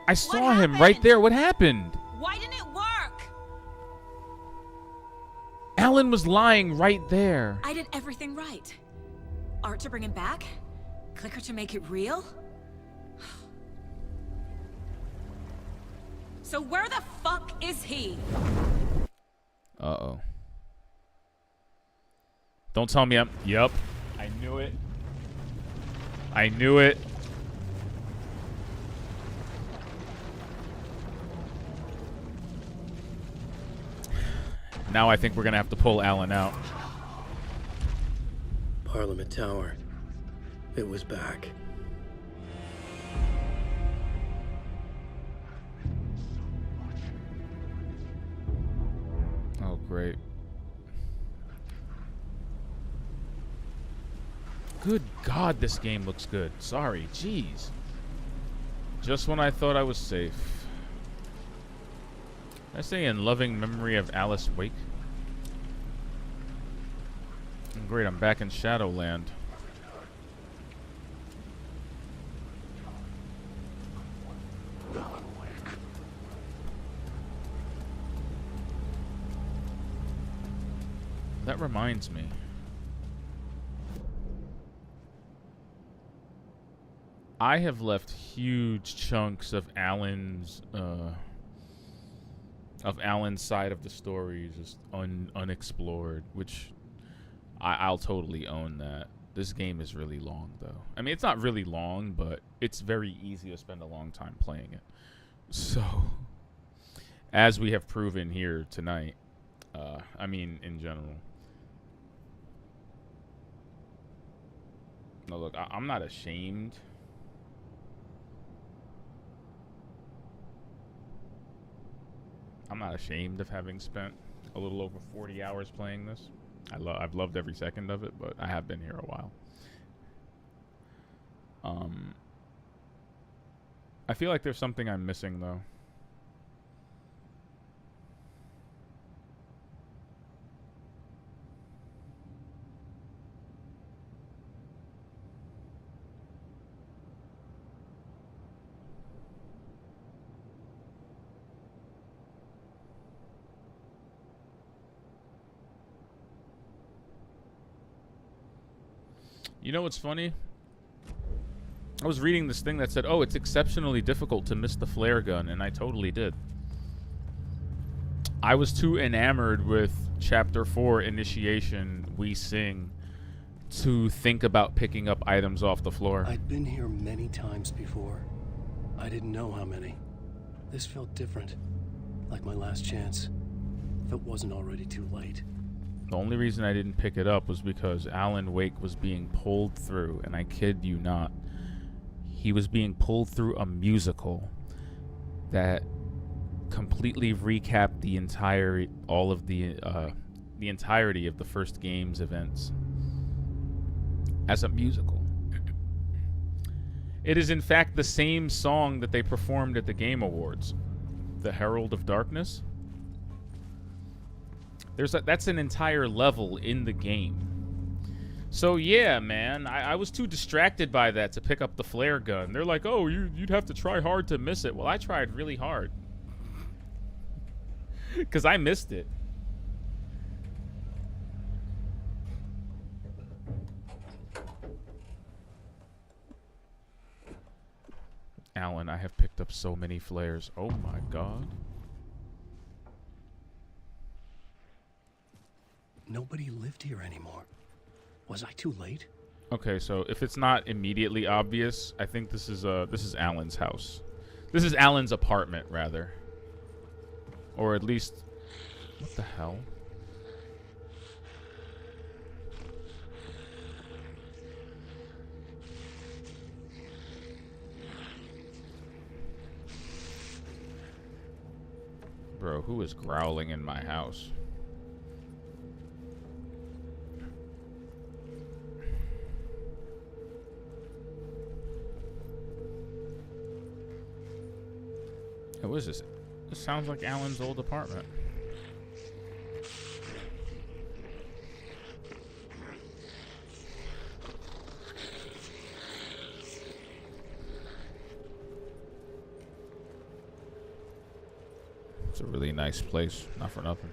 I saw him right there. What happened? Why didn't it work? Alan was lying right there. I did everything right. Art to bring him back? Clicker to make it real? So where the fuck is he? Uh-oh. Don't tell me I'm... Yup. I knew it. I knew it. Now I think we're gonna have to pull Alan out. Parliament Tower. It was back. Oh, great. Good God, this game looks good. Sorry, jeez. Just when I thought I was safe. I say in loving memory of Alice Wake. Great, I'm back in Shadowland. That reminds me. I have left huge chunks of Alan's side of the story just unexplored, which I'll totally own that. This game is really long, though. I mean, it's not really long, but it's very easy to spend a long time playing it. So, as we have proven here tonight, I mean, in general. No, look, I'm not ashamed. I'm not ashamed of having spent a little over 40 hours playing this. I've loved every second of it, but I have been here a while. I feel like there's something I'm missing, though. You know what's funny? I was reading this thing that said, oh, it's exceptionally difficult to miss the flare gun, and I totally did. I was too enamored with Chapter 4 Initiation, We Sing, to think about picking up items off the floor. I'd been here many times before. I didn't know how many. This felt different, like my last chance, if it wasn't already too late. The only reason I didn't pick it up was because Alan Wake was being pulled through, and I kid you not, he was being pulled through a musical that completely recapped the entirety of the first game's events as a musical. It is in fact the same song that they performed at the Game Awards, the Herald of Darkness. That's an entire level in the game. So yeah, man, I was too distracted by that to pick up the flare gun. They're like, oh, you'd have to try hard to miss it. Well, I tried really hard. Because I missed it. Alan, I have picked up so many flares. Oh my god. Nobody lived here anymore. Was I too late? Okay, so if it's not immediately obvious, I think this is Alan's house. This is Alan's apartment, rather. Or at least... What the hell? Bro, who is growling in my house? Hey, what is this? This sounds like Alan's old apartment. It's a really nice place, not for nothing.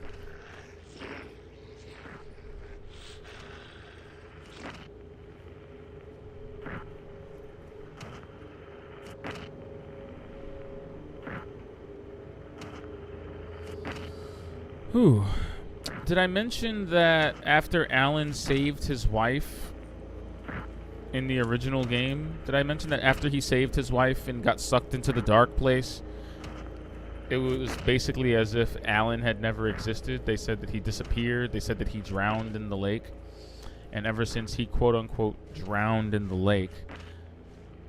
Whew. Did I mention that after Alan saved his wife in the original game, did I mention that after he saved his wife and got sucked into the dark place, it was basically as if Alan had never existed? They said that he disappeared. They said that he drowned in the lake. And ever since he quote-unquote drowned in the lake,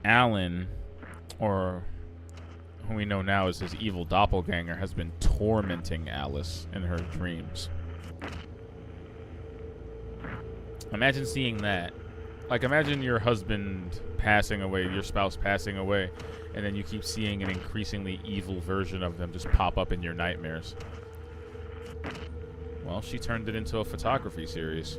Alan, or who we know now as his evil doppelganger, has been tormenting Alice in her dreams. Imagine seeing that. Like, imagine your husband passing away, your spouse passing away, and then you keep seeing an increasingly evil version of them just pop up in your nightmares. Well, she turned it into a photography series.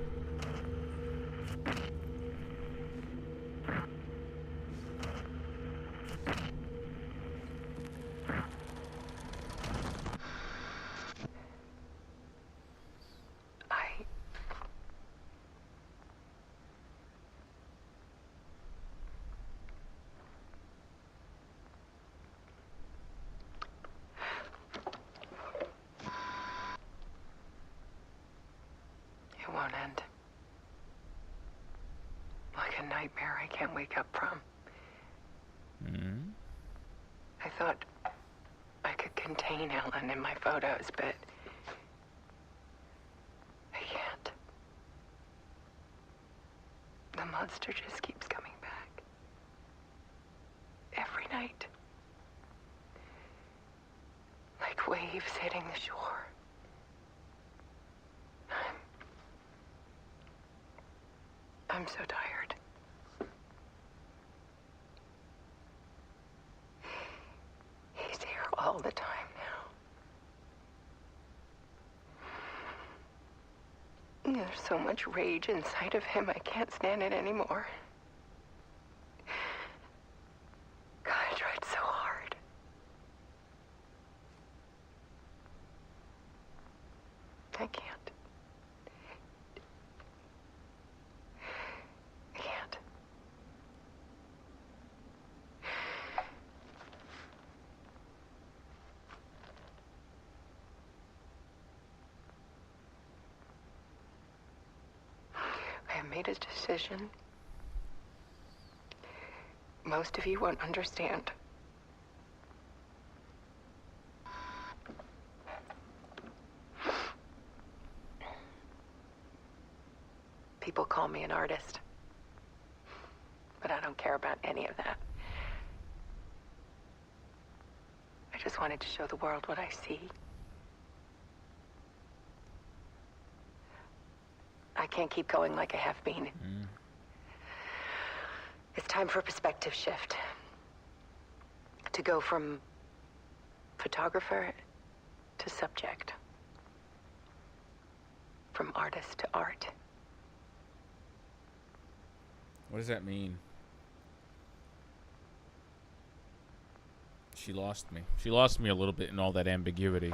It won't end. Like a nightmare I can't wake up from. I thought I could contain Ellen in my photos, but I can't. The monster just keeps coming back. Every night. Like waves hitting the shore. I'm so tired. He's here all the time now. There's so much rage inside of him, I can't stand it anymore. God, I tried so hard. I can't. I have made a decision. Most of you won't understand. me an artist. But I don't care about any of that. I just wanted to show the world what I see. I can't keep going like I have been. It's time for a perspective shift. To go from photographer to subject. From artist to art. What does that mean? She lost me. She lost me a little bit in all that ambiguity.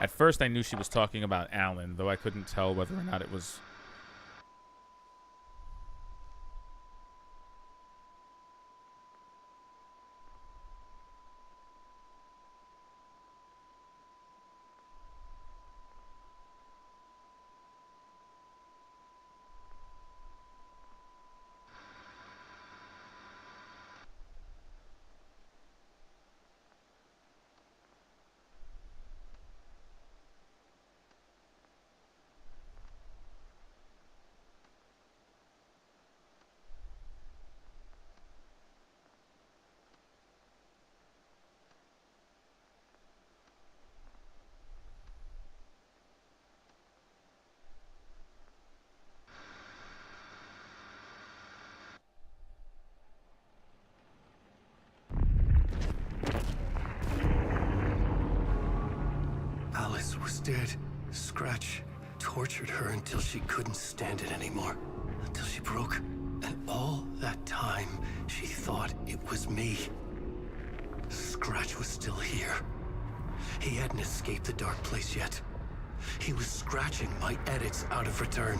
At first I knew she was talking about Alan, though I couldn't tell whether or not it was... Alice was dead. Scratch tortured her until she couldn't stand it anymore. Until she broke. And all that time, she thought it was me. Scratch was still here. He hadn't escaped the dark place yet. He was scratching my edits out of return.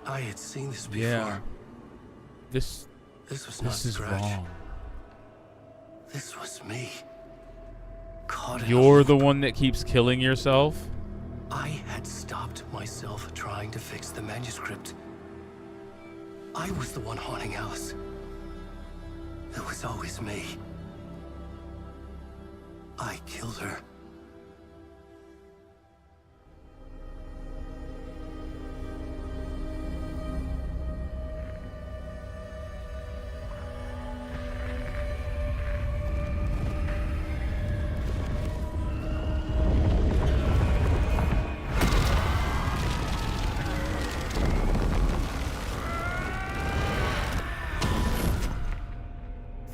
I had seen this before. Yeah. This was not is Scratch. wrong. This was me. Caught in You're the one that keeps killing yourself? I had stopped myself trying to fix the manuscript. I was the one haunting Alice. It was always me. I killed her.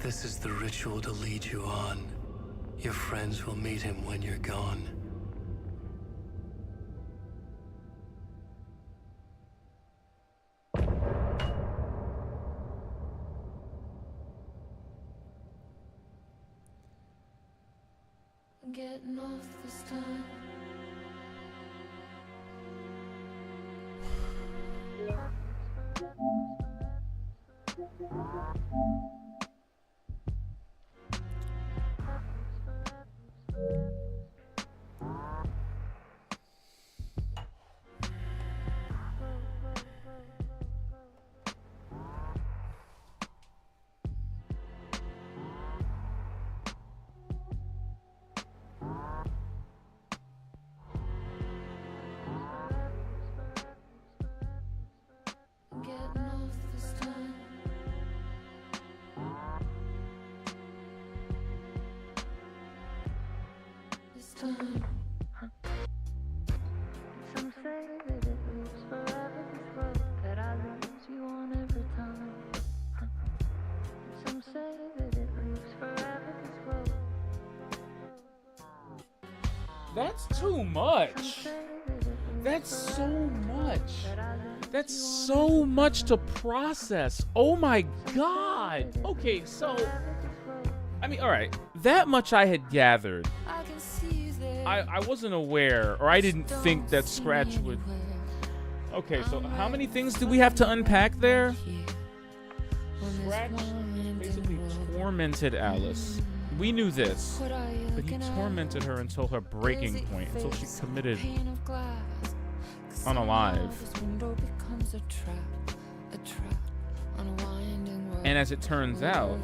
This is the ritual to lead you on. Your friends will meet him when you're gone. Getting off this time. Getting off this time. This time. Some say that it lives forever, this road that I lose you on every time. Some say that it lives forever, this road. That's too much. That's so much. That's so much to process. Oh my god. Okay, so I mean, all right. That much I had gathered. I wasn't aware, or I didn't think that Scratch would. Okay, so how many things do we have to unpack there? Scratch basically tormented Alice. We knew this, but he tormented her until her breaking point, until she committed unalive. And as it turns out,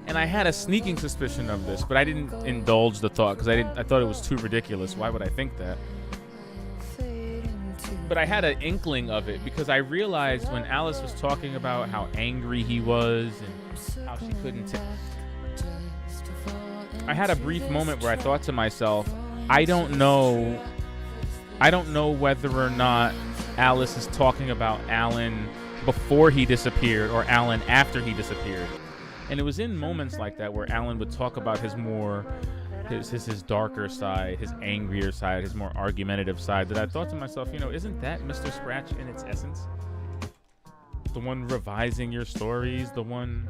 and I had a sneaking suspicion of this, but I didn't indulge the thought because I thought it was too ridiculous. Why would I think that? But I had an inkling of it because I realized when Alice was talking about how angry he was and how she couldn't I had a brief moment where I thought to myself, I don't know whether or not Alice is talking about Alan before he disappeared or Alan after he disappeared. And it was in moments like that where Alan would talk about his darker side, his angrier side, his more argumentative side, that I thought to myself, isn't that Mr. Scratch in its essence? The one revising your stories, the one,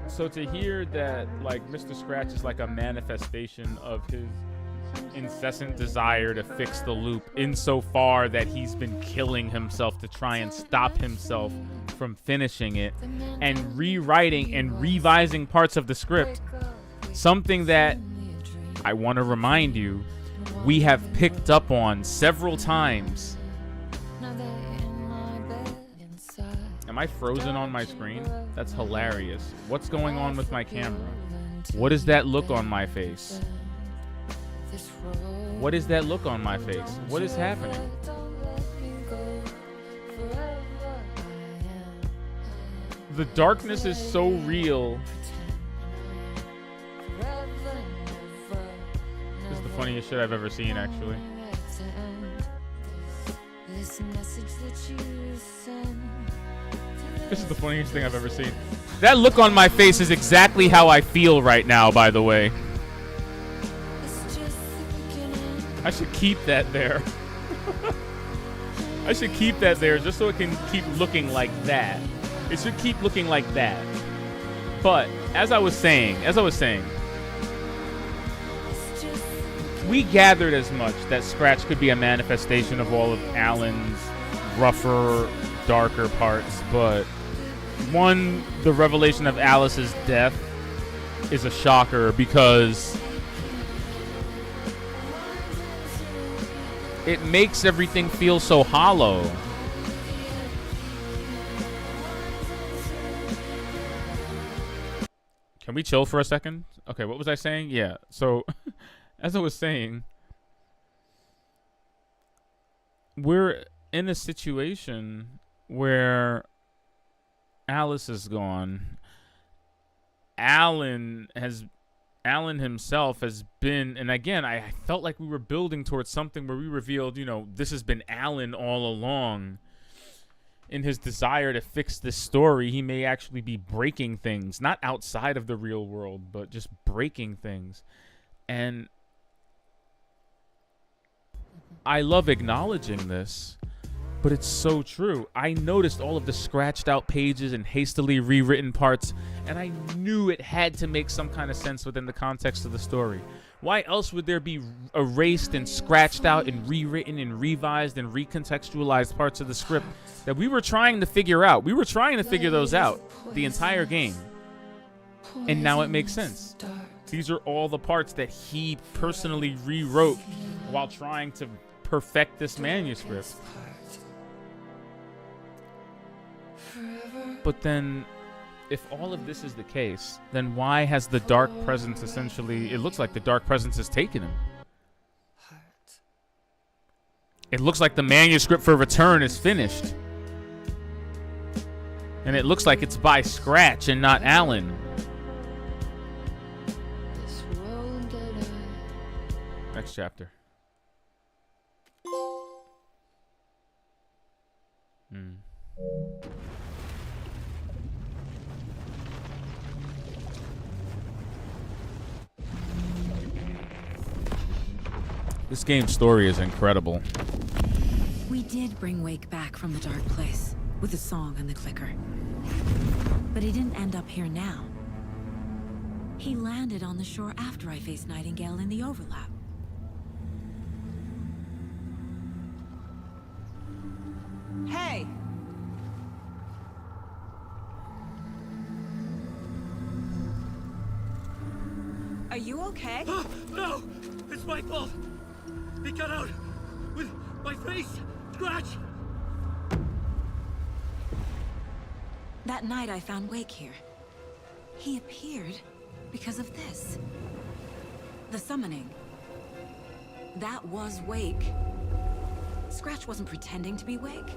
So to hear that, like, Mr. Scratch is like a manifestation of his incessant desire to fix the loop insofar that he's been killing himself to try and stop himself from finishing it and rewriting and revising parts of the script, something that I want to remind you we have picked up on several times. Am I frozen on my screen? That's hilarious. What's going on with my camera? What is that look on my face? What is that look on my face? What is happening? The darkness is so real. This is the funniest shit I've ever seen, actually. This is the funniest thing I've ever seen. That look on my face is exactly how I feel right now, by the way. I should keep that there. I should keep that there just so it can keep looking like that. It should keep looking like that. But as I was saying, we gathered as much that Scratch could be a manifestation of all of Alan's rougher, darker parts, but one, the revelation of Alice's death is a shocker because it makes everything feel so hollow. Can we chill for a second? Okay, what was I saying? Yeah, so as I was saying, we're in a situation where Alice is gone. Alan himself has been, and again, I felt like we were building towards something where we revealed, this has been Alan all along. In his desire to fix this story, he may actually be breaking things, not outside of the real world, but just breaking things. And I love acknowledging this, but it's so true. I noticed all of the scratched out pages and hastily rewritten parts, and I knew it had to make some kind of sense within the context of the story. Why else would there be erased and scratched out and rewritten and revised and recontextualized parts of the script that we were trying to figure out? We were trying to figure those out the entire game. And now it makes sense. These are all the parts that he personally rewrote while trying to perfect this manuscript. But then, if all of this is the case, then why has the dark presence essentially, it looks like the dark presence has taken him. It looks like the manuscript for Return is finished. And it looks like it's by Scratch and not Alan. Next chapter. This game's story is incredible. We did bring Wake back from the dark place with the song and the clicker. But he didn't end up here now. He landed on the shore after I faced Nightingale in the overlap. Hey! Are you okay? No! It's my fault! He got out My face! Scratch! That night I found Wake here. He appeared because of this. The summoning. That was Wake. Scratch wasn't pretending to be Wake.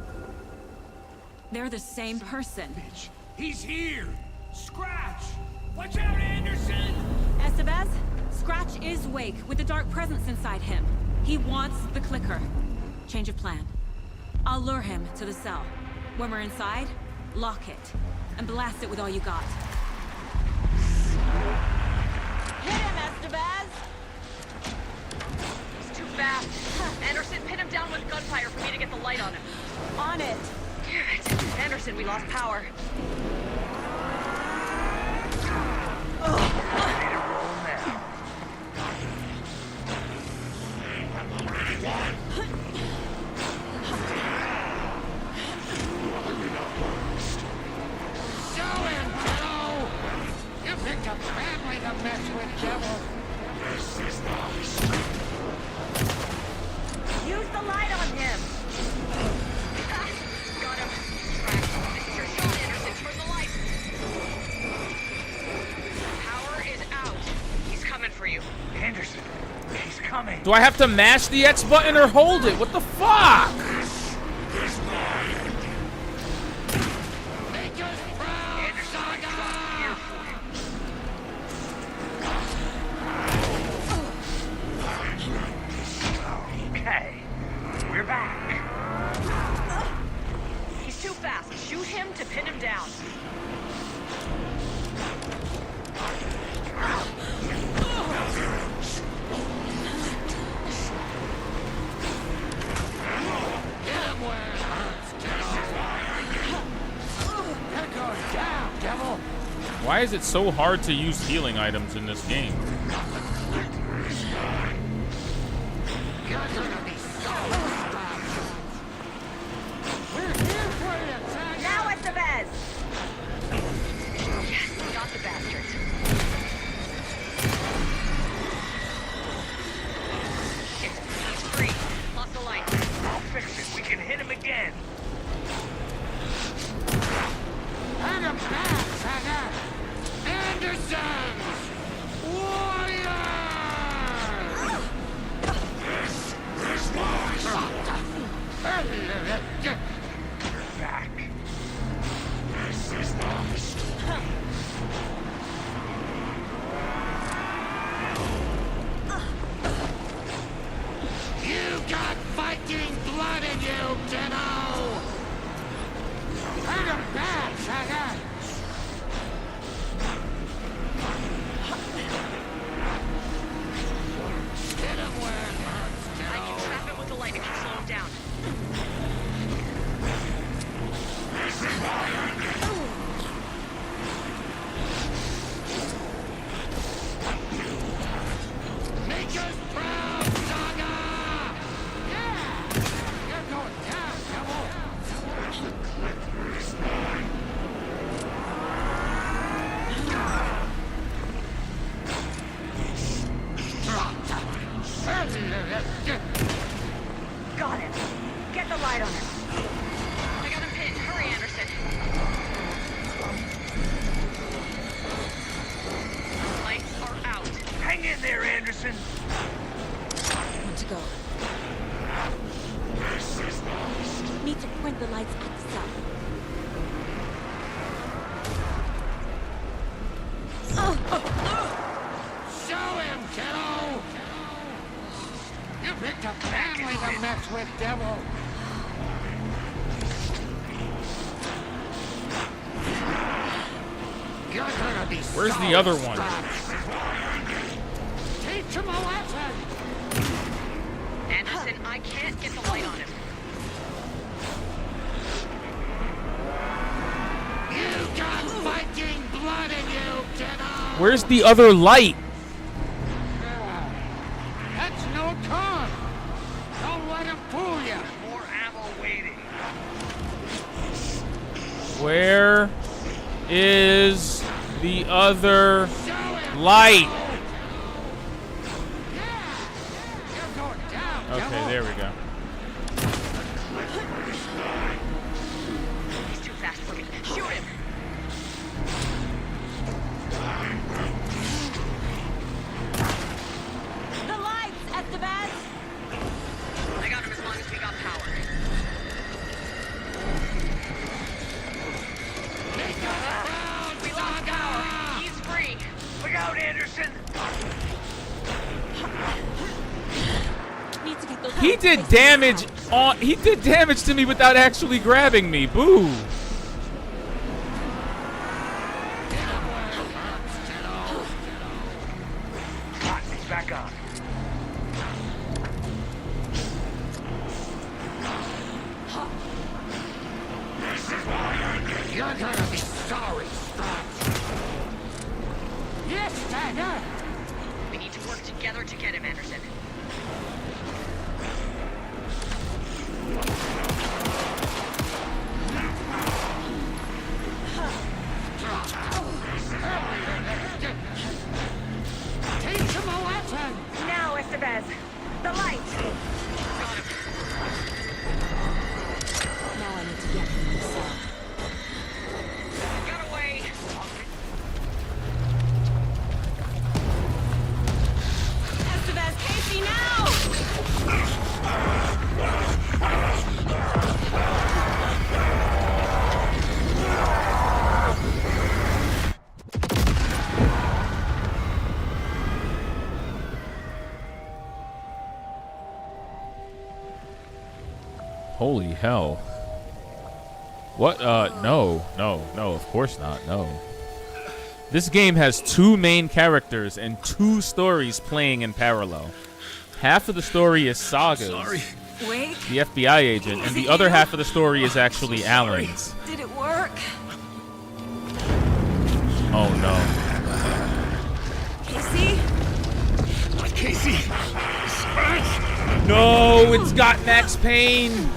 They're the same person. Bitch! He's here! Scratch! Watch out, Anderson! Estevez, Scratch is Wake with the dark presence inside him. He wants the clicker. Change of plan. I'll lure him to the cell. When we're inside, lock it. And blast it with all you got. Hit him, Estevez! He's too fast. Anderson, pin him down with gunfire for me to get the light on him. On it! Damn it. Anderson, we lost power. Picked a family to mess with, devil. This is nice. Use the light on him. Got him. This is your shot, Anderson. Turn the light. Power is out. He's coming for you. Anderson, he's coming. Do I have to mash the X button or hold it? What the fuck? This is mine. Make us proud, Saga! Okay, we're back. He's too fast. Shoot him to pin him down. Get him where it hurts, That goes down, devil. Why is it so hard to use healing items in this game? You're gonna be so stuck. We're here for you, Saga. Now it's the Vez. Yes, got the bastards. Shit, he's free. Lost the light. I'll fix it. We can hit him again. Hang him back, Saga. Anderson's warriors! This is back. This is lost. You got Viking blood in you, kiddo! Hang him back, Saga! Hit him where it hurts, kiddo! I can trap him with the light if you slow him down. This is mine! Make us proud, Saga! Yeah! You're going down, devil! The clicker is mine! Got him. Get the light on him. I got him pinned. Hurry, Anderson. Lights are out. Hang in there, Anderson! Want to go. This is lost. Need to point the lights at the cell. Show him, kiddo! You picked a family to mess with, devil! You're gonna be Where's so the other one? Teach him a lesson! Anderson, I can't get the light on him. You got Viking blood in you, kiddo! Where's the other light? That's no time! Don't let him fool you! More ammo waiting. Where is the other light? You're going down, Okay, there we go. Anderson? Need to get those He did damage on. He did damage to me without actually grabbing me. Boo. He's back on. This is why you're gonna be sorry, Scott. Yes, Dagger. We need to work together to get him, Anderson. Teach him a lesson. Now, Estevez. The light. Now I need to get him inside. Got away. Estevez, Casey, now! Holy hell. What? No, of course not, no. This game has 2 main characters and 2 stories playing in parallel. Half of the story is Saga's, Wake? the FBI agent, and the other half of the story is actually Alan's. Did it work? Oh no. Casey? Casey. No, it's got Max Payne.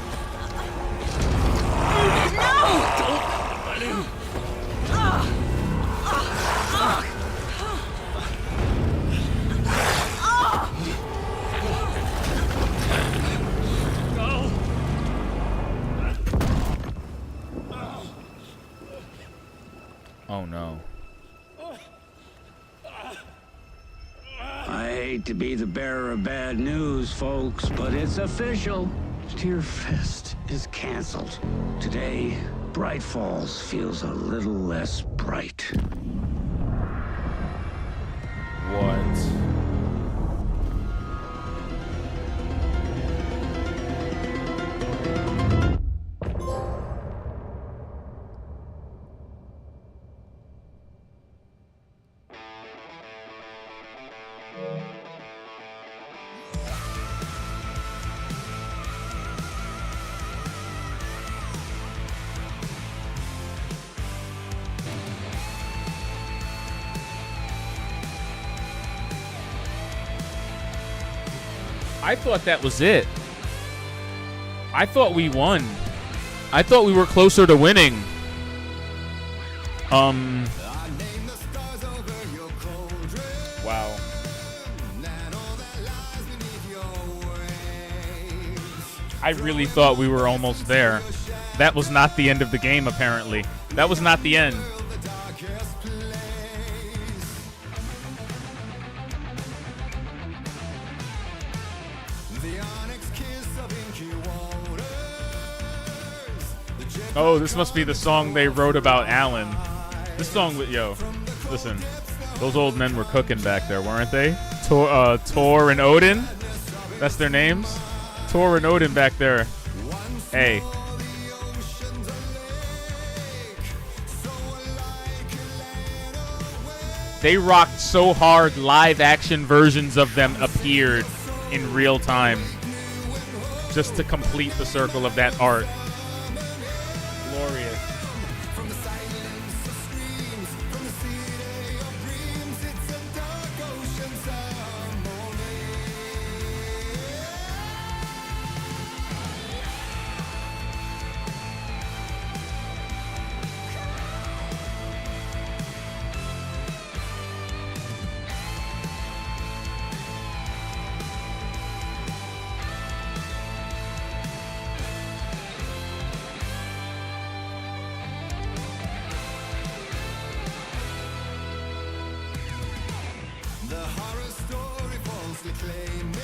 Oh no. I hate to be the bearer of bad news, folks, but it's official. Deerfest is canceled. Today, Bright Falls feels a little less bright. What? I thought that was it. I thought we won. I thought we were closer to winning. Wow. I really thought we were almost there. That was not the end of the game, apparently. That was not the end. Oh, this must be the song they wrote about Alan. This song, yo, listen. Those old men were cooking back there, weren't they? Tor and Odin? That's their names? Tor and Odin back there. Hey. They rocked so hard, live action versions of them appeared in real time. Just to complete the circle of that art. Glorious. The horror story falsely claiming,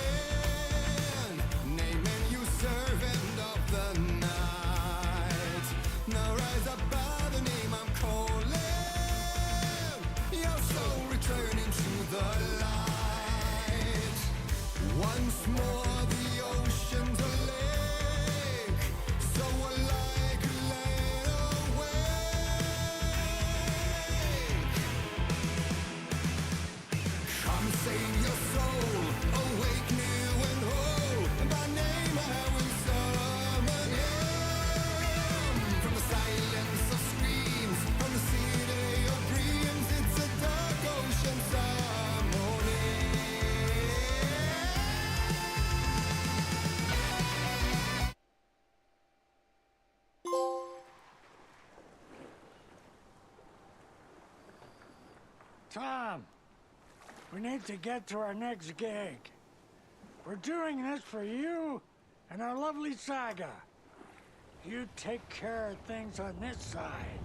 naming you servant of the night. Now rise above the name I'm calling, your soul returning to Tom, we need to get to our next gig. We're doing this for you and our lovely saga. You take care of things on this side.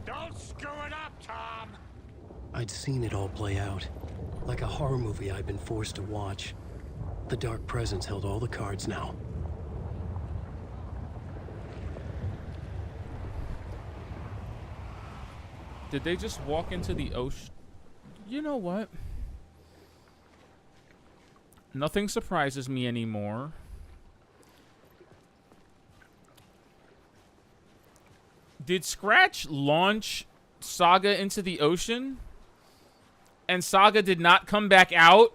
Don't screw it up, Tom! I'd seen it all play out. Like a horror movie I'd been forced to watch. The Dark Presence held all the cards now. Did they just walk into the ocean? You know what? Nothing surprises me anymore. Did Scratch launch Saga into the ocean? And Saga did not come back out?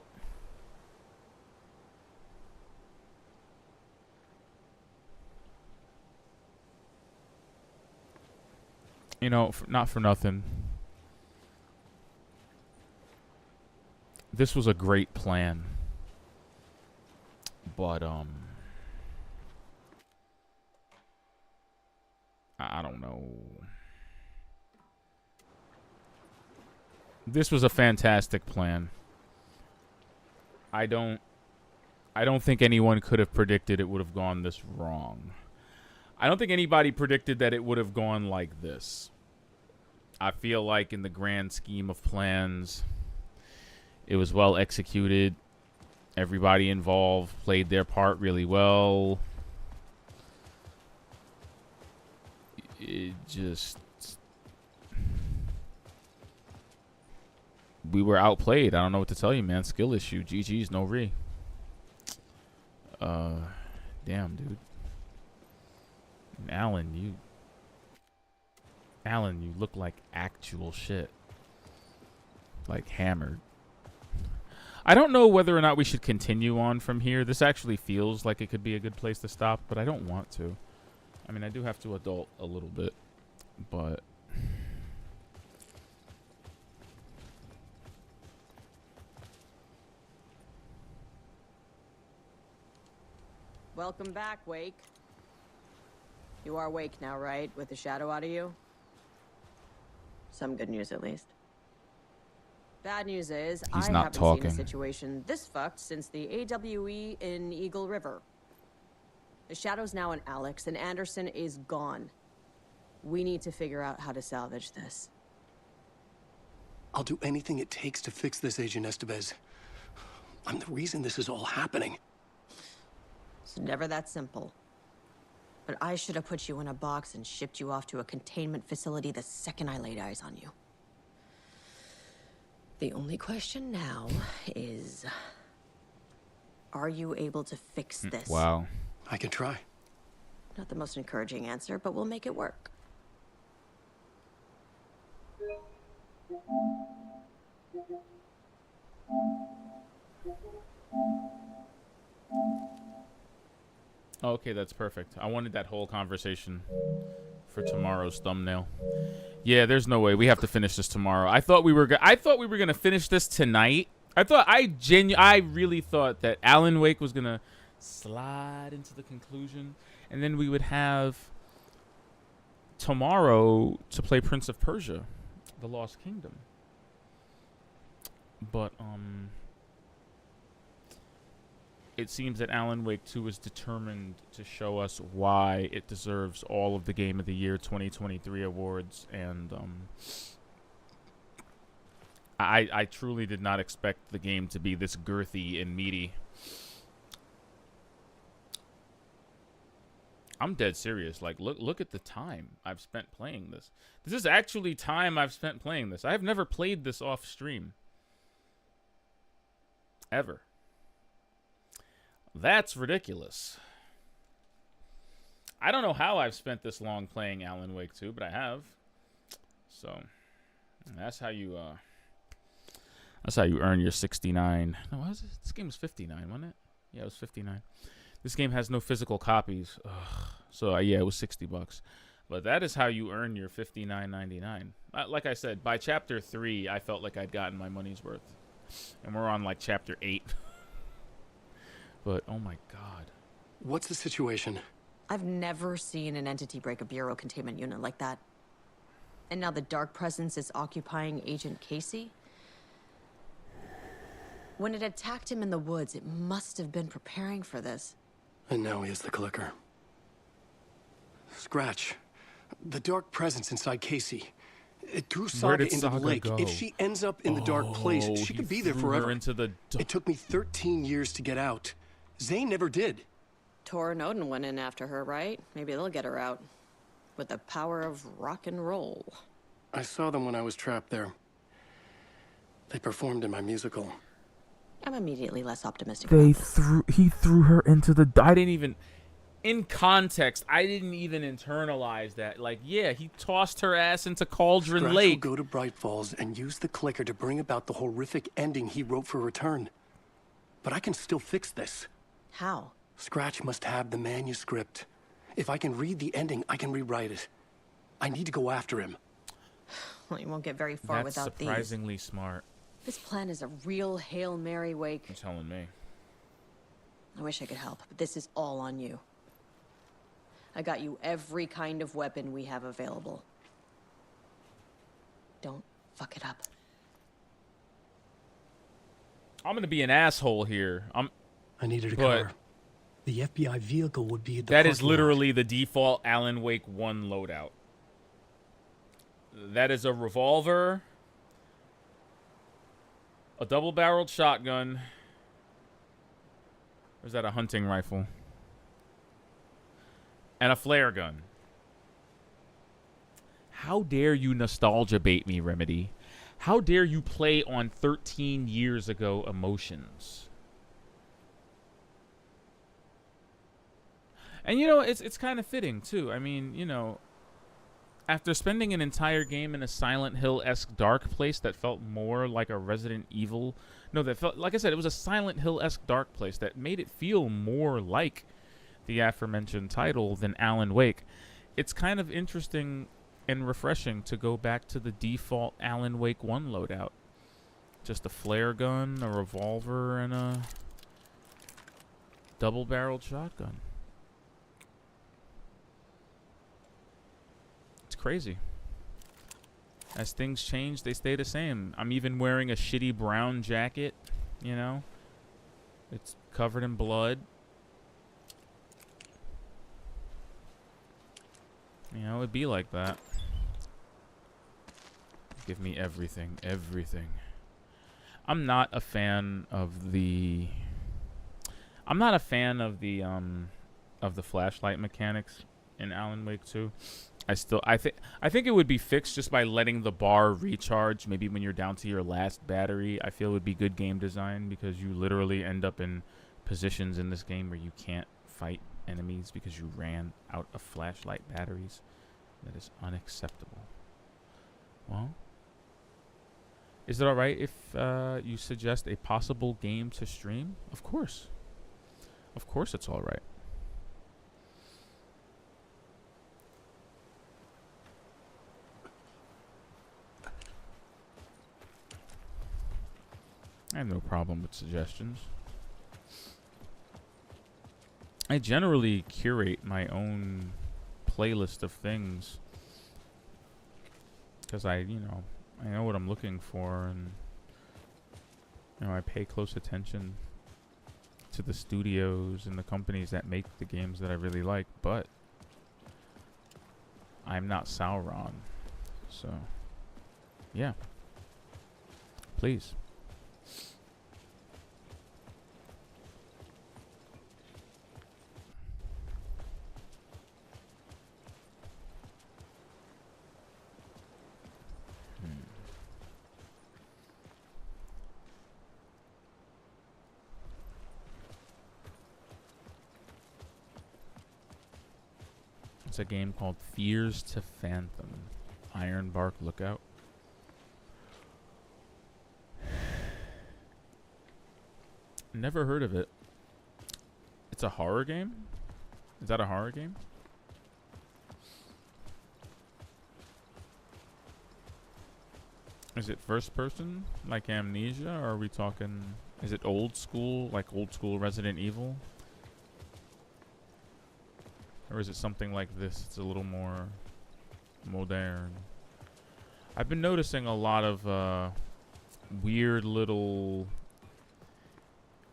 You know, not for nothing. This was a great plan. But, I don't know. This was a fantastic plan. I don't think anyone could have predicted it would have gone this wrong. I don't think anybody predicted that it would have gone like this. I feel like in the grand scheme of plans, it was well executed. Everybody involved played their part really well. It just... we were outplayed. I don't know what to tell you, man. Skill issue. GG's, no re. Damn, dude. And Alan, you look like actual shit. Like hammered. I don't know whether or not we should continue on from here. This actually feels like it could be a good place to stop, but I don't want to. I mean, I do have to adult a little bit, but... Welcome back, Wake. You are Wake now, right? With the shadow out of you? Some good news, at least. Bad news is, He's I not haven't talking. seen a situation this fucked since the AWE in Eagle River. The shadow's now in Alex, and Anderson is gone. We need to figure out how to salvage this. I'll do anything it takes to fix this, Agent Estevez. I'm the reason this is all happening. It's never that simple. But I should have put you in a box and shipped you off to a containment facility the second I laid eyes on you. The only question now is... are you able to fix this? Wow. I can try. Not the most encouraging answer, but we'll make it work. Okay, that's perfect. I wanted that whole conversation for tomorrow's thumbnail. Yeah, there's no way we have to finish this tomorrow. I thought we were gonna finish this tonight. I really thought that Alan Wake was gonna slide into the conclusion, and then we would have tomorrow to play Prince of Persia, The Lost Kingdom. But it seems that Alan Wake 2 is determined to show us why it deserves all of the Game of the Year 2023 awards, and I truly did not expect the game to be this girthy and meaty. I'm dead serious. Like, look at the time I've spent playing this. This is actually time I've spent playing this. I've never played this off stream. Ever. That's ridiculous. I don't know how I've spent this long playing Alan Wake 2, but I have. So, that's how you earn your 69. No, what was it? This game was 59, wasn't it? Yeah, it was 59. This game has no physical copies. Ugh. So, yeah, it was $60. But that is how you earn your $59.99. Like I said, by chapter 3, I felt like I'd gotten my money's worth. And we're on, like, chapter 8. But, oh my god. What's the situation? I've never seen an entity break a bureau containment unit like that. And now the Dark Presence is occupying Agent Casey? When it attacked him in the woods, it must have been preparing for this. And now he has the clicker. Scratch. The dark presence inside Casey. It threw Saga into Saga the lake. go? If she ends up in the dark place, she could be there threw forever. her into the It took me 13 years to get out. Zane never did. Tor and Odin went in after her, right? Maybe they'll get her out. With the power of rock and roll. I saw them when I was trapped there. They performed in my musical. I'm immediately less optimistic He about this. threw her into the. I didn't even. In context, I didn't even internalize that. Like, yeah, he tossed her ass into Cauldron Scratch Lake. will go to Bright Falls and use the clicker to bring about the horrific ending he wrote for Return. But I can still fix this. How? Scratch must have the manuscript. If I can read the ending, I can rewrite it. I need to go after him. Well, you won't get very far That's without these. surprisingly smart. This plan is a real Hail Mary wake. You're telling me. I wish I could help, but this is all on you. I got you every kind of weapon we have available. Don't fuck it up. I'm gonna be an asshole here. I needed a car. The FBI vehicle would be at the That is parking lot. literally the default Alan Wake 1 loadout. That is a revolver, a double-barreled shotgun. Or is that a hunting rifle? And a flare gun. How dare you nostalgia bait me, Remedy? How dare you play on 13 years ago emotions? And you know, it's kind of fitting too. I mean, you know, after spending an entire game in a Silent Hill-esque dark place that felt more like a Resident Evil, no, that felt, like I said, it was a Silent Hill-esque dark place that made it feel more like the aforementioned title than Alan Wake. It's kind of interesting and refreshing to go back to the default Alan Wake 1 loadout. Just a flare gun, a revolver, and a double-barreled shotgun. It's crazy. As things change, they stay the same. I'm even wearing a shitty brown jacket, you know? It's covered in blood. You know, it'd be like that. Give me everything, everything. I'm not a fan of the flashlight mechanics in Alan Wake 2. I think it would be fixed just by letting the bar recharge maybe when you're down to your last battery. I feel it would be good game design because you literally end up in positions in this game where you can't fight enemies because you ran out of flashlight batteries. That is unacceptable. Well, is it alright if you suggest a possible game to stream? Of course. Of course it's alright. I have no problem with suggestions. I generally curate my own playlist of things because I know what I'm looking for, and I pay close attention to the studios and the companies that make the games that I really like, but I'm not Sauron. So, yeah. Please. It's a game called Fears to Phantom. Ironbark Lookout. Never heard of it. It's a horror game? Is that a horror game? Is it first person, like Amnesia, or are we talking... Is it old school, like old school Resident Evil? Or is it something like this? It's a little more modern. I've been noticing a lot of weird little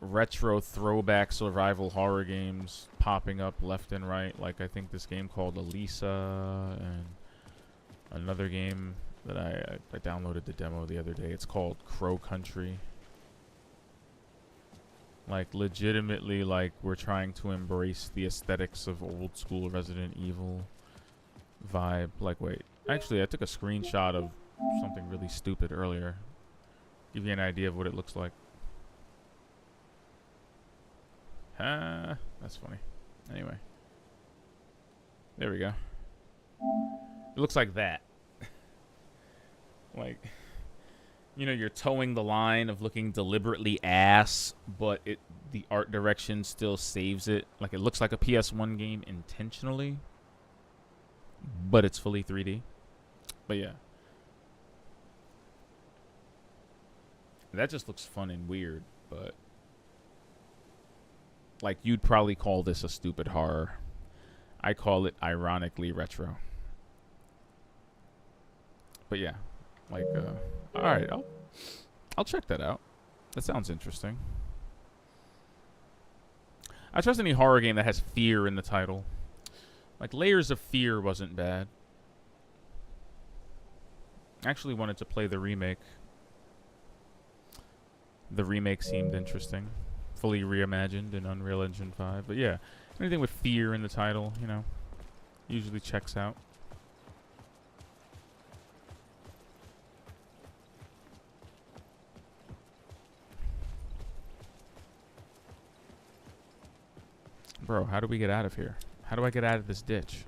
retro throwback survival horror games popping up left and right. Like, I think this game called Elisa, and another game that I downloaded the demo the other day. It's called Crow Country. Like, legitimately, like, we're trying to embrace the aesthetics of old school Resident Evil vibe. Like, wait, actually, I took a screenshot of something really stupid earlier. Give you an idea of what it looks like. That's funny. Anyway. There we go. It looks like that. Like, you know, you're towing the line of looking deliberately ass, but the art direction still saves it. Like, it looks like a PS1 game intentionally, but it's fully 3D. But yeah. That just looks fun and weird, but like, you'd probably call this a stupid horror. I call it ironically retro. But yeah, like, all right, I'll check that out. That sounds interesting. I trust any horror game that has fear in the title. Like, Layers of Fear wasn't bad. I actually wanted to play the remake. The remake seemed interesting. Fully reimagined in Unreal Engine 5. But yeah, anything with fear in the title, you know, usually checks out. Bro, how do we get out of here? How do I get out of this ditch?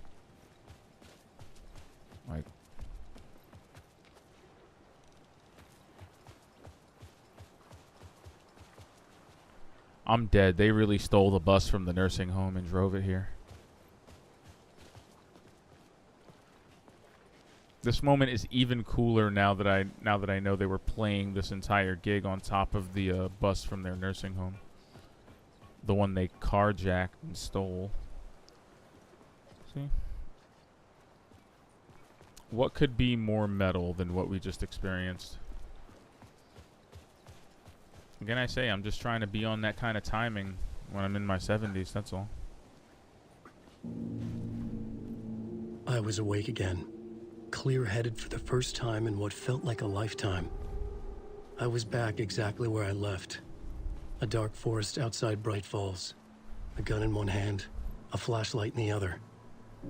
Like, I'm dead. They really stole the bus from the nursing home and drove it here. This moment is even cooler now that I know they were playing this entire gig on top of the bus from their nursing home. The one they carjacked and stole. See? What could be more metal than what we just experienced? Again, I say, I'm just trying to be on that kind of timing when I'm in my 70s, that's all. I was awake again, clear-headed for the first time in what felt like a lifetime. I was back exactly where I left. A dark forest outside Bright Falls. A gun in one hand, a flashlight in the other.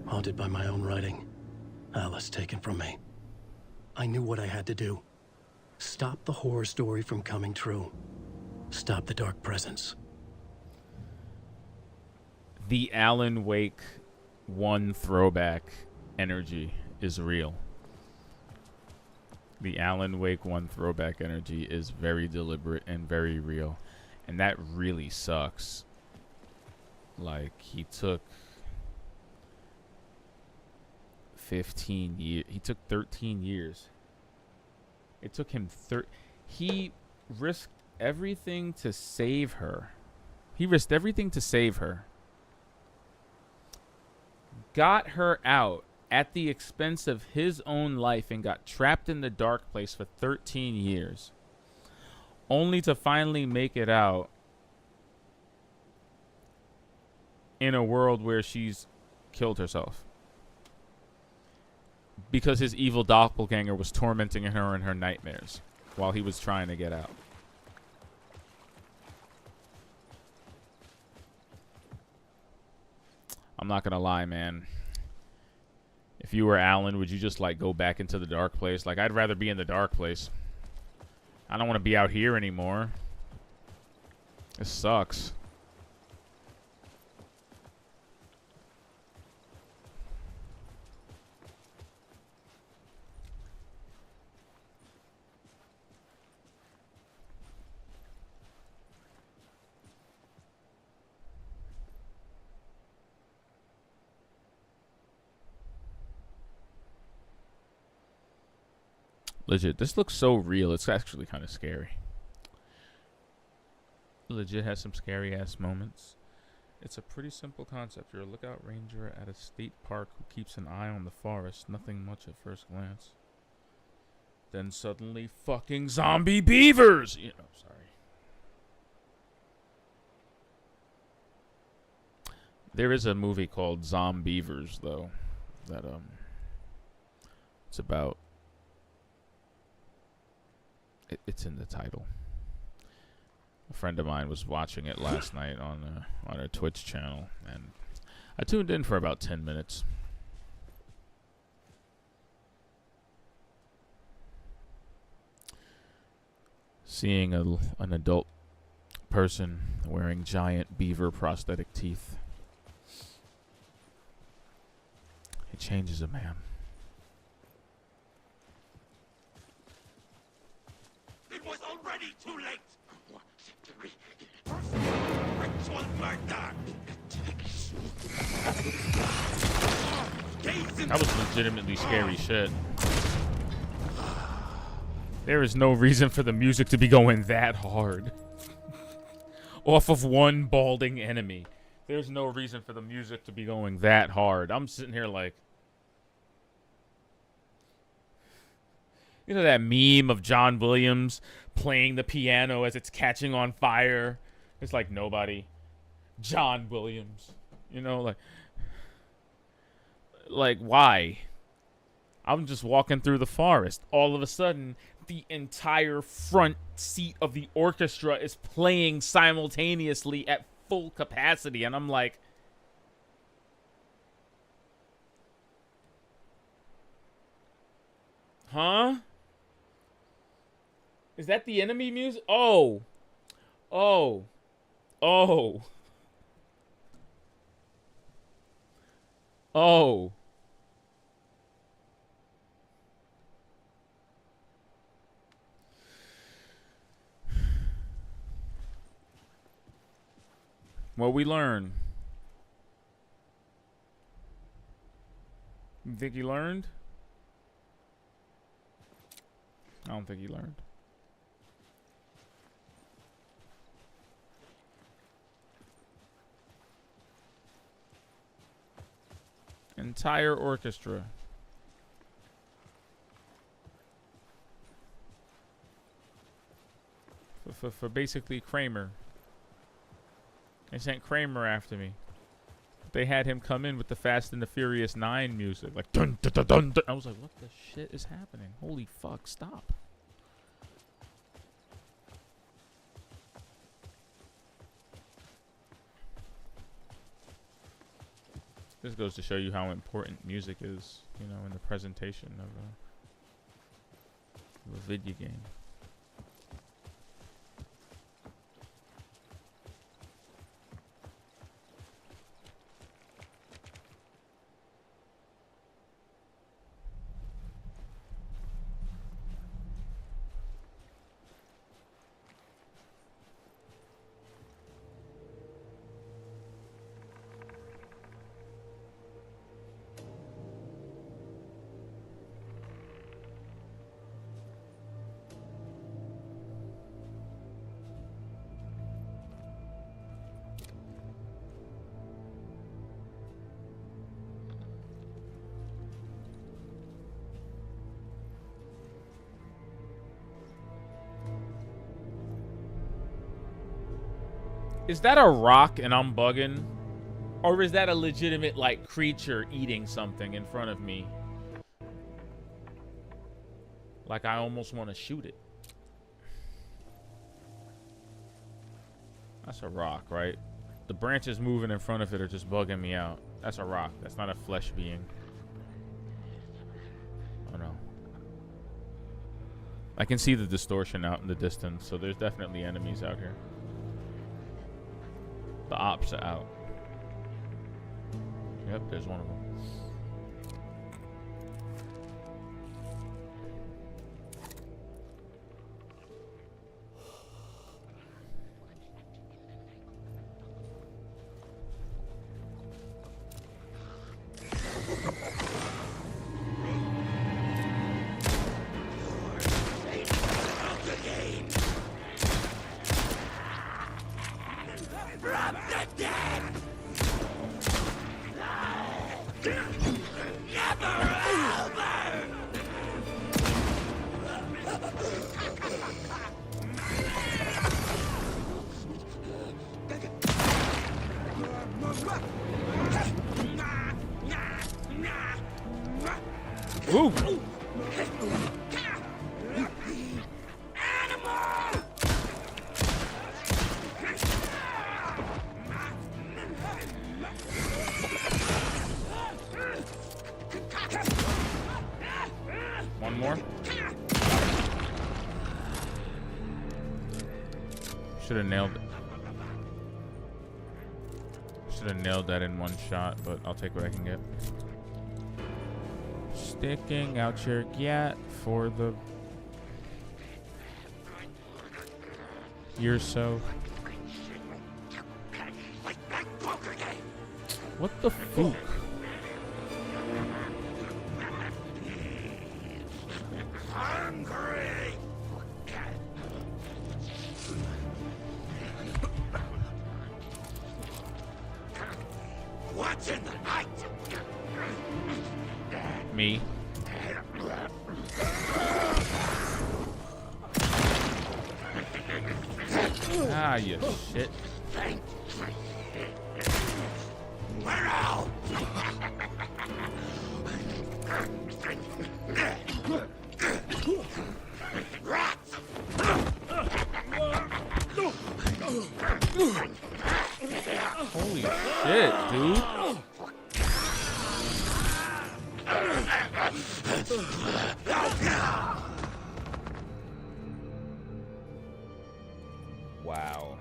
Haunted by my own writing. Alice taken from me. I knew what I had to do. Stop the horror story from coming true. Stop the dark presence. The Alan Wake 1 throwback energy is real. The Alan Wake 1 throwback energy is very deliberate and very real. And that really sucks. Like, he took 15 years. He took 13 years. It took him he risked everything to save her. He risked everything to save her. Got her out at the expense of his own life and got trapped in the dark place for 13 years. Only to finally make it out in a world where she's killed herself. Because his evil doppelganger was tormenting her in her nightmares while he was trying to get out. I'm not gonna lie, man. If you were Alan, would you just, like, go back into the dark place? Like, I'd rather be in the dark place. I don't want to be out here anymore. This sucks. Legit, this looks so real. It's actually kind of scary. Legit has some scary ass moments. It's a pretty simple concept. You're a lookout ranger at a state park who keeps an eye on the forest. Nothing much at first glance. Then suddenly fucking zombie beavers! You know, sorry. There is a movie called Zombievers, though, that it's about. It's in the title. A friend of mine was watching it last night on her Twitch channel, and I tuned in for about 10 minutes. Seeing an adult person wearing giant beaver prosthetic teeth. It changes a man. It was already too late. Ritual murder. That was legitimately scary shit. There is no reason for the music to be going that hard. Off of one balding enemy. There's no reason for the music to be going that hard. I'm sitting here like... You know that meme of John Williams playing the piano as it's catching on fire? It's like nobody. John Williams. You know, like why? I'm just walking through the forest. All of a sudden, the entire front seat of the orchestra is playing simultaneously at full capacity. And I'm like... Huh? Is that the enemy music? Oh. Oh. Oh. Oh. What we learn. You think he learned? I don't think he learned. Entire orchestra. For basically Kramer. They sent Kramer after me. They had him come in with the Fast and the Furious 9 music. Like, dun, dun, dun, dun, dun. I was like, what the shit is happening? Holy fuck, stop. This goes to show you how important music is, you know, in the presentation of a video game. Is that a rock and I'm bugging? Or is that a legitimate, like, creature eating something in front of me? Like, I almost want to shoot it. That's a rock, right? The branches moving in front of it are just bugging me out. That's a rock. That's not a flesh being. Oh, no. I can see the distortion out in the distance, so there's definitely enemies out here. The ops are out. Yep, there's one of them. Move! One more. Should have nailed it. Should have nailed that in one shot, but I'll take what I can get. Sticking out your gat for the year so. What the fuck? Hungry. What's in the night? Me. Ah, you shit. We're out. Rats. Holy shit, dude. Wow.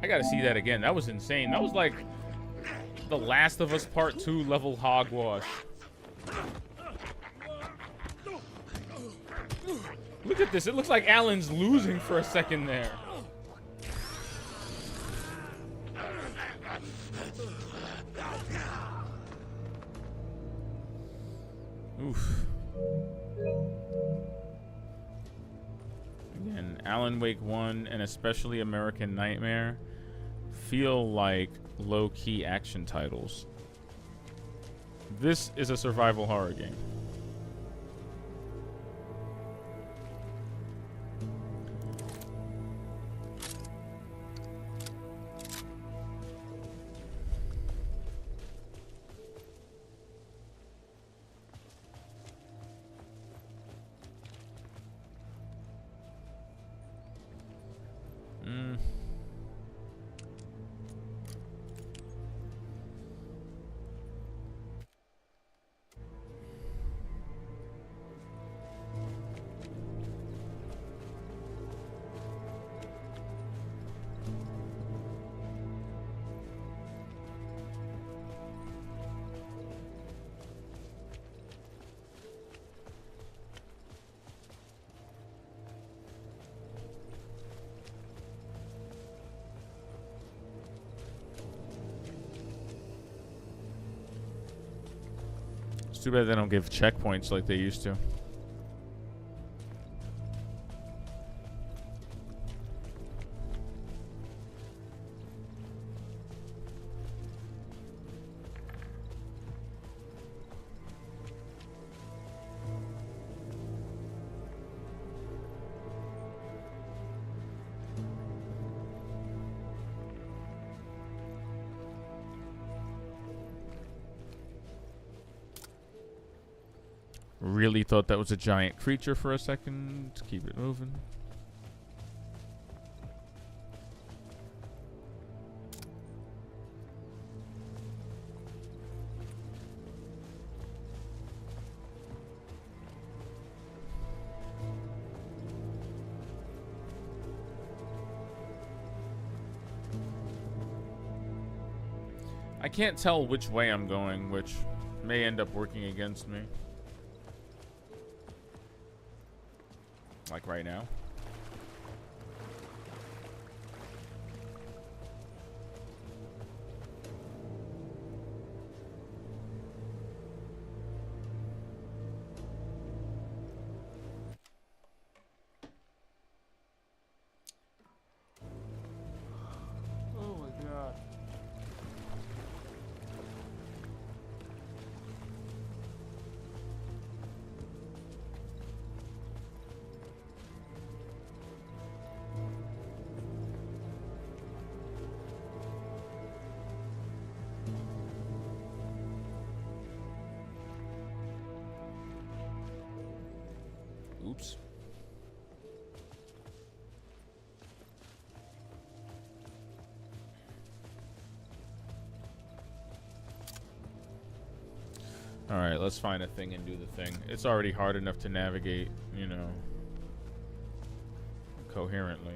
I gotta see that again. That was insane. That was like The Last of Us Part 2 level hogwash. Look at this. It looks like Alan's losing for a second there. Oof. Again, Alan Wake 1 and especially American Nightmare feel like low-key action titles. This is a survival horror game. It's too bad they don't give checkpoints like they used to. Really thought that was a giant creature for a second. Keep it moving. I can't tell which way I'm going, which may end up working against me. Like right now. Oh my God. Oops. Alright, let's find a thing and do the thing. It's already hard enough to navigate, you know, coherently.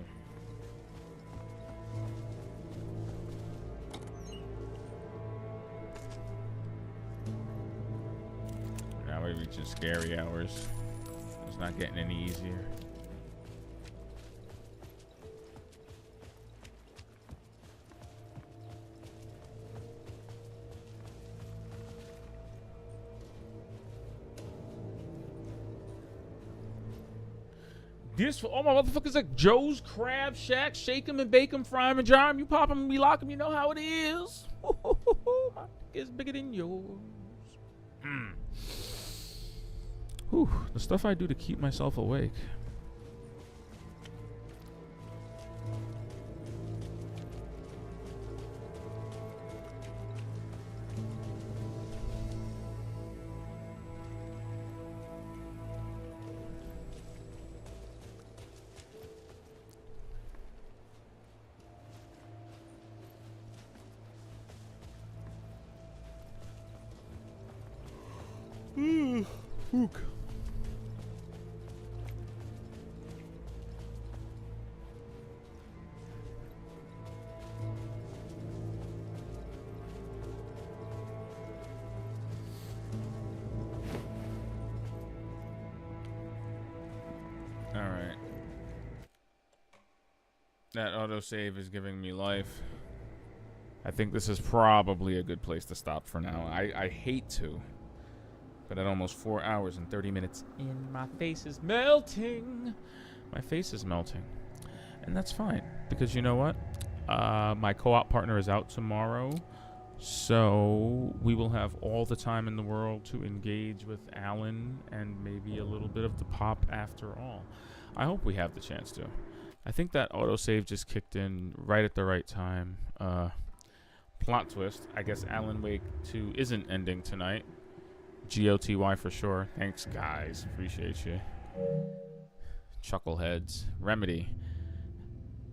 Now we're reaching scary hours. It's not getting any easier. This for all my motherfuckers like Joe's Crab Shack. Shake 'em and bake 'em, fry 'em and jar 'em. You pop 'em and we lock 'em. You know how it is. My dick is bigger than yours. Whew, the stuff I do to keep myself awake. Ook. All right. That autosave is giving me life. I think this is probably a good place to stop for now. I hate to. But at almost 4 hours and 30 minutes in, my face is melting. My face is melting. And that's fine. Because you know what? My co-op partner is out tomorrow. So we will have all the time in the world to engage with Alan and maybe a little bit of the pop after all. I hope we have the chance to. I think that autosave just kicked in right at the right time. Plot twist. I guess Alan Wake 2 isn't ending tonight. GOTY for sure. Thanks, guys. Appreciate you. Chuckleheads. Remedy.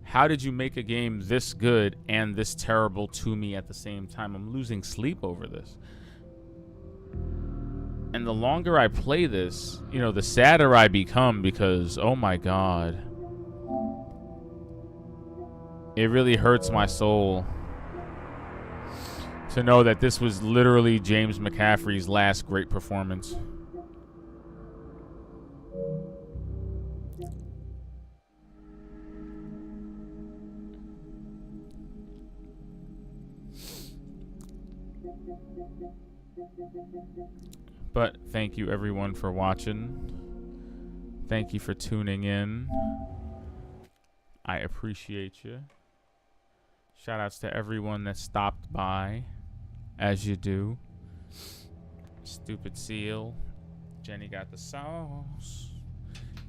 How did you make a game this good and this terrible to me at the same time? I'm losing sleep over this. And the longer I play this, you know, the sadder I become because, oh my God. It really hurts my soul to know that this was literally James McCaffrey's last great performance. But thank you everyone for watching. Thank you for tuning in. I appreciate you. Shout outs to everyone that stopped by. As you do. Stupid Seal. Jenny got the sauce.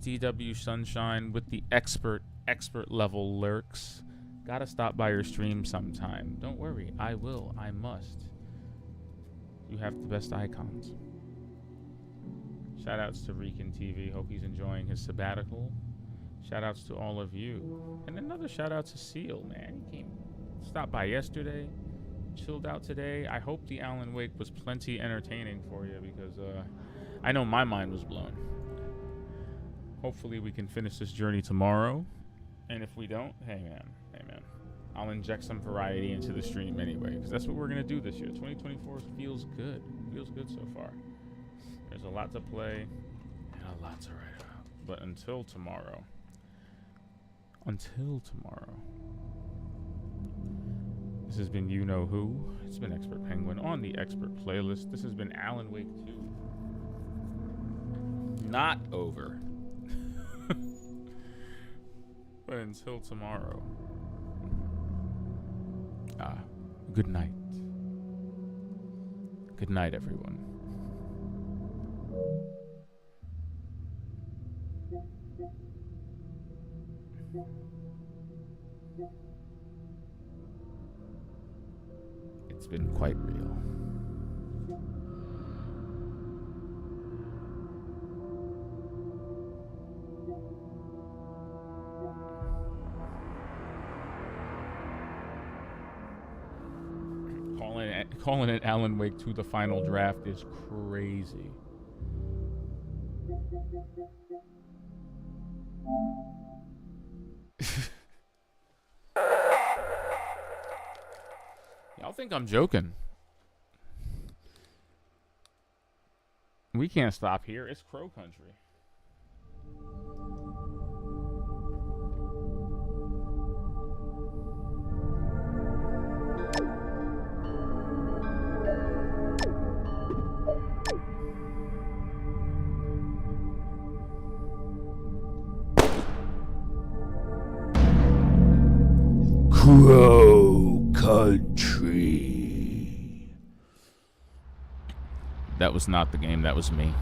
DW Sunshine with the expert level lurks. Gotta stop by your stream sometime. Don't worry, I will. I must. You have the best icons. Shout outs to Rican TV. Hope he's enjoying his sabbatical. Shout outs to all of you. And another shout out to Seal, man. He came, stopped by yesterday. Chilled out today. I hope the Alan Wake was plenty entertaining for you because I know my mind was blown. Hopefully we can finish this journey tomorrow. And if we don't, hey man. I'll inject some variety into the stream anyway because that's what we're going to do this year. 2024 feels good. Feels good so far. There's a lot to play and a lot to write about. But until tomorrow. This has been You Know Who. It's been Expert Penguin on the Expert Playlist. This has been Alan Wake 2. Not over. But until tomorrow. Good night. Good night, everyone. It's been quite real. calling it Alan Wake 2 the final draft is crazy. Y'all think I'm joking. We can't stop here. It's Crow Country. Crow Country. That was not the game, that was me.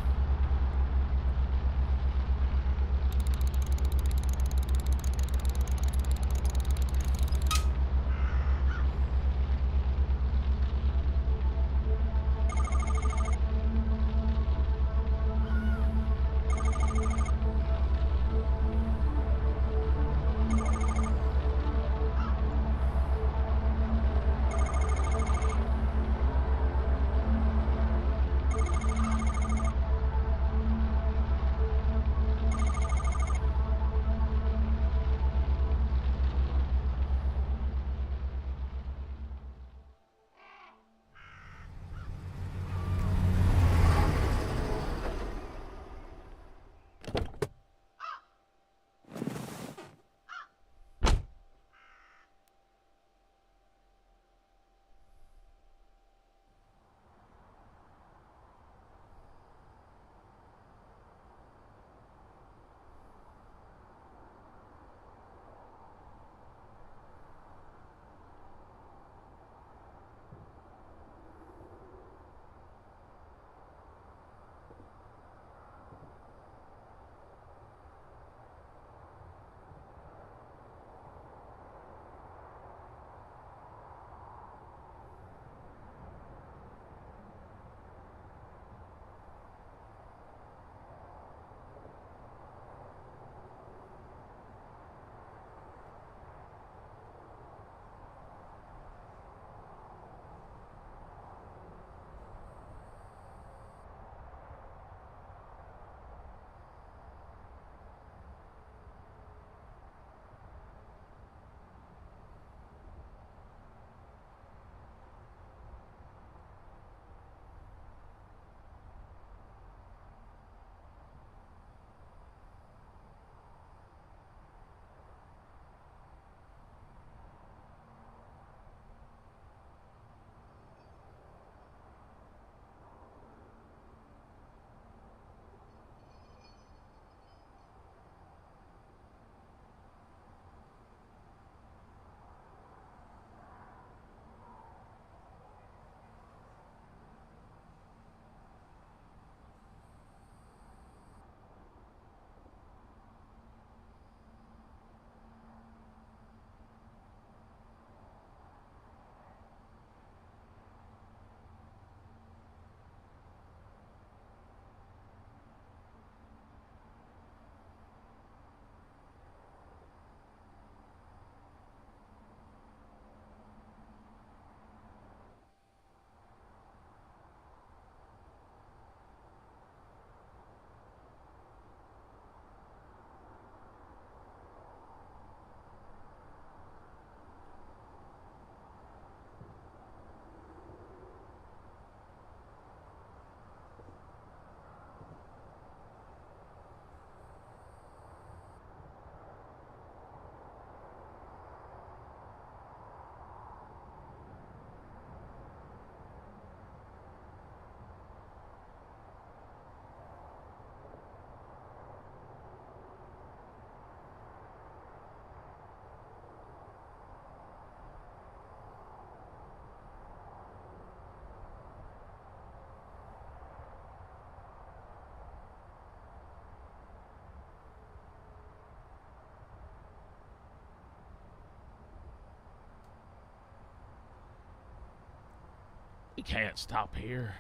We can't stop here.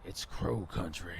It's Crow Country.